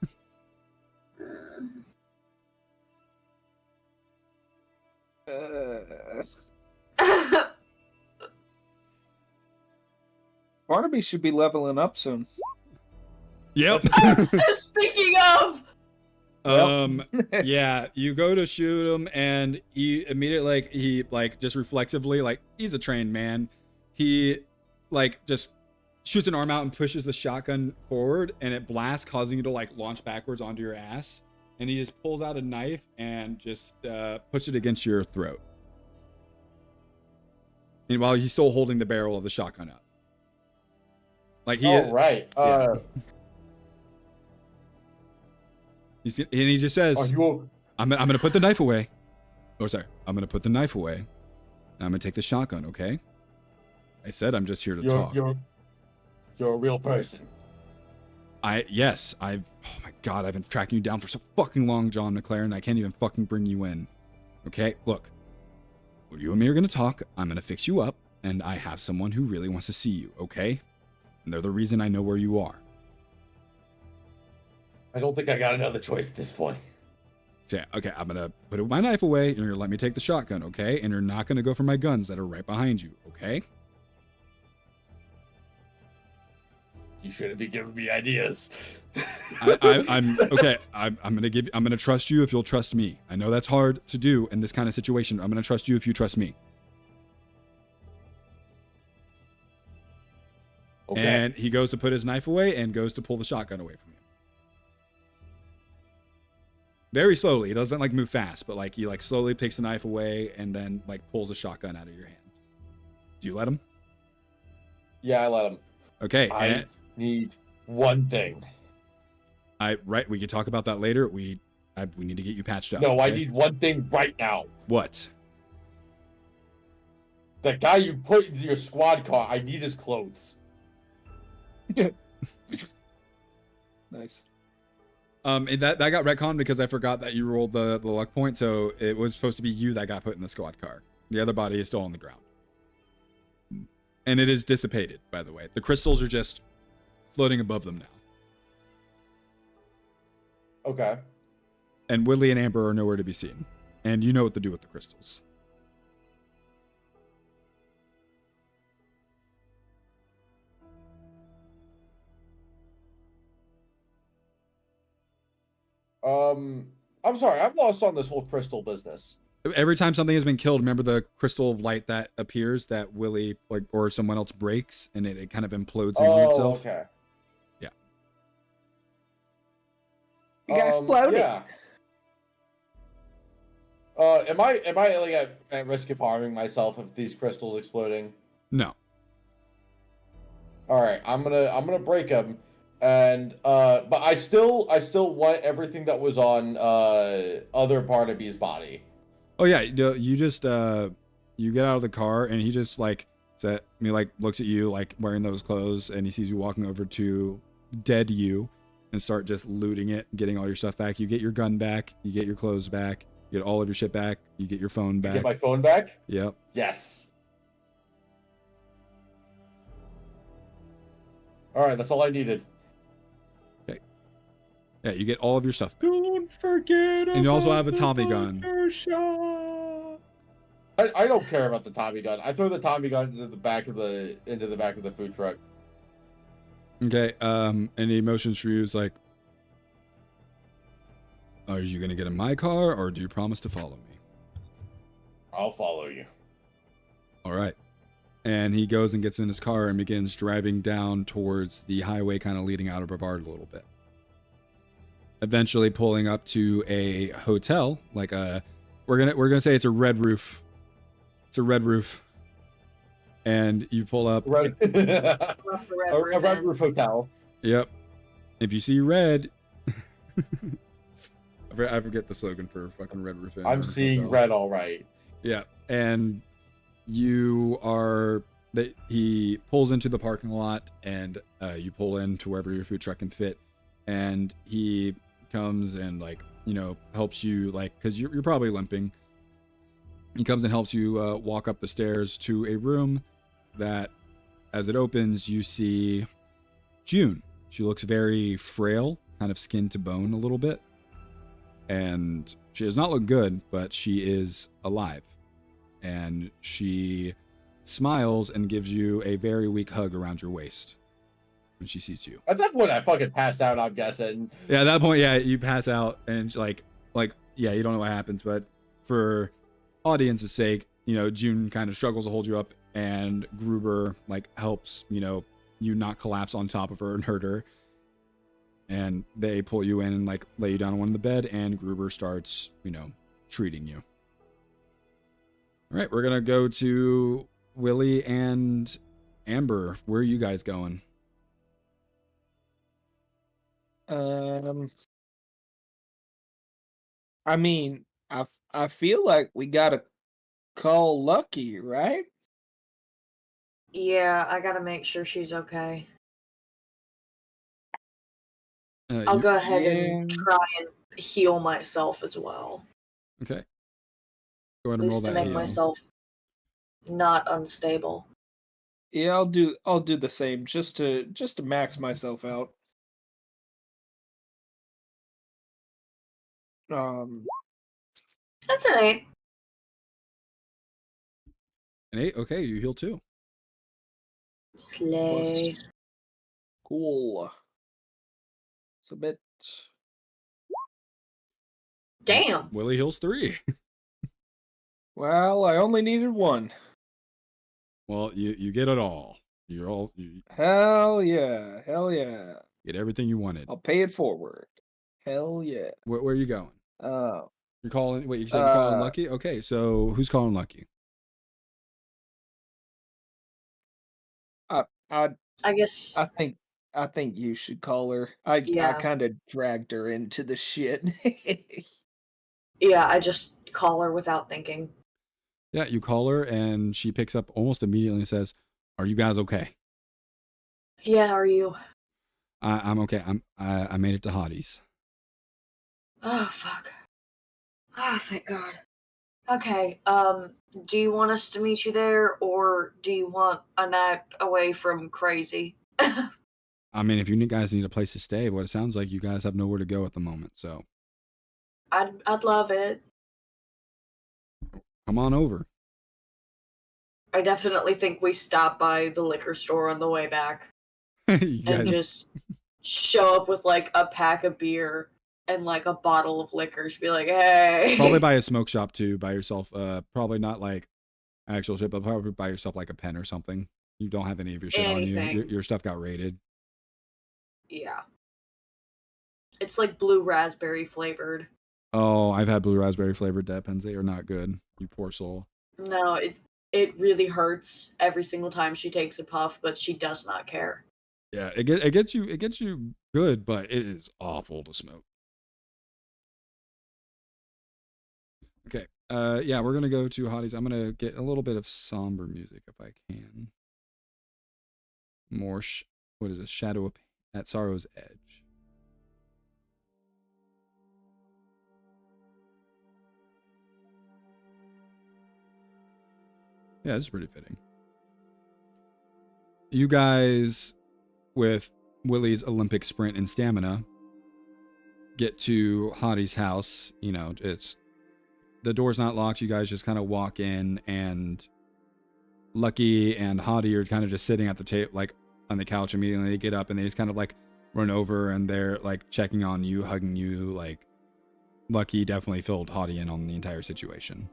Barnaby should be leveling up soon. Yep. Speaking of, Yeah, you go to shoot him, and he immediately he just reflexively, like, he's a trained man. He just shoots an arm out and pushes the shotgun forward, and it blasts, causing you to launch backwards onto your ass. And he just pulls out a knife and just puts it against your throat. And while he's still holding the barrel of the shotgun up. Like he All right. and he just says, Are you? I'm gonna put the knife away. Oh, sorry. I'm gonna put the knife away. And I'm gonna take the shotgun, okay? I said I'm just here to talk. You're a real person. Oh my God, I've been tracking you down for so fucking long, John McLaren. I can't even fucking bring you in. Okay, look. You and me are going to talk. I'm going to fix you up. And I have someone who really wants to see you, okay? And they're the reason I know where you are. I don't think I got another choice at this point. So, yeah, okay, I'm going to put my knife away, and you're going to let me take the shotgun, okay? And you're not going to go for my guns that are right behind you, okay? You shouldn't be giving me ideas. I'm okay. I'm gonna trust you if you'll trust me. I know that's hard to do in this kind of situation. I'm gonna trust you if you trust me. Okay. And he goes to put his knife away and goes to pull the shotgun away from you. Very slowly. He doesn't like move fast, but like he like slowly takes the knife away and then like pulls the shotgun out of your hand. Do you let him? Yeah, I let him. Okay. I need one thing. Right. We can talk about that later. We need to get you patched up. No, okay? I need one thing right now. What? The guy you put in your squad car, I need his clothes. Nice. That got retconned because I forgot that you rolled the luck point, so it was supposed to be you that got put in the squad car. The other body is still on the ground. And it is dissipated, by the way. The crystals are just floating above them now. Okay. And Woodley and Amber are nowhere to be seen. And you know what to do with the crystals. I'm sorry, I'm lost on this whole crystal business. Every time something has been killed, remember the crystal of light that appears that Willie or someone else breaks and it kind of implodes into itself? Okay. Yeah. You got exploded. Yeah. Am I like at risk of harming myself if these crystals exploding? No. All right, I'm gonna break them, and but I still want everything that was on other Barnaby's body. Oh yeah, you just you get out of the car and he just like looks at you like wearing those clothes and he sees you walking over to dead you and start just looting it, getting all your stuff back. You get your gun back, you get your clothes back, you get all of your shit back, you get your phone back. Get my phone back? Yep. Yes. All right, that's all I needed. Okay. Yeah, you get all of your stuff. Don't forget. And you also have a Tommy gun. I don't care about the Tommy gun. I throw the Tommy gun into the back of the food truck. Okay. Any motions for you is like, are you gonna get in my car or do you promise to follow me? I'll follow you. All right. And he goes and gets in his car and begins driving down towards the highway, kind of leading out of Brevard a little bit. Eventually pulling up to a hotel, like we're gonna say it's a red roof. It's a red roof. And you pull up. A red roof hotel. Yep. If you see red, I forget the slogan for fucking Red Roof Inn. I'm seeing hotel. red, all right. Yeah, and he pulls into the parking lot, and you pull into wherever your food truck can fit, and he comes and helps you because you're probably limping. He comes and helps you walk up the stairs to a room that, as it opens, you see June. She looks very frail, kind of skin to bone a little bit. And she does not look good, but she is alive. And she smiles and gives you a very weak hug around your waist when she sees you. At that point, I fucking pass out, I'm guessing. Yeah, at that point, yeah, you pass out and yeah, you don't know what happens, but for audience's sake, June kind of struggles to hold you up and Gruber helps, you not collapse on top of her and hurt her. And they pull you in and lay you down on one of the bed, and Gruber starts, treating you. All right, we're gonna go to Willie and Amber. Where are you guys going? I mean, I feel like we gotta call Lucky, right? Yeah, I gotta make sure she's okay. I'll You- go ahead Yeah. and try and heal myself as well. Okay. Go ahead At and roll least to that make heal. myself not unstable. Yeah, I'll do the same just to max myself out. That's an 8. An 8. Okay, you heal 2. Slay. Plus- Cool. It's a bit. Damn. Willie heals 3. Well, I only needed 1. Well, you get it all. You Hell yeah. Hell yeah. get everything you wanted. I'll pay it forward. Hell yeah. Where are you going? Oh. You're calling. Wait, you said you're calling Uh, Lucky? Okay, so who's calling Lucky? I I guess. I think you should call her. I Yeah. kind of dragged her into the shit. Yeah, I just call her without thinking. Yeah, you call her and she picks up almost immediately and says, "Are you guys okay?" Yeah, are you? I'm okay. I made it to Hottie's. Oh, fuck. Ah, thank God. Okay, do you want us to meet you there, or do you want a night away from crazy? I mean, if you guys need a place to stay, but it sounds like you guys have nowhere to go at the moment. So I'd love it. come on over. I definitely think we stop by the liquor store on the way back You and guys- just show up with like a pack of beer and like a bottle of liquor. Just be like, hey. probably buy a smoke shop too by yourself. Probably not like actual shit, but probably buy yourself like a pen or something. You don't have any of your shit on you. Anything. Your stuff got raided. Yeah. It's like blue raspberry flavored. Oh, I've had blue raspberry flavored dab pens. They are not good. You poor soul. No, it really hurts every single time she takes a puff, but she does not care. Yeah, it gets you good, but it is awful to smoke. Okay. Yeah, we're gonna go to Hottie's. I'm gonna get a little bit of somber music if I can. More what is it? Shadow at Sorrow's Edge. Yeah, this is pretty fitting. You guys, with Willie's Olympic sprint and stamina, get to Hottie's house. You know, the door's not locked. You guys just kind of walk in, and Lucky and Hottie are kind of just sitting at the table, like on the couch. Immediately, they get up and they just kind of like run over, and they're like checking on you, hugging you. Like Lucky definitely filled Hottie in on the entire situation.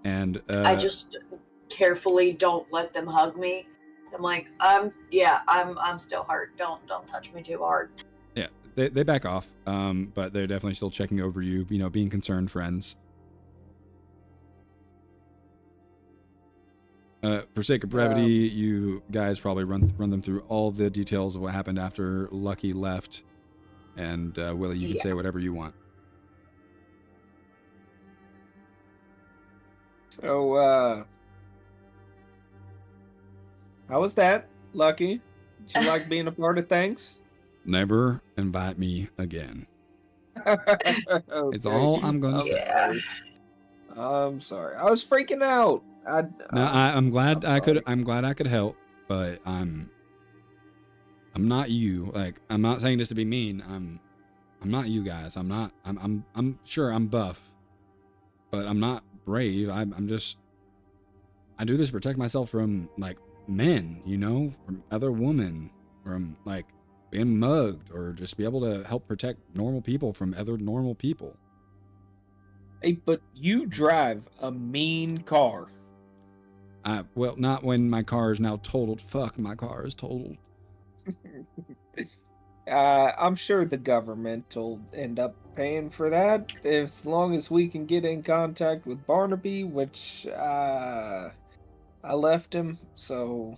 And I just carefully don't let them hug me. I'm like, I'm still hurt. Don't touch me too hard. yeah, they back off. But they're definitely still checking over you. You know, being concerned friends. For sake of brevity, you guys probably run them through all the details of what happened after Lucky left. And Willie, you can say whatever you want. So, how was that, Lucky? Did you like being a part of things? Never invite me again. It's all I'm gonna say. Yeah. I'm sorry. I was freaking out. I'm glad I'm I could. sorry. I'm glad I could help, but I'm not you. Like, I'm not saying this to be mean. I'm not you guys. I'm sure I'm buff, but I'm not brave. I'm just. I do this to protect myself from like men, you know, from other women, from like being mugged, or just be able to help protect normal people from other normal people. Hey, but you drive a mean car. Well, not when my car is now totaled. Fuck, my car is totaled. I'm sure the government will end up paying for that as long as we can get in contact with Barnaby, which I left him, so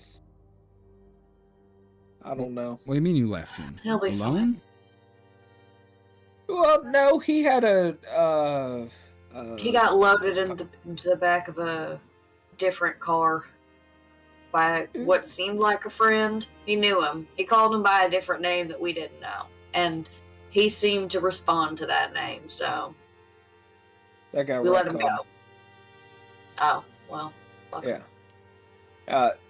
I don't know. What do you mean you left him? He'll be alone? Well, no, he had He got loaded into the back of a different car. by what seemed like a friend. He knew him. He called him by a different name that we didn't know. And he seemed to respond to that name, so That guy we let him go. retconned. Oh, well. Fuck him.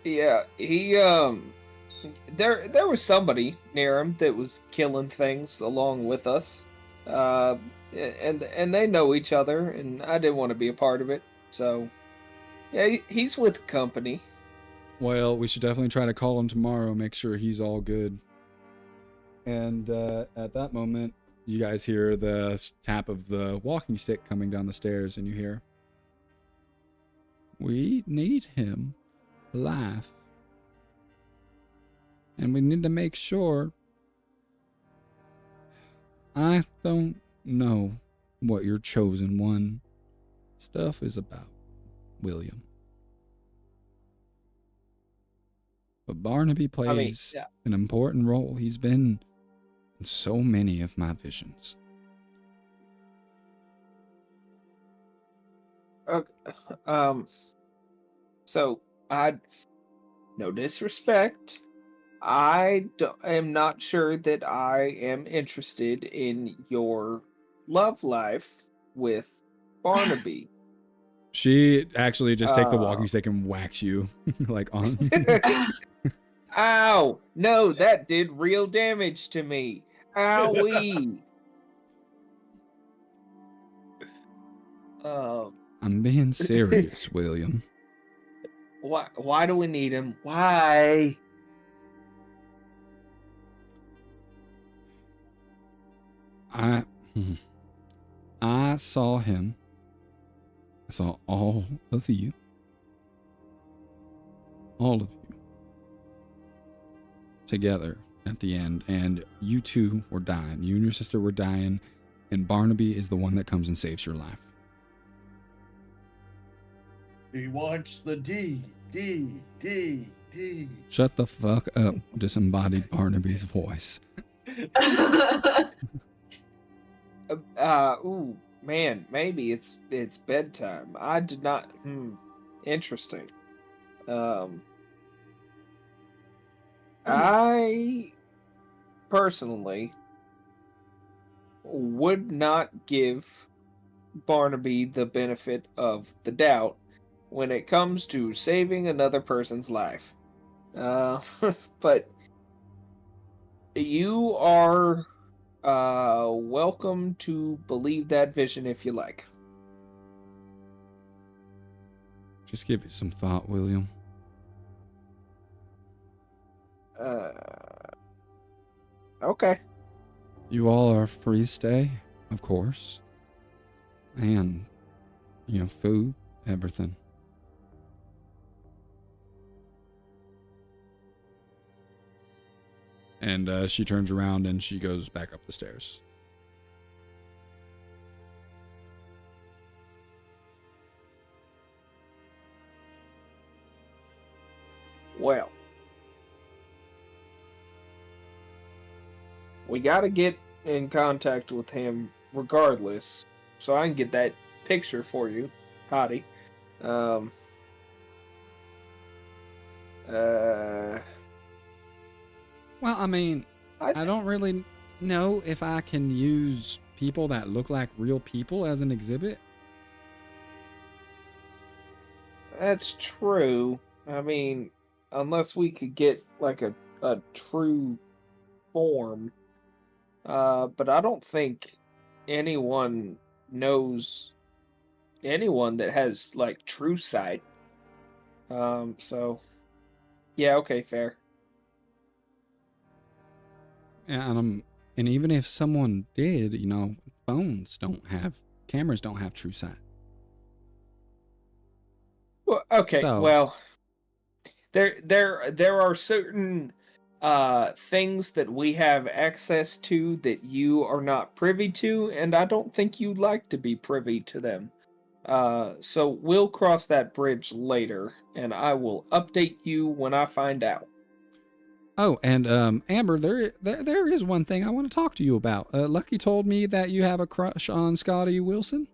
Yeah. He there was somebody near him that was killing things along with us. And they know each other, and I didn't want to be a part of it. So yeah, he's with company. Well, we should definitely try to call him tomorrow, make sure he's all good. And at that moment, you guys hear the tap of the walking stick coming down the stairs, and you hear, "We need him alive. And we need to make sure." I don't know what your chosen one stuff is about, William. But Barnaby plays an important role. He's been in so many of my visions. So no disrespect, I am not sure that I am interested in your love life with Barnaby. She actually just takes the walking stick and whacks you, like on. Ow! No, that did real damage to me. Owie! I'm being serious, William. Why do we need him? Why? I saw him. I saw all of you. All of you. Together at the end. And you two were dying. You and your sister were dying. And Barnaby is the one that comes and saves your life. He wants the D. Shut the fuck up, disembodied Barnaby's voice. Ooh, man, maybe it's bedtime. I did not. Interesting. I personally would not give Barnaby the benefit of the doubt when it comes to saving another person's life. But you are welcome to believe that vision if you like. Just give it some thought, William. Okay. You all are free to stay, of course. And, food, everything. And she turns around and she goes back up the stairs. Well, we gotta get in contact with him regardless, so I can get that picture for you, Hottie. Well, I mean, I don't really know if I can use people that look like real people as an exhibit. That's true. I mean, unless we could get like a true form. But I don't think anyone knows anyone that has like true sight. So yeah, okay, fair. Yeah, and even if someone did, cameras don't have true sight. Well, okay, So- well, there are certain things that we have access to that you are not privy to, and I don't think you'd like to be privy to them. So we'll cross that bridge later, and I will update you when I find out. Oh, and Amber, there is one thing I want to talk to you about. Lucky told me that you have a crush on Scotty Wilson.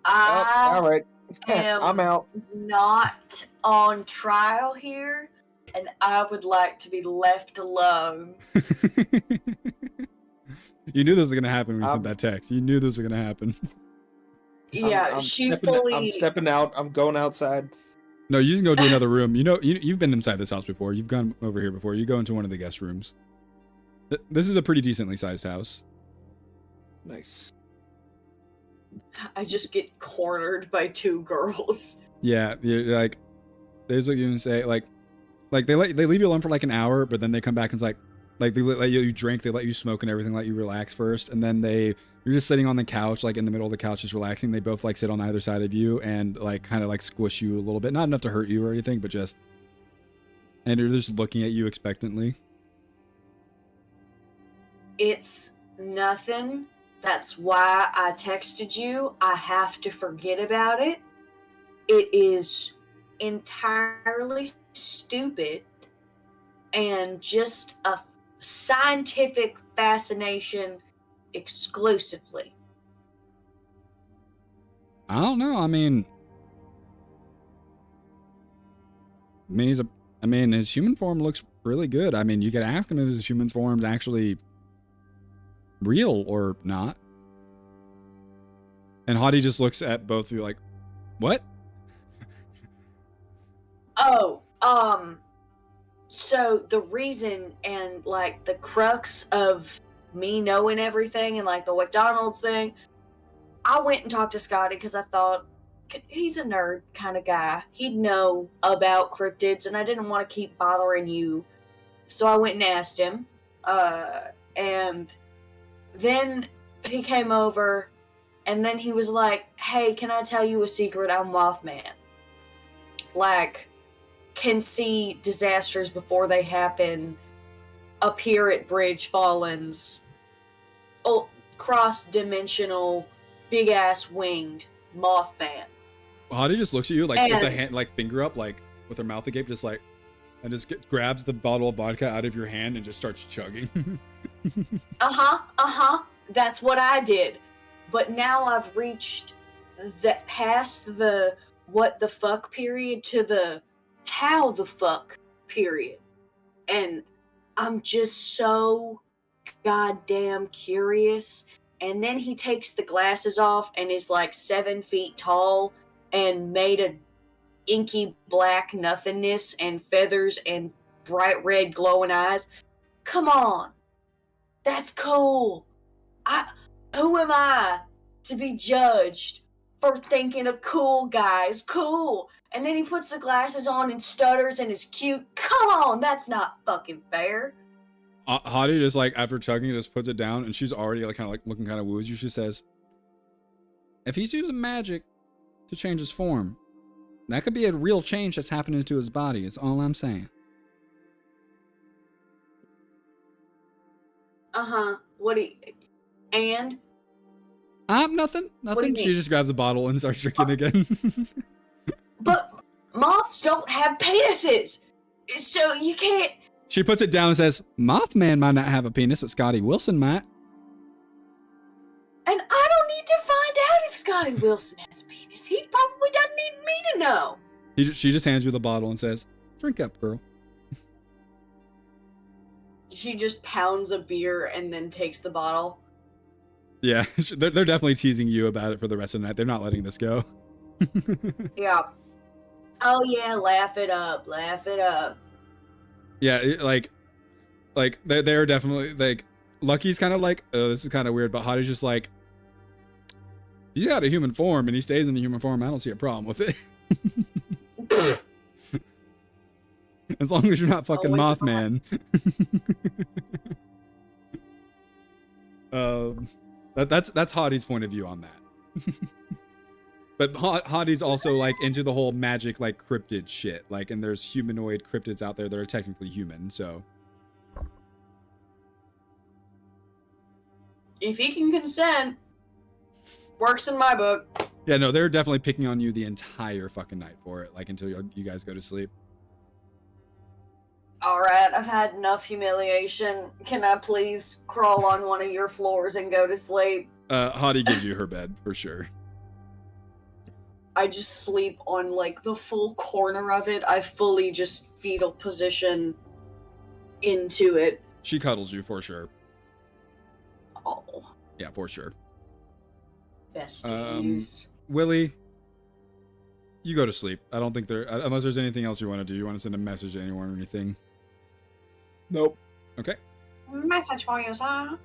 All right. am I'm out. not on trial here, and I would like to be left alone. You knew this was gonna happen when you sent I'm- that text. You knew this was gonna happen. Yeah, I'm she stepping, fully. I'm stepping out. I'm going outside. No, you can go to another room. You know, you've been inside this house before. You've gone over here before. You go into one of the guest rooms. This is a pretty decently sized house. Nice. I just get cornered by two girls. Yeah, you're like, they just look at you and say like they leave you alone for like an hour, but then they come back and it's like they let you drink, they let you smoke and everything, let you relax first, and then you're just sitting on the couch, like in the middle of the couch, just relaxing. They both like sit on either side of you and like kind of like squish you a little bit, not enough to hurt you or anything, but just, and they're just looking at you expectantly. It's nothing. That's why I texted you. I have to forget about it. It is entirely stupid and just a scientific fascination exclusively. I don't know. I mean, his human form looks really good. I mean, you could ask him if his human form's actually real or not. And Hadi just looks at both of you like, what? Oh, so the reason and like the crux of me knowing everything and like the McDonald's thing, I went and talked to Scotty because I thought he's a nerd kind of guy. He'd know about cryptids and I didn't want to keep bothering you. So I went and asked him. And then he came over and then he was like, hey, can I tell you a secret? I'm Mothman. Like, can see disasters before they happen, appear at bridge fallens, cross-dimensional, big-ass winged Mothman. Hadi just looks at you like And- with a hand, like finger up, like with her mouth agape, just like, and just grabs the bottle of vodka out of your hand and just starts chugging. That's what I did. But now I've reached past the what the fuck period to the how the fuck period. And I'm just so goddamn curious. And then he takes the glasses off and is like 7 feet tall and made of inky black nothingness and feathers and bright red glowing eyes. Come on. That's cool. Who am I to be judged for thinking a cool guy is cool? And then he puts the glasses on and stutters and is cute. Come on, that's not fucking fair. Hadi just like, after chugging, just puts it down, and she's already like kind of like looking kind of woozy. She says, if he's using magic to change his form, that could be a real change that's happening to his body. Is all I'm saying. What do you... And? Nothing. do you She mean? just grabs a bottle and starts drinking again. But moths don't have penises! So you can't... She puts it down and says, Mothman might not have a penis, but Scotty Wilson might. And I don't need to find out if Scotty Wilson has a penis. He probably doesn't need me to know. She just hands you the bottle and says, drink up, girl. She just pounds a beer and then takes the bottle. Yeah, they're definitely teasing you about it for the rest of the night. They're not letting this go. Yeah. Oh yeah, laugh it up, laugh it up. Yeah, like they're definitely like, Lucky's kind of like, oh, this is kind of weird, but Hadi's just like, he's got a human form and he stays in the human form. I don't see a problem with it. As long as you're not fucking Always a Mothman. That's Hadi's point of view on that. But Hadi's also like into the whole magic like cryptid shit. Like, and there's humanoid cryptids out there that are technically human, so. If he can consent, works in my book. Yeah, no, they're definitely picking on you the entire fucking night for it, like until you guys go to sleep. Alright, I've had enough humiliation. Can I please crawl on one of your floors and go to sleep? Hadi gives you her bed for sure. I just sleep on like the full corner of it. I fully just fetal position into it. She cuddles you for sure. Oh, Yeah, for sure. besties. Willie, you go to sleep. I don't think unless there's anything else you want to do. You want to send a message to anyone or anything? Nope. Okay. Message for you, sir.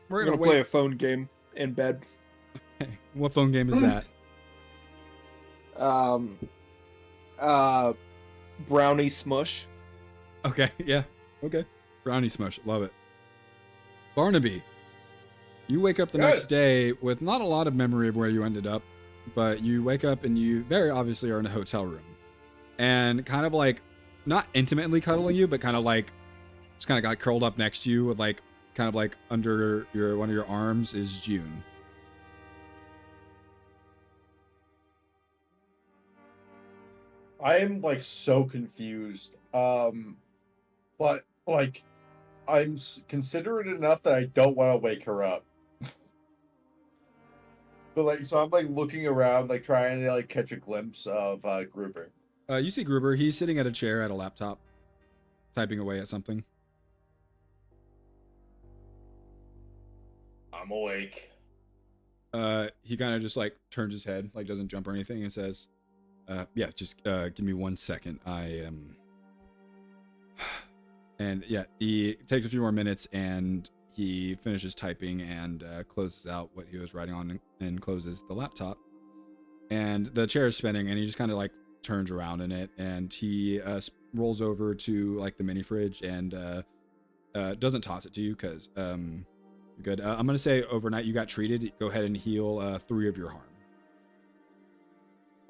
We're I'm gonna gonna play wait. a phone game in bed. What phone game is that? Brownie Smush. Okay, yeah. Okay. Brownie Smush. Love it. Barnaby, you wake up the next day with not a lot of memory of where you ended up, but you wake up and you very obviously are in a hotel room. And kind of like, not intimately cuddling you, but kind of like, just kind of got curled up next to you with like, kind of like under one of your arms is June. I am like so confused. But like, I'm considerate enough that I don't want to wake her up. But like, so I'm like looking around, like trying to like catch a glimpse of Gruber. You see Gruber. He's sitting at a chair at a laptop, typing away at something. I'm awake. He kind of just like turns his head, like doesn't jump or anything, and says, yeah, just give me 1 second. I am. And yeah, he takes a few more minutes and he finishes typing and closes out what he was writing on and closes the laptop. And the chair is spinning and he just kind of like turns around in it and he rolls over to like the mini fridge and doesn't toss it to you because you're good. I'm going to say overnight you got treated. Go ahead and heal 3 of your harm.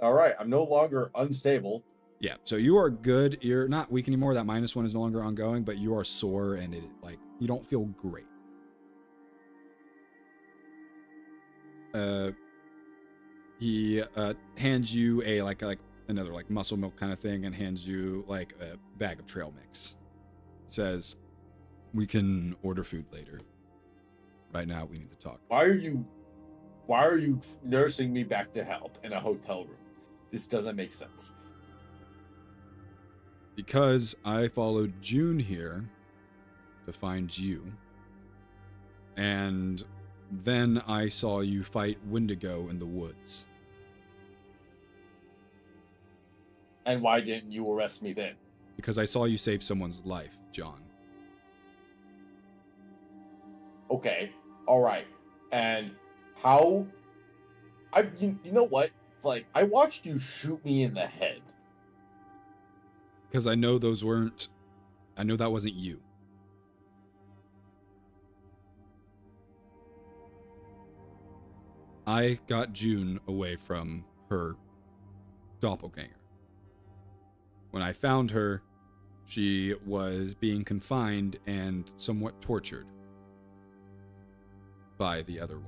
All right, I'm no longer unstable. Yeah, so you are good. You're not weak anymore. That -1 is no longer ongoing, but you are sore and it like you don't feel great. He hands you a like another like muscle milk kind of thing and hands you like a bag of trail mix. Says, "We can order food later. Right now, we need to talk." Why are you nursing me back to health in a hotel room? This doesn't make sense. Because I followed June here to find you. And then I saw you fight Wendigo in the woods. And why didn't you arrest me then? Because I saw you save someone's life, John. Okay, all right. And how? You know what? Like, I watched you shoot me in the head. Because I know I know that wasn't you. I got June away from her doppelganger. When I found her, she was being confined and somewhat tortured by the other one.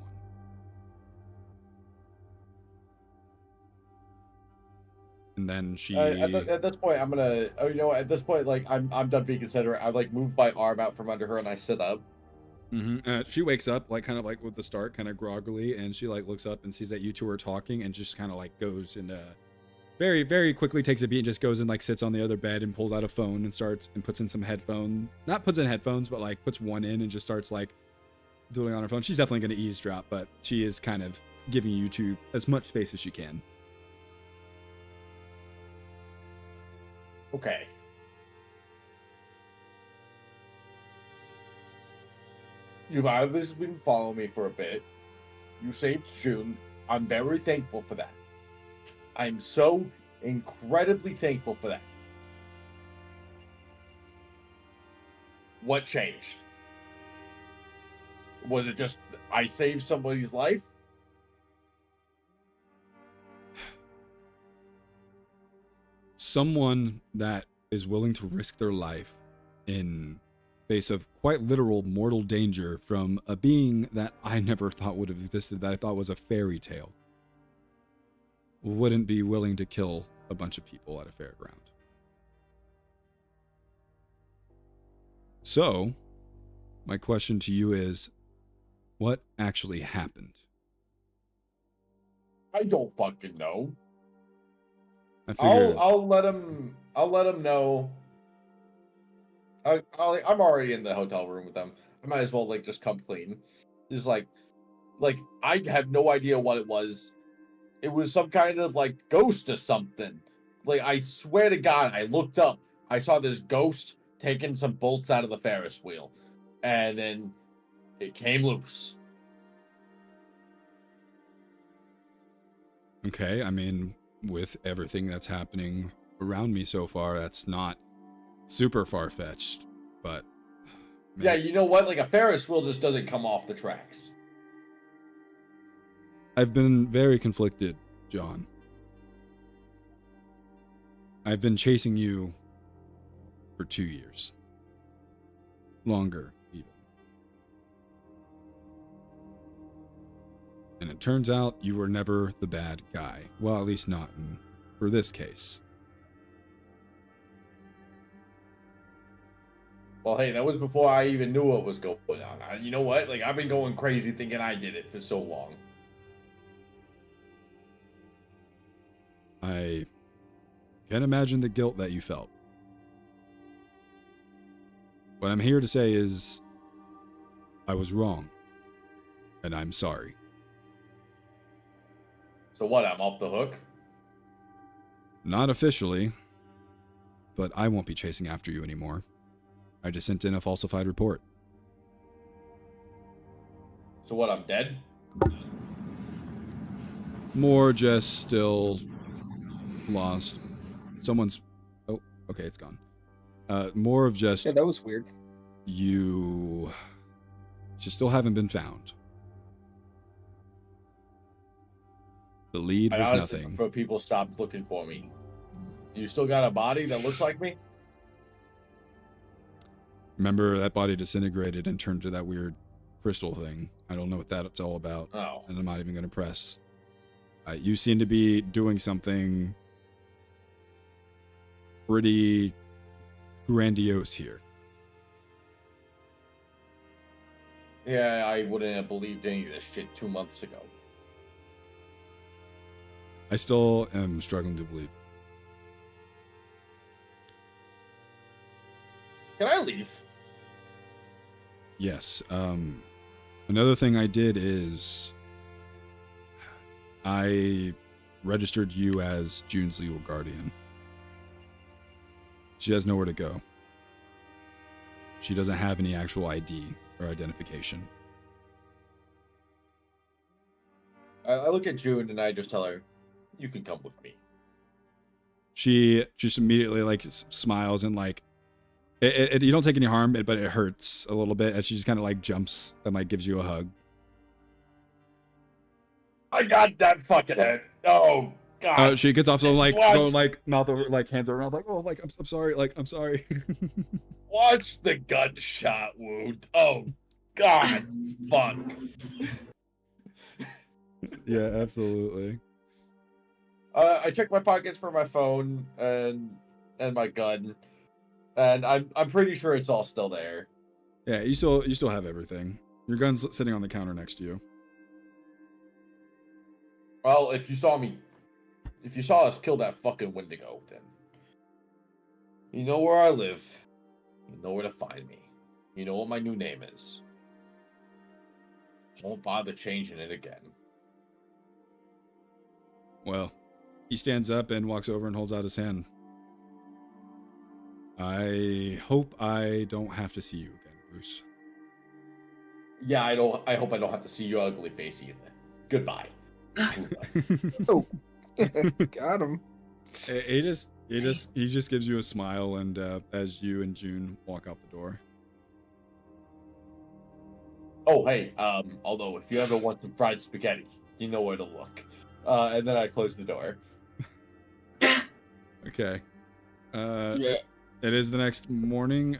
And then she At this point, I'm gonna. Oh, you know, at this point, like I'm done being considerate. I like move my arm out from under her and I sit up. She wakes up like kind of like with the start, kind of groggily, and she like looks up and sees that you two are talking, and just kind of like goes and very very quickly takes a beat and just goes and like sits on the other bed and pulls out a phone and starts and puts in some headphones. Not puts in headphones, but like puts one in and just starts like doing on her phone. She's definitely going to eavesdrop, but she is kind of giving you two as much space as she can. Okay. You've obviously been following me for a bit. You saved June. I'm very thankful for that. I'm so incredibly thankful for that. What changed? Was it just I saved somebody's life? Someone that is willing to risk their life in face of quite literal mortal danger from a being that I never thought would have existed, that I thought was a fairy tale, wouldn't be willing to kill a bunch of people at a fairground. So, my question to you is, what actually happened? I don't fucking know. I figured. I'll let him know. I'm already in the hotel room with them. I might as well like just come clean. Just like I have no idea what it was. It was some kind of like ghost or something. Like I swear to God, I looked up. I saw this ghost taking some bolts out of the Ferris wheel, and then it came loose. Okay, I mean, with everything that's happening around me so far, that's not super far-fetched, but... Yeah, you know what? Like, a Ferris wheel just doesn't come off the tracks. I've been very conflicted, John. I've been chasing you for 2 years. Longer, even. And it turns out you were never the bad guy. Well, at least not for this case. Well, hey, that was before I even knew what was going on. You know what? Like, I've been going crazy thinking I did it for so long. I can't imagine the guilt that you felt. What I'm here to say is, I was wrong. And I'm sorry. So what? I'm off the hook? Not officially, but I won't be chasing after you anymore. I just sent in a falsified report. So what? I'm dead? More just still lost. Someone's... Oh, okay, it's gone. More of just... Yeah, that was weird. You still haven't been found. The lead I was honestly nothing. prefer people stop looking for me. You still got a body that looks like me? Remember, that body disintegrated and turned to that weird crystal thing. I don't know what that's all about. Oh. And I'm not even going to press. You seem to be doing something pretty grandiose here. Yeah, I wouldn't have believed any of this shit 2 months ago. I still am struggling to believe. Can I leave? Yes. Another thing I did is I registered you as June's legal guardian. She has nowhere to go. She doesn't have any actual ID or identification. I look at June and I just tell her, you can come with me. She just immediately like smiles and like, you don't take any harm, but it hurts a little bit as she just kind of like jumps and like gives you a hug. I got that fucking head. Oh God. She gets off so like Watch- going like mouth over like hands over mouth like, oh, like I'm sorry, like I'm sorry. Watch the gunshot wound. Oh God. Fuck. Yeah, absolutely. I check my pockets for my phone and my gun, and I'm pretty sure it's all still there. Yeah, you still have everything. Your gun's sitting on the counter next to you. Well, if you saw us kill that fucking Wendigo, then you know where I live. You know where to find me. You know what my new name is. Won't bother changing it again. Well, he stands up and walks over and holds out his hand. I hope I don't have to see you again, Bruce. Yeah, I hope I don't have to see your ugly face either. Goodbye. Oh, got him. He just gives you a smile, and as you and June walk out the door. Oh, hey, although if you ever want some fried spaghetti, you know where to look. And then I close the door. Okay. Yeah. It is the next morning.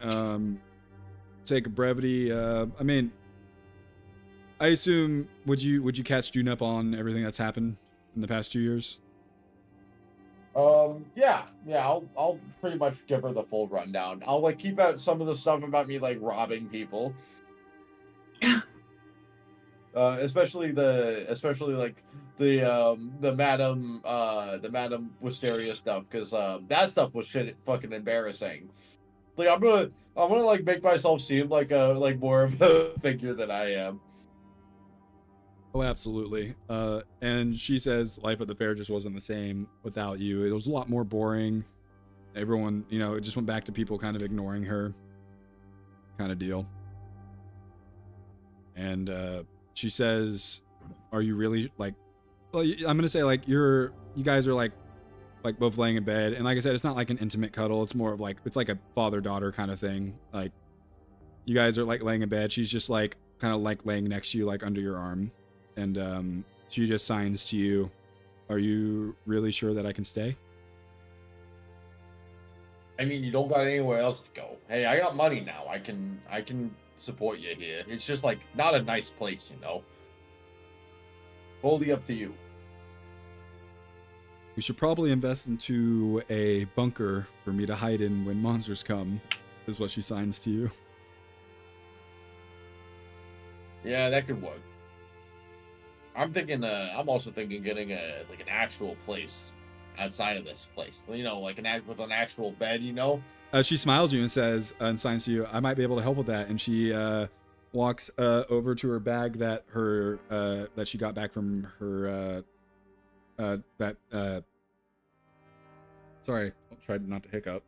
Sake of brevity. I mean, I assume would you catch June up on everything that's happened in the past 2 years? Yeah. I'll pretty much give her the full rundown. I'll like keep out some of the stuff about me like robbing people. especially like the Madam Wisteria stuff, because that stuff was shit fucking embarrassing. Like I'm gonna like make myself seem like more of a figure than I am. Oh, absolutely. And she says life at the fair just wasn't the same without you. It was a lot more boring. Everyone, it just went back to people kind of ignoring her, kind of deal. And she says, "Are you really like?" Well, I'm gonna say like you guys are like both laying in bed, and like I said, it's not like an intimate cuddle. It's more of like it's like a father-daughter kind of thing. Like you guys are like laying in bed. She's just like kind of like laying next to you, like under your arm, and she just signs to you. Are you really sure that I can stay? I mean, you don't got anywhere else to go. Hey, I got money now. I can support you here. It's just like not a nice place, Fully up to you. We should probably invest into a bunker for me to hide in when monsters come, is what she signs to you. Yeah, that could work. I'm also thinking getting an actual place outside of this place. Like with an actual bed, She smiles at you and says, and signs to you, I might be able to help with that. And she walks over to her bag that she got back from her sorry, I'll try not to hiccup.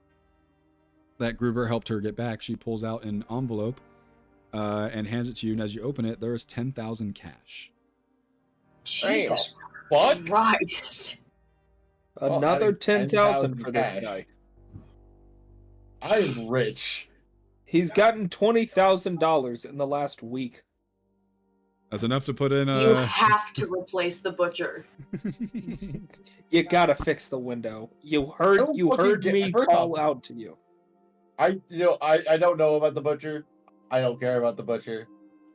That Gruber helped her get back. She pulls out an envelope and hands it to you, and as you open it, there is 10,000 cash. Jesus What? Christ. Another 10,000 for this cash. guy. I'm rich. He's gotten $20,000 in the last week. That's enough to put in You have to replace the butcher. You gotta fix the window. You heard me call out to you. I don't know about the butcher. I don't care about the butcher.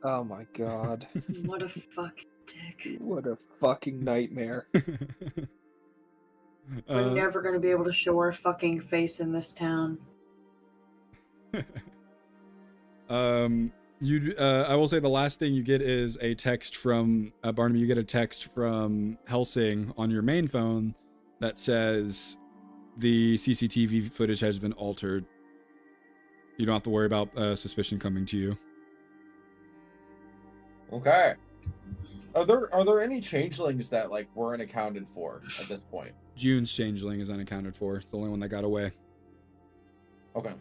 Oh my god. What a fucking dick. What a fucking nightmare. We're never gonna be able to show our fucking face in this town. I will say the last thing you get is a text from Barnaby. You get a text from Helsing on your main phone that says the CCTV footage has been altered. You don't have to worry about suspicion coming to you. Okay. Are there any changelings that weren't accounted for at this point? June's changeling is unaccounted for. It's the only one that got away. Okay.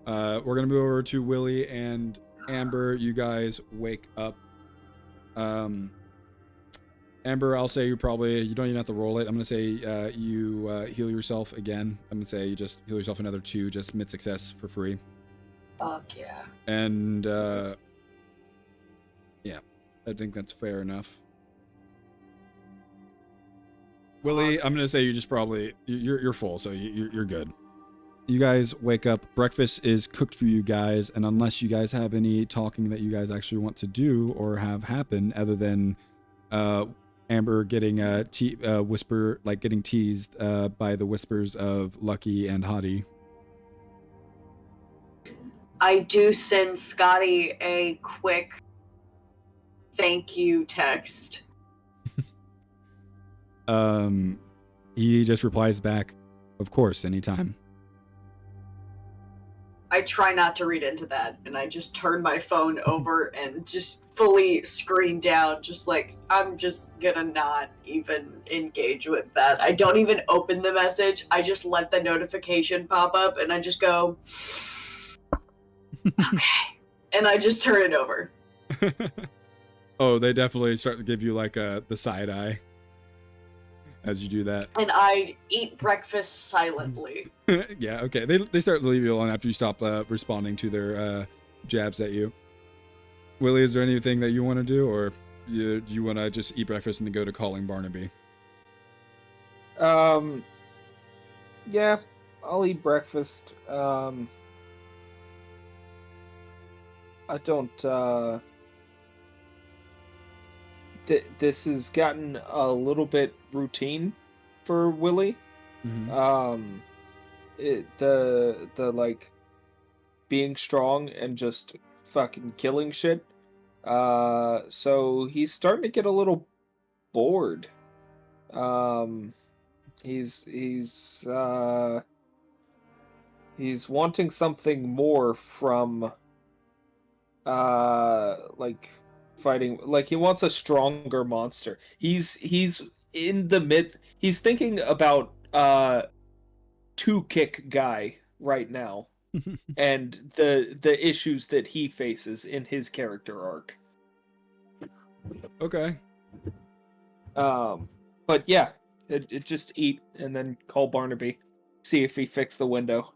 We're gonna move over to Willie and Amber. You guys wake up. Amber, I'll say you don't even have to roll it. I'm gonna say you heal yourself again. I'm gonna say you just heal yourself another 2, just mid success for free. Fuck yeah. And yeah, I think that's fair enough. Willie, I'm gonna say you just you're full, so you're good. You guys wake up. Breakfast is cooked for you guys, and unless you guys have any talking that you guys actually want to do or have happen, other than Amber getting getting teased by the whispers of Lucky and Hottie. I do send Scotty a quick thank you text. He just replies back, "Of course, anytime." I try not to read into that, and I just turn my phone over and just fully screen down, just I'm just gonna not even engage with that. I don't even open the message. I just let the notification pop up, and I just go, okay. And I just turn it over. Oh, they definitely start to give you the side eye as you do that. And I eat breakfast silently. Yeah, okay. They start to leave you alone after you stop responding to their jabs at you. Willie, is there anything that you want to do, or do you want to just eat breakfast and then go to calling Barnaby? Yeah, I'll eat breakfast. I don't, this has gotten a little bit routine for Willie. Mm-hmm. The being strong and just fucking killing shit. So he's starting to get a little bored. He's wanting something more from like fighting, like he wants a stronger monster. He's in the midst, he's thinking about two kick guy right now and the issues that he faces in his character arc. Okay. But yeah, it just eat and then call Barnaby, see if he fixed the window.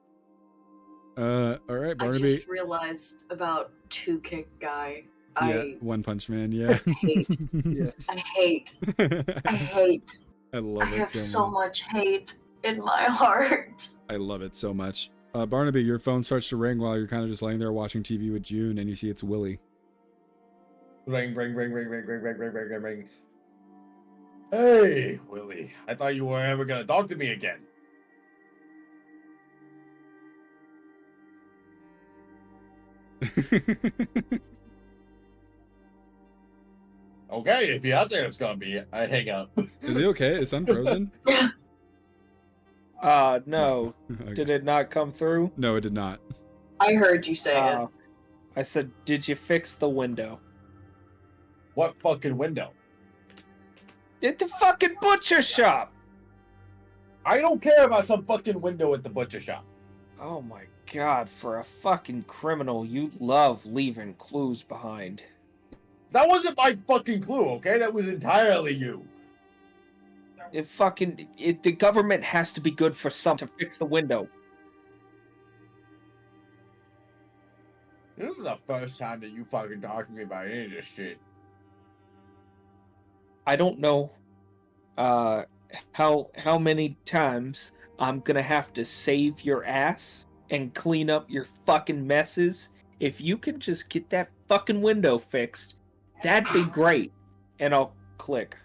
All right, I Barnaby. just realized about two kick guy. Yeah, One Punch Man. Yeah. hate. Yes. I hate. I hate. I I love it have so so much. much hate in my heart. I love it so much. Barnaby, your phone starts to ring while you're kind of just laying there watching TV with June, and you see it's Willie. Ring, ring, ring, ring, ring, ring, ring, ring, ring, ring, ring. Hey, Willie. I thought you weren't ever gonna talk to me again. Okay, if you think it's gonna be, I hang up. Is he okay? Is sun frozen? No. Okay. Did it not come through? No, it did not. I heard you say it. I said, did you fix the window? What fucking window? At the fucking butcher shop! I don't care about some fucking window at the butcher shop. Oh my god, for a fucking criminal, you love leaving clues behind. That wasn't my fucking clue, okay? That was entirely you. The government has to be good for something to fix the window. This is the first time that you fucking talk to me about any of this shit. I don't know how many times I'm gonna have to save your ass and clean up your fucking messes. If you can just get that fucking window fixed, that'd be great. And I'll click.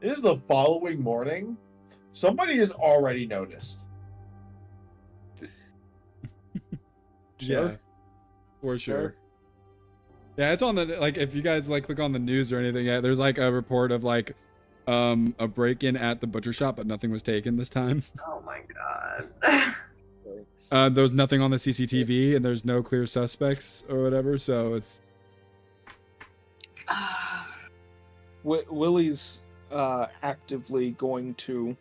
It is the following morning. Somebody has already noticed. Yeah, for sure. Yeah, it's on the, like, if you guys like click on the news or anything, yeah, there's like a report of like a break-in at the butcher shop, but nothing was taken this time. Oh my god. There was nothing on the CCTV, and there's no clear suspects or whatever. So it's Willie's actively going to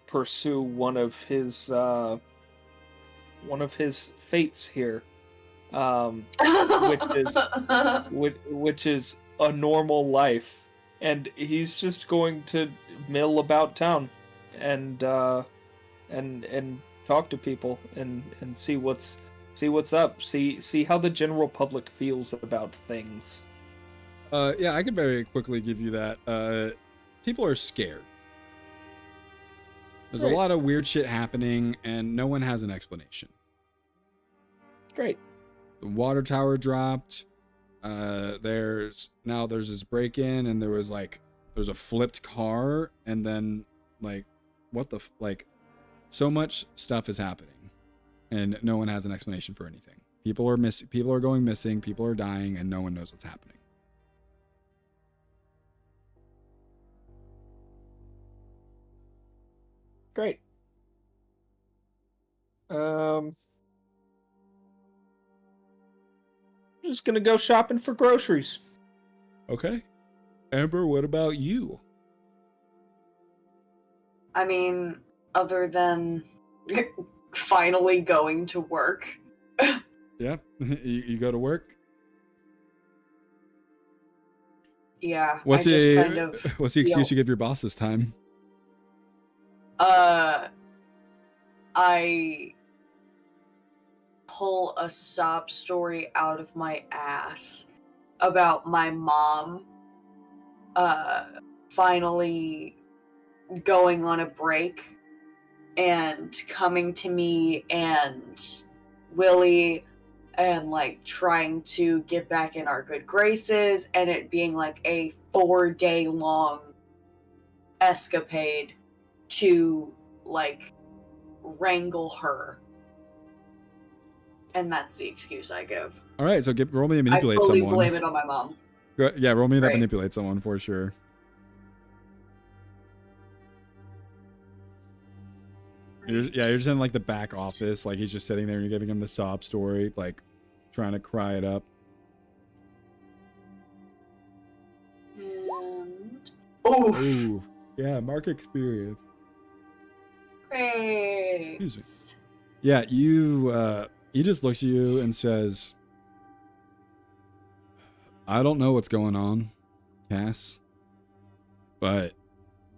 pursue one of his fates here, which is a normal life, and he's just going to mill about town and talk to people and see what's up, see how the general public feels about things. yeah, I could very quickly give you that. People are scared. There's a Great. lot of weird shit happening, and no one has an explanation. Great. The water tower dropped. There's this break-in, and there's a flipped car, and then so much stuff is happening, and no one has an explanation for anything. People are going missing, people are dying, and no one knows what's happening. Great. Just gonna go shopping for groceries. Okay. Amber, what about you? I mean, other than finally going to work. Yeah, you go to work. Yeah. What's I just the kind of what's the excuse feel- you give your boss this time? I pull a sob story out of my ass about my mom finally going on a break and coming to me and Willie and like trying to get back in our good graces, and it being like a 4-day long escapade to like wrangle her and that's the excuse I give. All right, so roll me to I manipulate fully someone. blame it on my mom. Yeah, roll me that Right. manipulate someone for sure. You're just in like the back office, like he's just sitting there and you're giving him the sob story, like trying to cry it up. And Ooh, yeah, mark experience. great. Excuse Yeah, he just looks at you and says, I don't know what's going on, Cass, but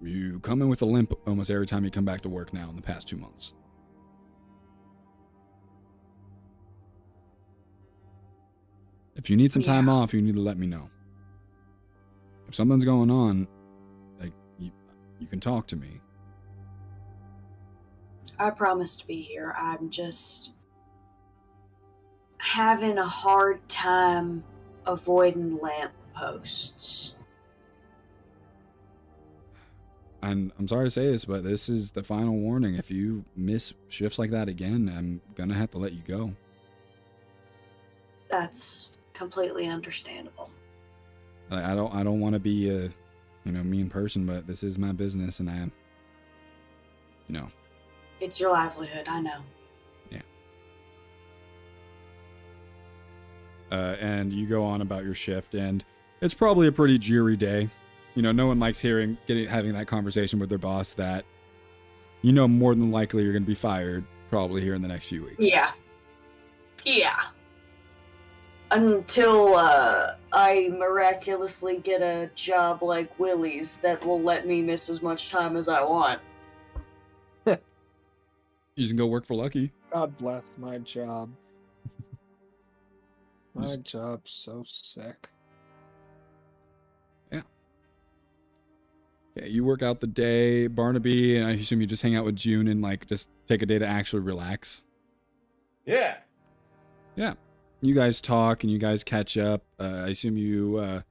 you come in with a limp almost every time you come back to work now in the past 2 months. If you need some time off, you need to let me know. If something's going on, like you can talk to me. I promise to be here. I'm just having a hard time avoiding lampposts. And I'm sorry to say this, but this is the final warning. If you miss shifts like that again, I'm gonna have to let you go. That's completely understandable. I don't want to be a, mean person, but this is my business, and I am, It's your livelihood, I know. Yeah. And you go on about your shift, and it's probably a pretty dreary day. No one likes having that conversation with their boss that, more than likely you're going to be fired probably here in the next few weeks. Yeah. Yeah. Until I miraculously get a job like Willie's that will let me miss as much time as I want. You can go work for Lucky. God bless my job. My job's so sick. Yeah. Okay, you work out the day, Barnaby, and I assume you just hang out with June and just take a day to actually relax. Yeah. Yeah. You guys talk and you guys catch up. I assume you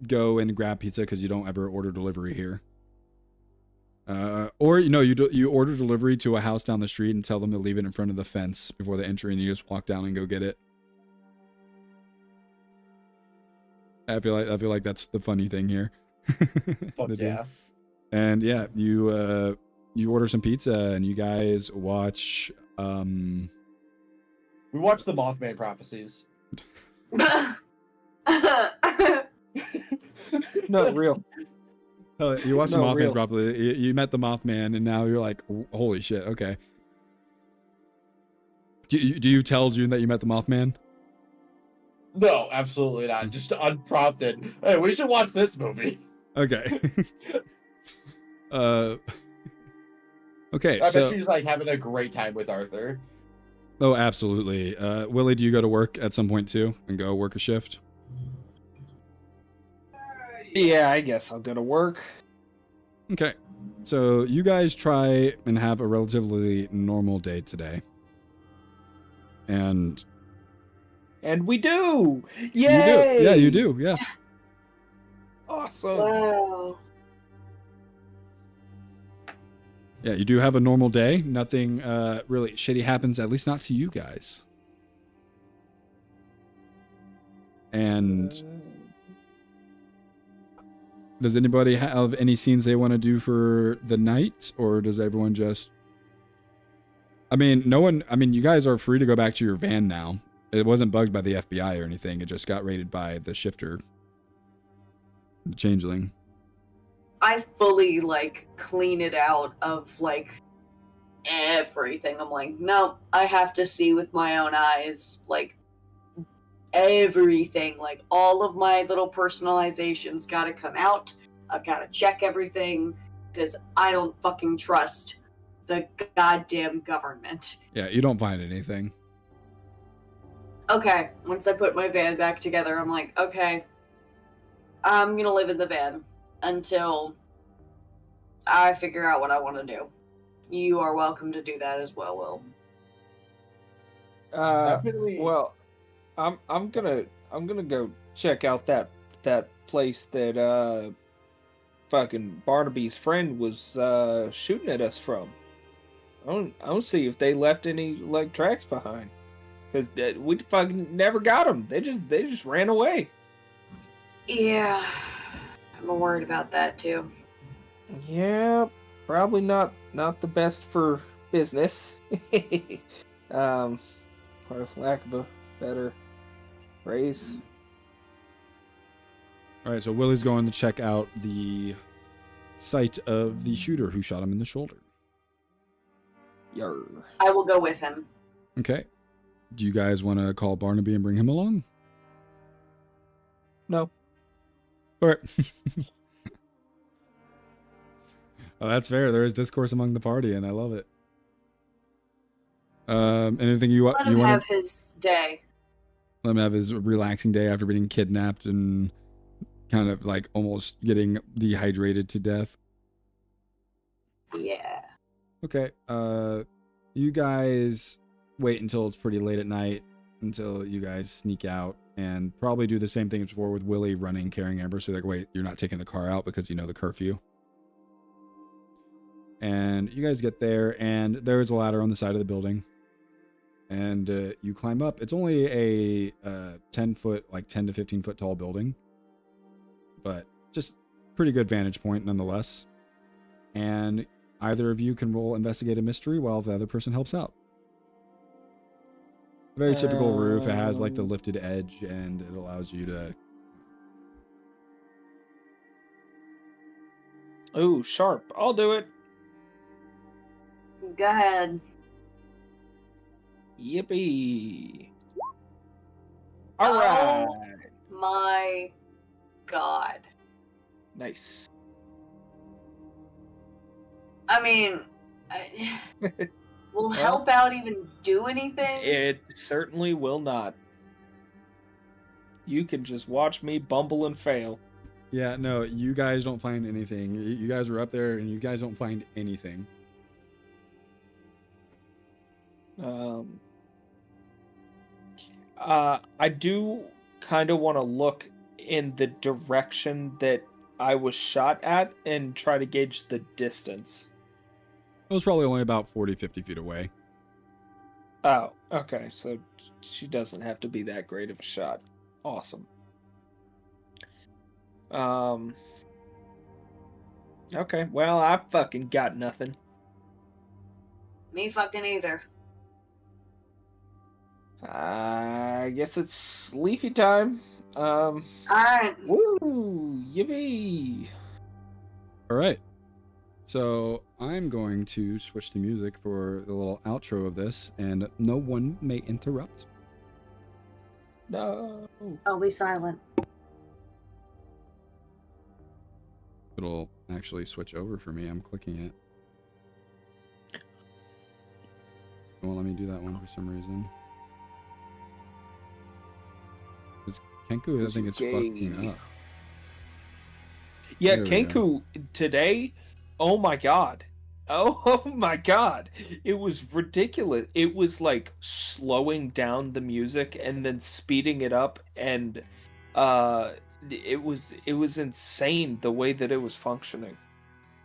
go and grab pizza because you don't ever order delivery here. Or you order delivery to a house down the street and tell them to leave it in front of the fence before they enter, and you just walk down and go get it. I feel like that's the funny thing here. Fuck yeah. And yeah, you order some pizza and you guys watch. We watched the Mothman prophecies. No, real. You watched the No, Mothman real. properly. You met the Mothman, and now you're like, holy shit, okay. Do you tell June that you met the Mothman? No, absolutely not. Just unprompted. Hey, we should watch this movie. Okay. Okay, I so bet she's having a great time with Arthur. oh, absolutely. Willie, do you go to work at some point too and go work a shift? Yeah, I guess I'll go to work. Okay. So you guys try and have a relatively normal day today. And We do! Yay! you do. Yeah, you do. Yeah. Awesome. Wow. Yeah, you do have a normal day. Nothing really shitty happens, at least not to you guys. And does anybody have any scenes they want to do for the night, or does everyone just... you guys are free to go back to your van now. It wasn't bugged by the FBI or anything. It just got raided by the shifter, the changeling. I fully clean it out of everything. I'm like, no, I have to see with my own eyes, everything, all of my little personalizations gotta come out. I've gotta check everything because I don't fucking trust the goddamn government. Yeah, you don't find anything. Okay, once I put my van back together, I'm like, okay, I'm gonna live in the van until I figure out what I want to do. You are welcome to do that as well, Will. Definitely. Well, I'm gonna go check out that place that fucking Barnaby's friend was shooting at us from. I don't see if they left any tracks behind. because we fucking never got them. They just ran away. Yeah, I'm worried about that too. Yeah, probably not the best for business. For lack of a better phrase. All right, so Willie's going to check out the site of the shooter who shot him in the shoulder. Yarr. I will go with him. Okay. Do you guys want to call Barnaby and bring him along? No. All right. Oh, that's fair. There is discourse among the party, and I love it. Anything you Let him want have his day. Let him have his relaxing day after being kidnapped and kind of like almost getting dehydrated to death. Yeah. Okay. You guys wait until it's pretty late at night until you guys sneak out and probably do the same thing as before with Willie running, carrying Amber. So like, wait, you're not taking the car out because you know the curfew. And you guys get there, and there is a ladder on the side of the building. And you climb up. It's only a 10-foot, like 10 to 15-foot tall building. But just pretty good vantage point nonetheless. And either of you can roll investigate a mystery while the other person helps out. Very typical roof. It has like the lifted edge, and it allows you to... Ooh, sharp. I'll do it. Go ahead. Yippee. All right. Oh my God. Nice. I mean, will help out even do anything? It certainly will not. You can just watch me bumble and fail. Yeah, no, you guys don't find anything. You guys were up there, and you guys don't find anything. I do kind of want to look in the direction that I was shot at and try to gauge the distance. It was probably only about 40, 50 feet away. Oh, okay. So she doesn't have to be that great of a shot. Awesome. Okay, well, I fucking got nothing. Me fucking either. I guess it's sleepy time. Alright. Woo! Yippee! All right. So I'm going to switch to music for the little outro of this, and no one may interrupt. No. I'll be silent. It'll actually switch over for me. I'm clicking it. It won't let me do that one for some reason. Is Kenku, I think it's fucking up. Yeah, There we Kenku today. Oh my god. Oh my god. It was ridiculous. It was like slowing down the music and then speeding it up, and it was insane the way that it was functioning.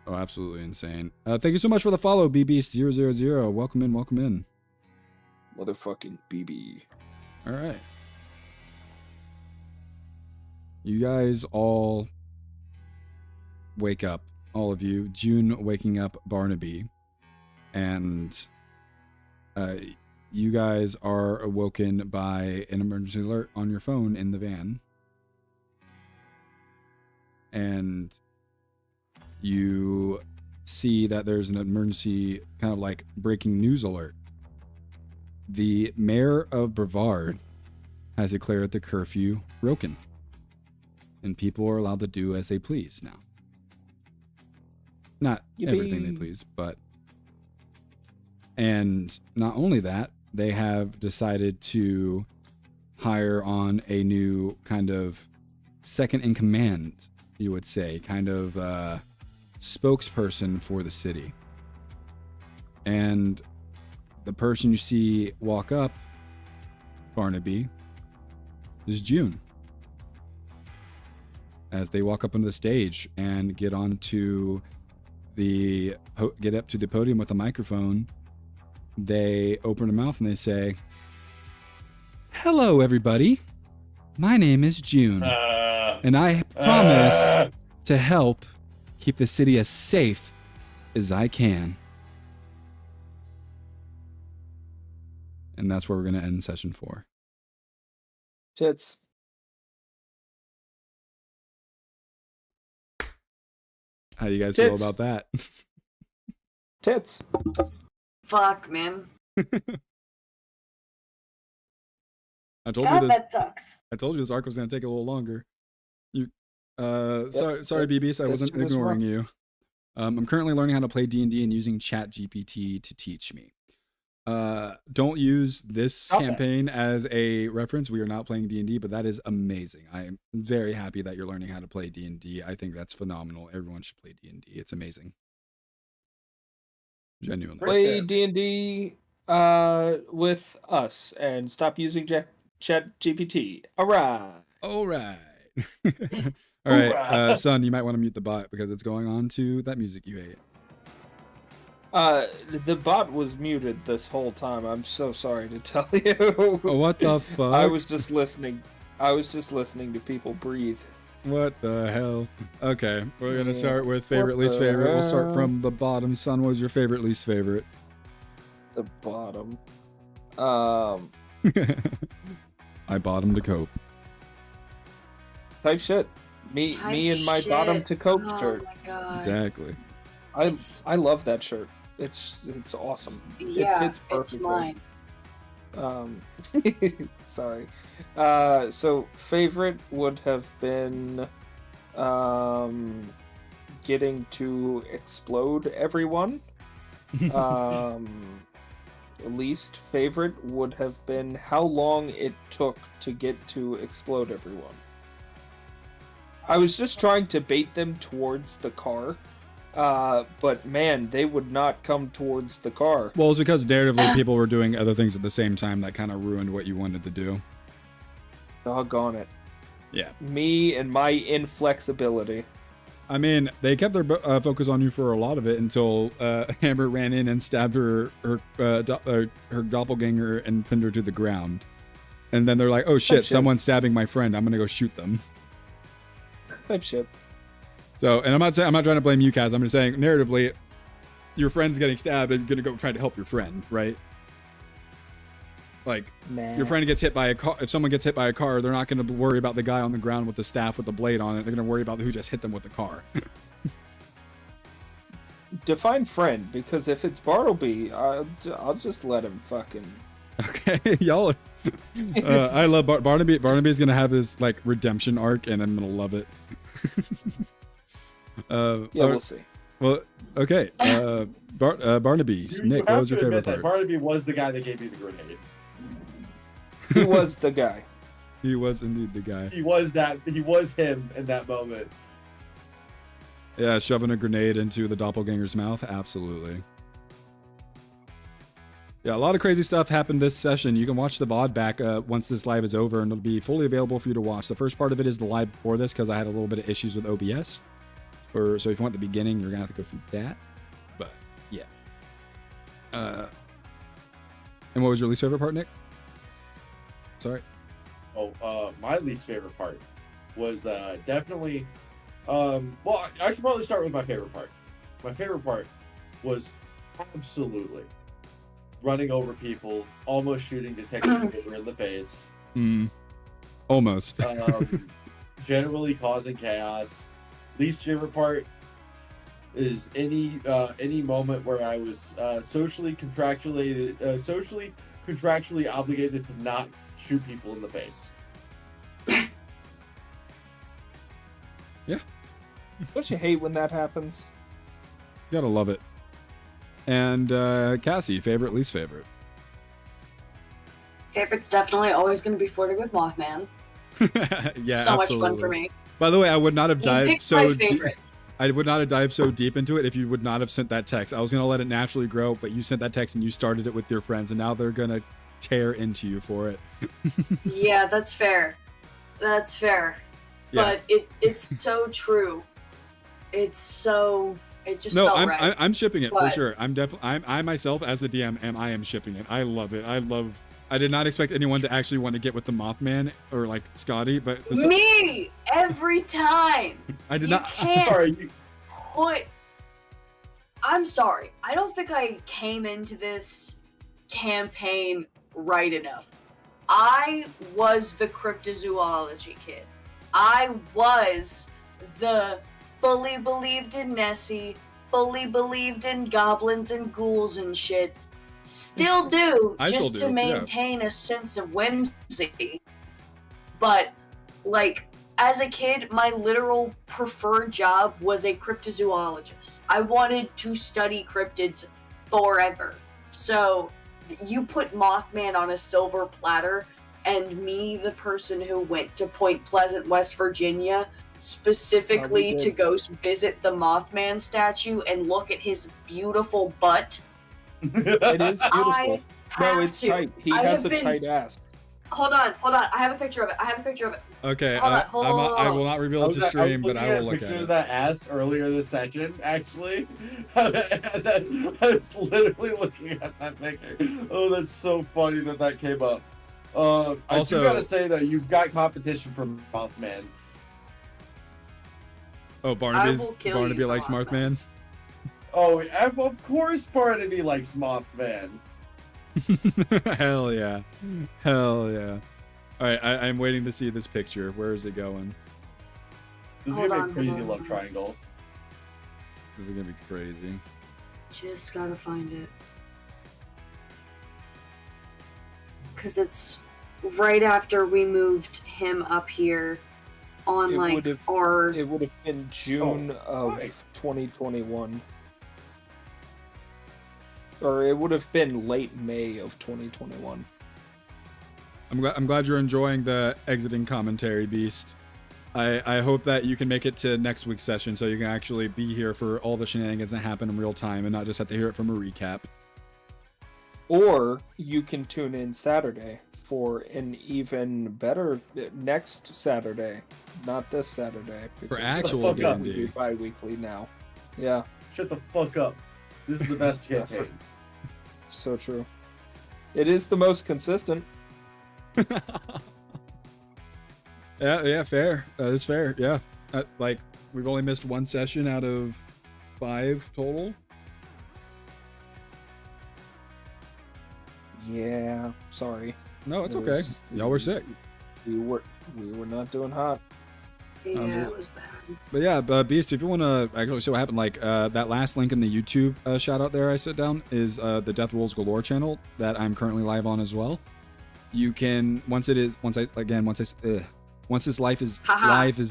Oh, absolutely insane. Thank you so much for the follow, BB000. Welcome in, welcome in. Motherfucking BB. All right. You guys all wake up, all of you. June waking up Barnaby. And you guys are awoken by an emergency alert on your phone in the van. And you see that there's an emergency kind of like breaking news alert. The mayor of Brevard has declared the curfew broken, and people are allowed to do as they please now. Not everything they please, but... And not only that, they have decided to hire on a new kind of second in command, you would say, kind of spokesperson for the city. And the person you see walk up, Barnaby, is June. As they walk up onto the stage and get up to the podium with a microphone, they open their mouth and they say, Hello, everybody. My name is June, and I promise to help keep the city as safe as I can. And that's where we're going to end session 4. Tits. How do you guys feel Tits. about that? Tits. Fuck, man. I told you God, this. that sucks. I told you this arc was going to take a little longer. Sorry, BB, I wasn't ignoring you. I'm currently learning how to play D&D and using ChatGPT to teach me. Don't use this campaign as a reference. We are not playing D&D, but that is amazing. I am very happy that you're learning how to play D&D. I think that's phenomenal. Everyone should play D&D. It's amazing. Genuinely. Play D&D with us and stop using ChatGPT. All right. All right. All right, son, you might want to mute the bot because it's going on to that music you hate. The bot was muted this whole time. I'm so sorry to tell you. Oh, what the fuck? I was just listening to people breathe. What the hell? Okay, we're gonna start with favorite, least favorite. We'll start from the bottom. Son, what was your favorite, least favorite? The bottom. I bottom to cope. Type shit. Me and my bottom to cope shirt. Oh my god. Exactly. I love that shirt. It's awesome. Yeah, it fits perfectly. It's mine. Sorry. So favorite would have been getting to explode everyone. Least favorite would have been how long it took to get to explode everyone. I was just trying to bait them towards the car. But man, they would not come towards the car. Well, it's because narratively people were doing other things at the same time that kind of ruined what you wanted to do. Doggone it. Yeah. Me and my inflexibility. I mean, they kept their focus on you for a lot of it until Amber ran in and stabbed her doppelganger and pinned her to the ground. And then they're like, oh shit, someone's stabbing my friend. I'm gonna go shoot them. Type shit. So, and I'm not trying to blame you, Kaz. I'm just saying, narratively, your friend's getting stabbed and you're gonna go try to help your friend, right? Like, your friend gets hit by a car. If someone gets hit by a car, they're not gonna worry about the guy on the ground with the staff with the blade on it. They're gonna worry about who just hit them with the car. Define friend, because if it's Bartleby, I'll just let him fucking. Okay, y'all. I love Barnaby. Barnaby's gonna have his like redemption arc, and I'm gonna love it. We'll see. Well, okay. Barnaby, Nick, what was your favorite part? Barnaby was the guy that gave you the grenade. He was the guy. He was indeed the guy. He was him in that moment. Yeah, shoving a grenade into the doppelganger's mouth. Absolutely. Yeah, a lot of crazy stuff happened this session. You can watch the VOD back once this live is over, and it'll be fully available for you to watch. The first part of it is the live before this because I had a little bit of issues with OBS. So if you want the beginning, you're gonna have to go through that. But yeah. And what was your least favorite part, Nick? Sorry. My least favorite part was definitely. Well, I should probably start with my favorite part. My favorite part was absolutely running over people, almost shooting Detective Taylor in the face. Almost. Generally causing chaos. Least favorite part is any moment where I was socially contractually obligated to not shoot people in the face. Yeah. Don't you hate when that happens? You gotta love it. And Cassie, favorite, least favorite? Favorite's definitely always going to be flirting with Mothman. Yeah, so absolutely. much fun for me. By the way, I would not have dived so deep. Favorite. I would not have dived so deep into it if you would not have sent that text. I was gonna let it naturally grow, but you sent that text and you started it with your friends, and now they're gonna tear into you for it. Yeah, that's fair. That's fair. Yeah. But it's so true. It just felt right. I'm shipping it for But- sure. I myself as the DM I am shipping it. I love it. I love I did not expect anyone to actually want to get with the Mothman or like Scotty, but this, Me every time. I did You not. can't Sorry, put. I'm sorry. I don't think I came into this campaign right enough. I was the cryptozoology kid. I was the fully believed in Nessie, fully believed in goblins and ghouls and shit. Still do, I still just do, to yeah. maintain a sense of whimsy. But, like, as a kid, my literal preferred job was a cryptozoologist. I wanted to study cryptids forever. So, you put Mothman on a silver platter, and me, the person who went to Point Pleasant, West Virginia, specifically Probably to did. go visit the Mothman statue and look at his beautiful butt. It is beautiful. I No, have it's to. tight. He I has have a been- tight ass. Hold on. I have a picture of it. Okay, Hold on, I will not reveal it to stream, but I will look at of it. that ass earlier this session, actually. And then I was literally looking at that picture. Oh, that's so funny that came up. I Also- do gotta say though, you've got competition from Mothman. Oh, I Barnaby will kill you for likes Mothman. Oh, of course Barnaby likes Mothman. Hell yeah. Hell yeah. All right, I'm waiting to see this picture. Where is it going? This is Hold gonna on, be a crazy hold on. love triangle. This is gonna be crazy. Just gotta find it. Because it's right after we moved him up here on It like would've- our. It would have been June of right. 2021. Or it would have been late May of 2021. I'm glad you're enjoying the exiting commentary, Beast. I hope that you can make it to next week's session so you can actually be here for all the shenanigans that happen in real time and not just have to hear it from a recap. Or you can tune in Saturday for an even better next Saturday, not this Saturday. For because actual fuck up. we do D&D. bi-weekly now. Yeah, Shut the fuck up. This is the best campaign. so true. It is the most consistent. Yeah, fair. That is fair. Yeah. Like, we've only missed one session out of 5 total. Yeah, sorry. No, it's It okay. was- Y'all were sick. We were not doing hot. Yeah, was it was bad. But yeah, Beast, if you want to actually see what happened, like that last link in the YouTube shout out there I set down is the Death Rolls Galore channel that I'm currently live on as well. You can once this live is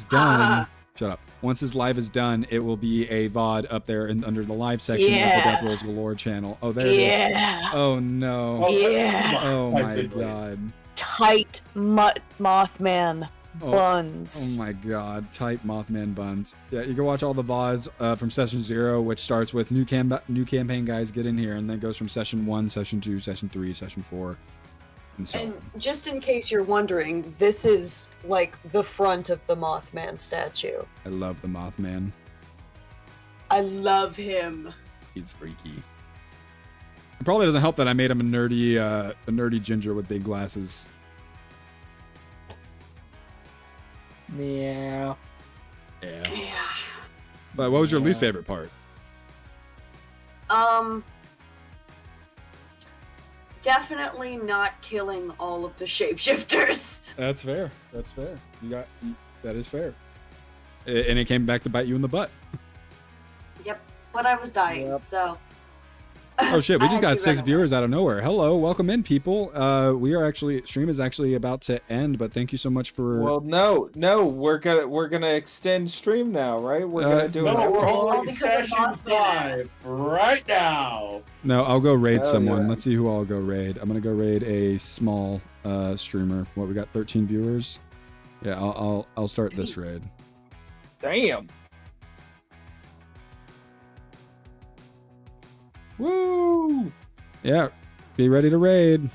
done. Shut up. Once this live is done, it will be a VOD up there under the live section of the Death Rolls Galore channel. Oh, there it is. Yeah. Oh no. Yeah. Oh I my did wait. god. Tight Mothman Oh, buns. Oh my god, tight Mothman buns. Yeah, you can watch all the VODs from session 0, which starts with new campaign guys get in here, and then goes from session 1, session 2, session 3, session 4, and so And on. just in case you're wondering, this is like the front of the Mothman statue. I love the Mothman. I love him. He's freaky. It probably doesn't help that I made him a nerdy ginger with big glasses. Yeah. Yeah. Yeah. But what was your least favorite part? Definitely not killing all of the shapeshifters. That's fair. That's fair. That is fair. And it came back to bite you in the butt. Yep, but I was dying, Yep. so. Oh shit, we I just had got to 6 run away. viewers out of nowhere. Hello, welcome in, people. Stream is actually about to end, but thank you so much for Well, no, we're gonna extend stream now, right? We're gonna do No, it. we're all on because of session Mothman 5 ass. right now. No, I'll go raid Hell someone. yeah. Let's see who I'll go raid. I'm gonna go raid a small streamer. What, we got 13 viewers? Yeah, I'll start this raid. Damn. Woo! Yeah, be ready to raid.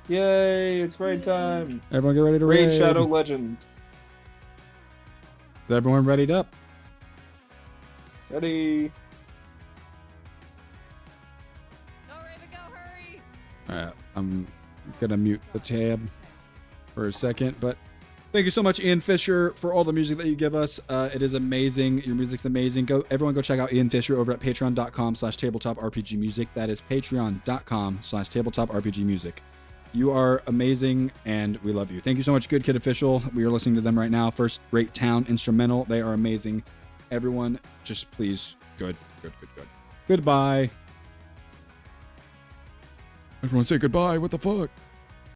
Yay! It's raid time. Everyone get ready to raid. Raid Shadow Legends. Is everyone readied up? Ready? Go, Raven, go, hurry! All right. I'm gonna mute the tab for a second, but thank you so much, Ian Fisher, for all the music that you give us. It is amazing. Your music's amazing. Everyone go check out Ian Fisher over at patreon.com/tabletop-rpg-music. That is patreon.com/tabletop-rpg-music. You are amazing, and we love you. Thank you so much, Good Kid Official. We are listening to them right now. First Rate Town Instrumental. They are amazing. Everyone, just please, good. Goodbye. Everyone say goodbye. What the fuck?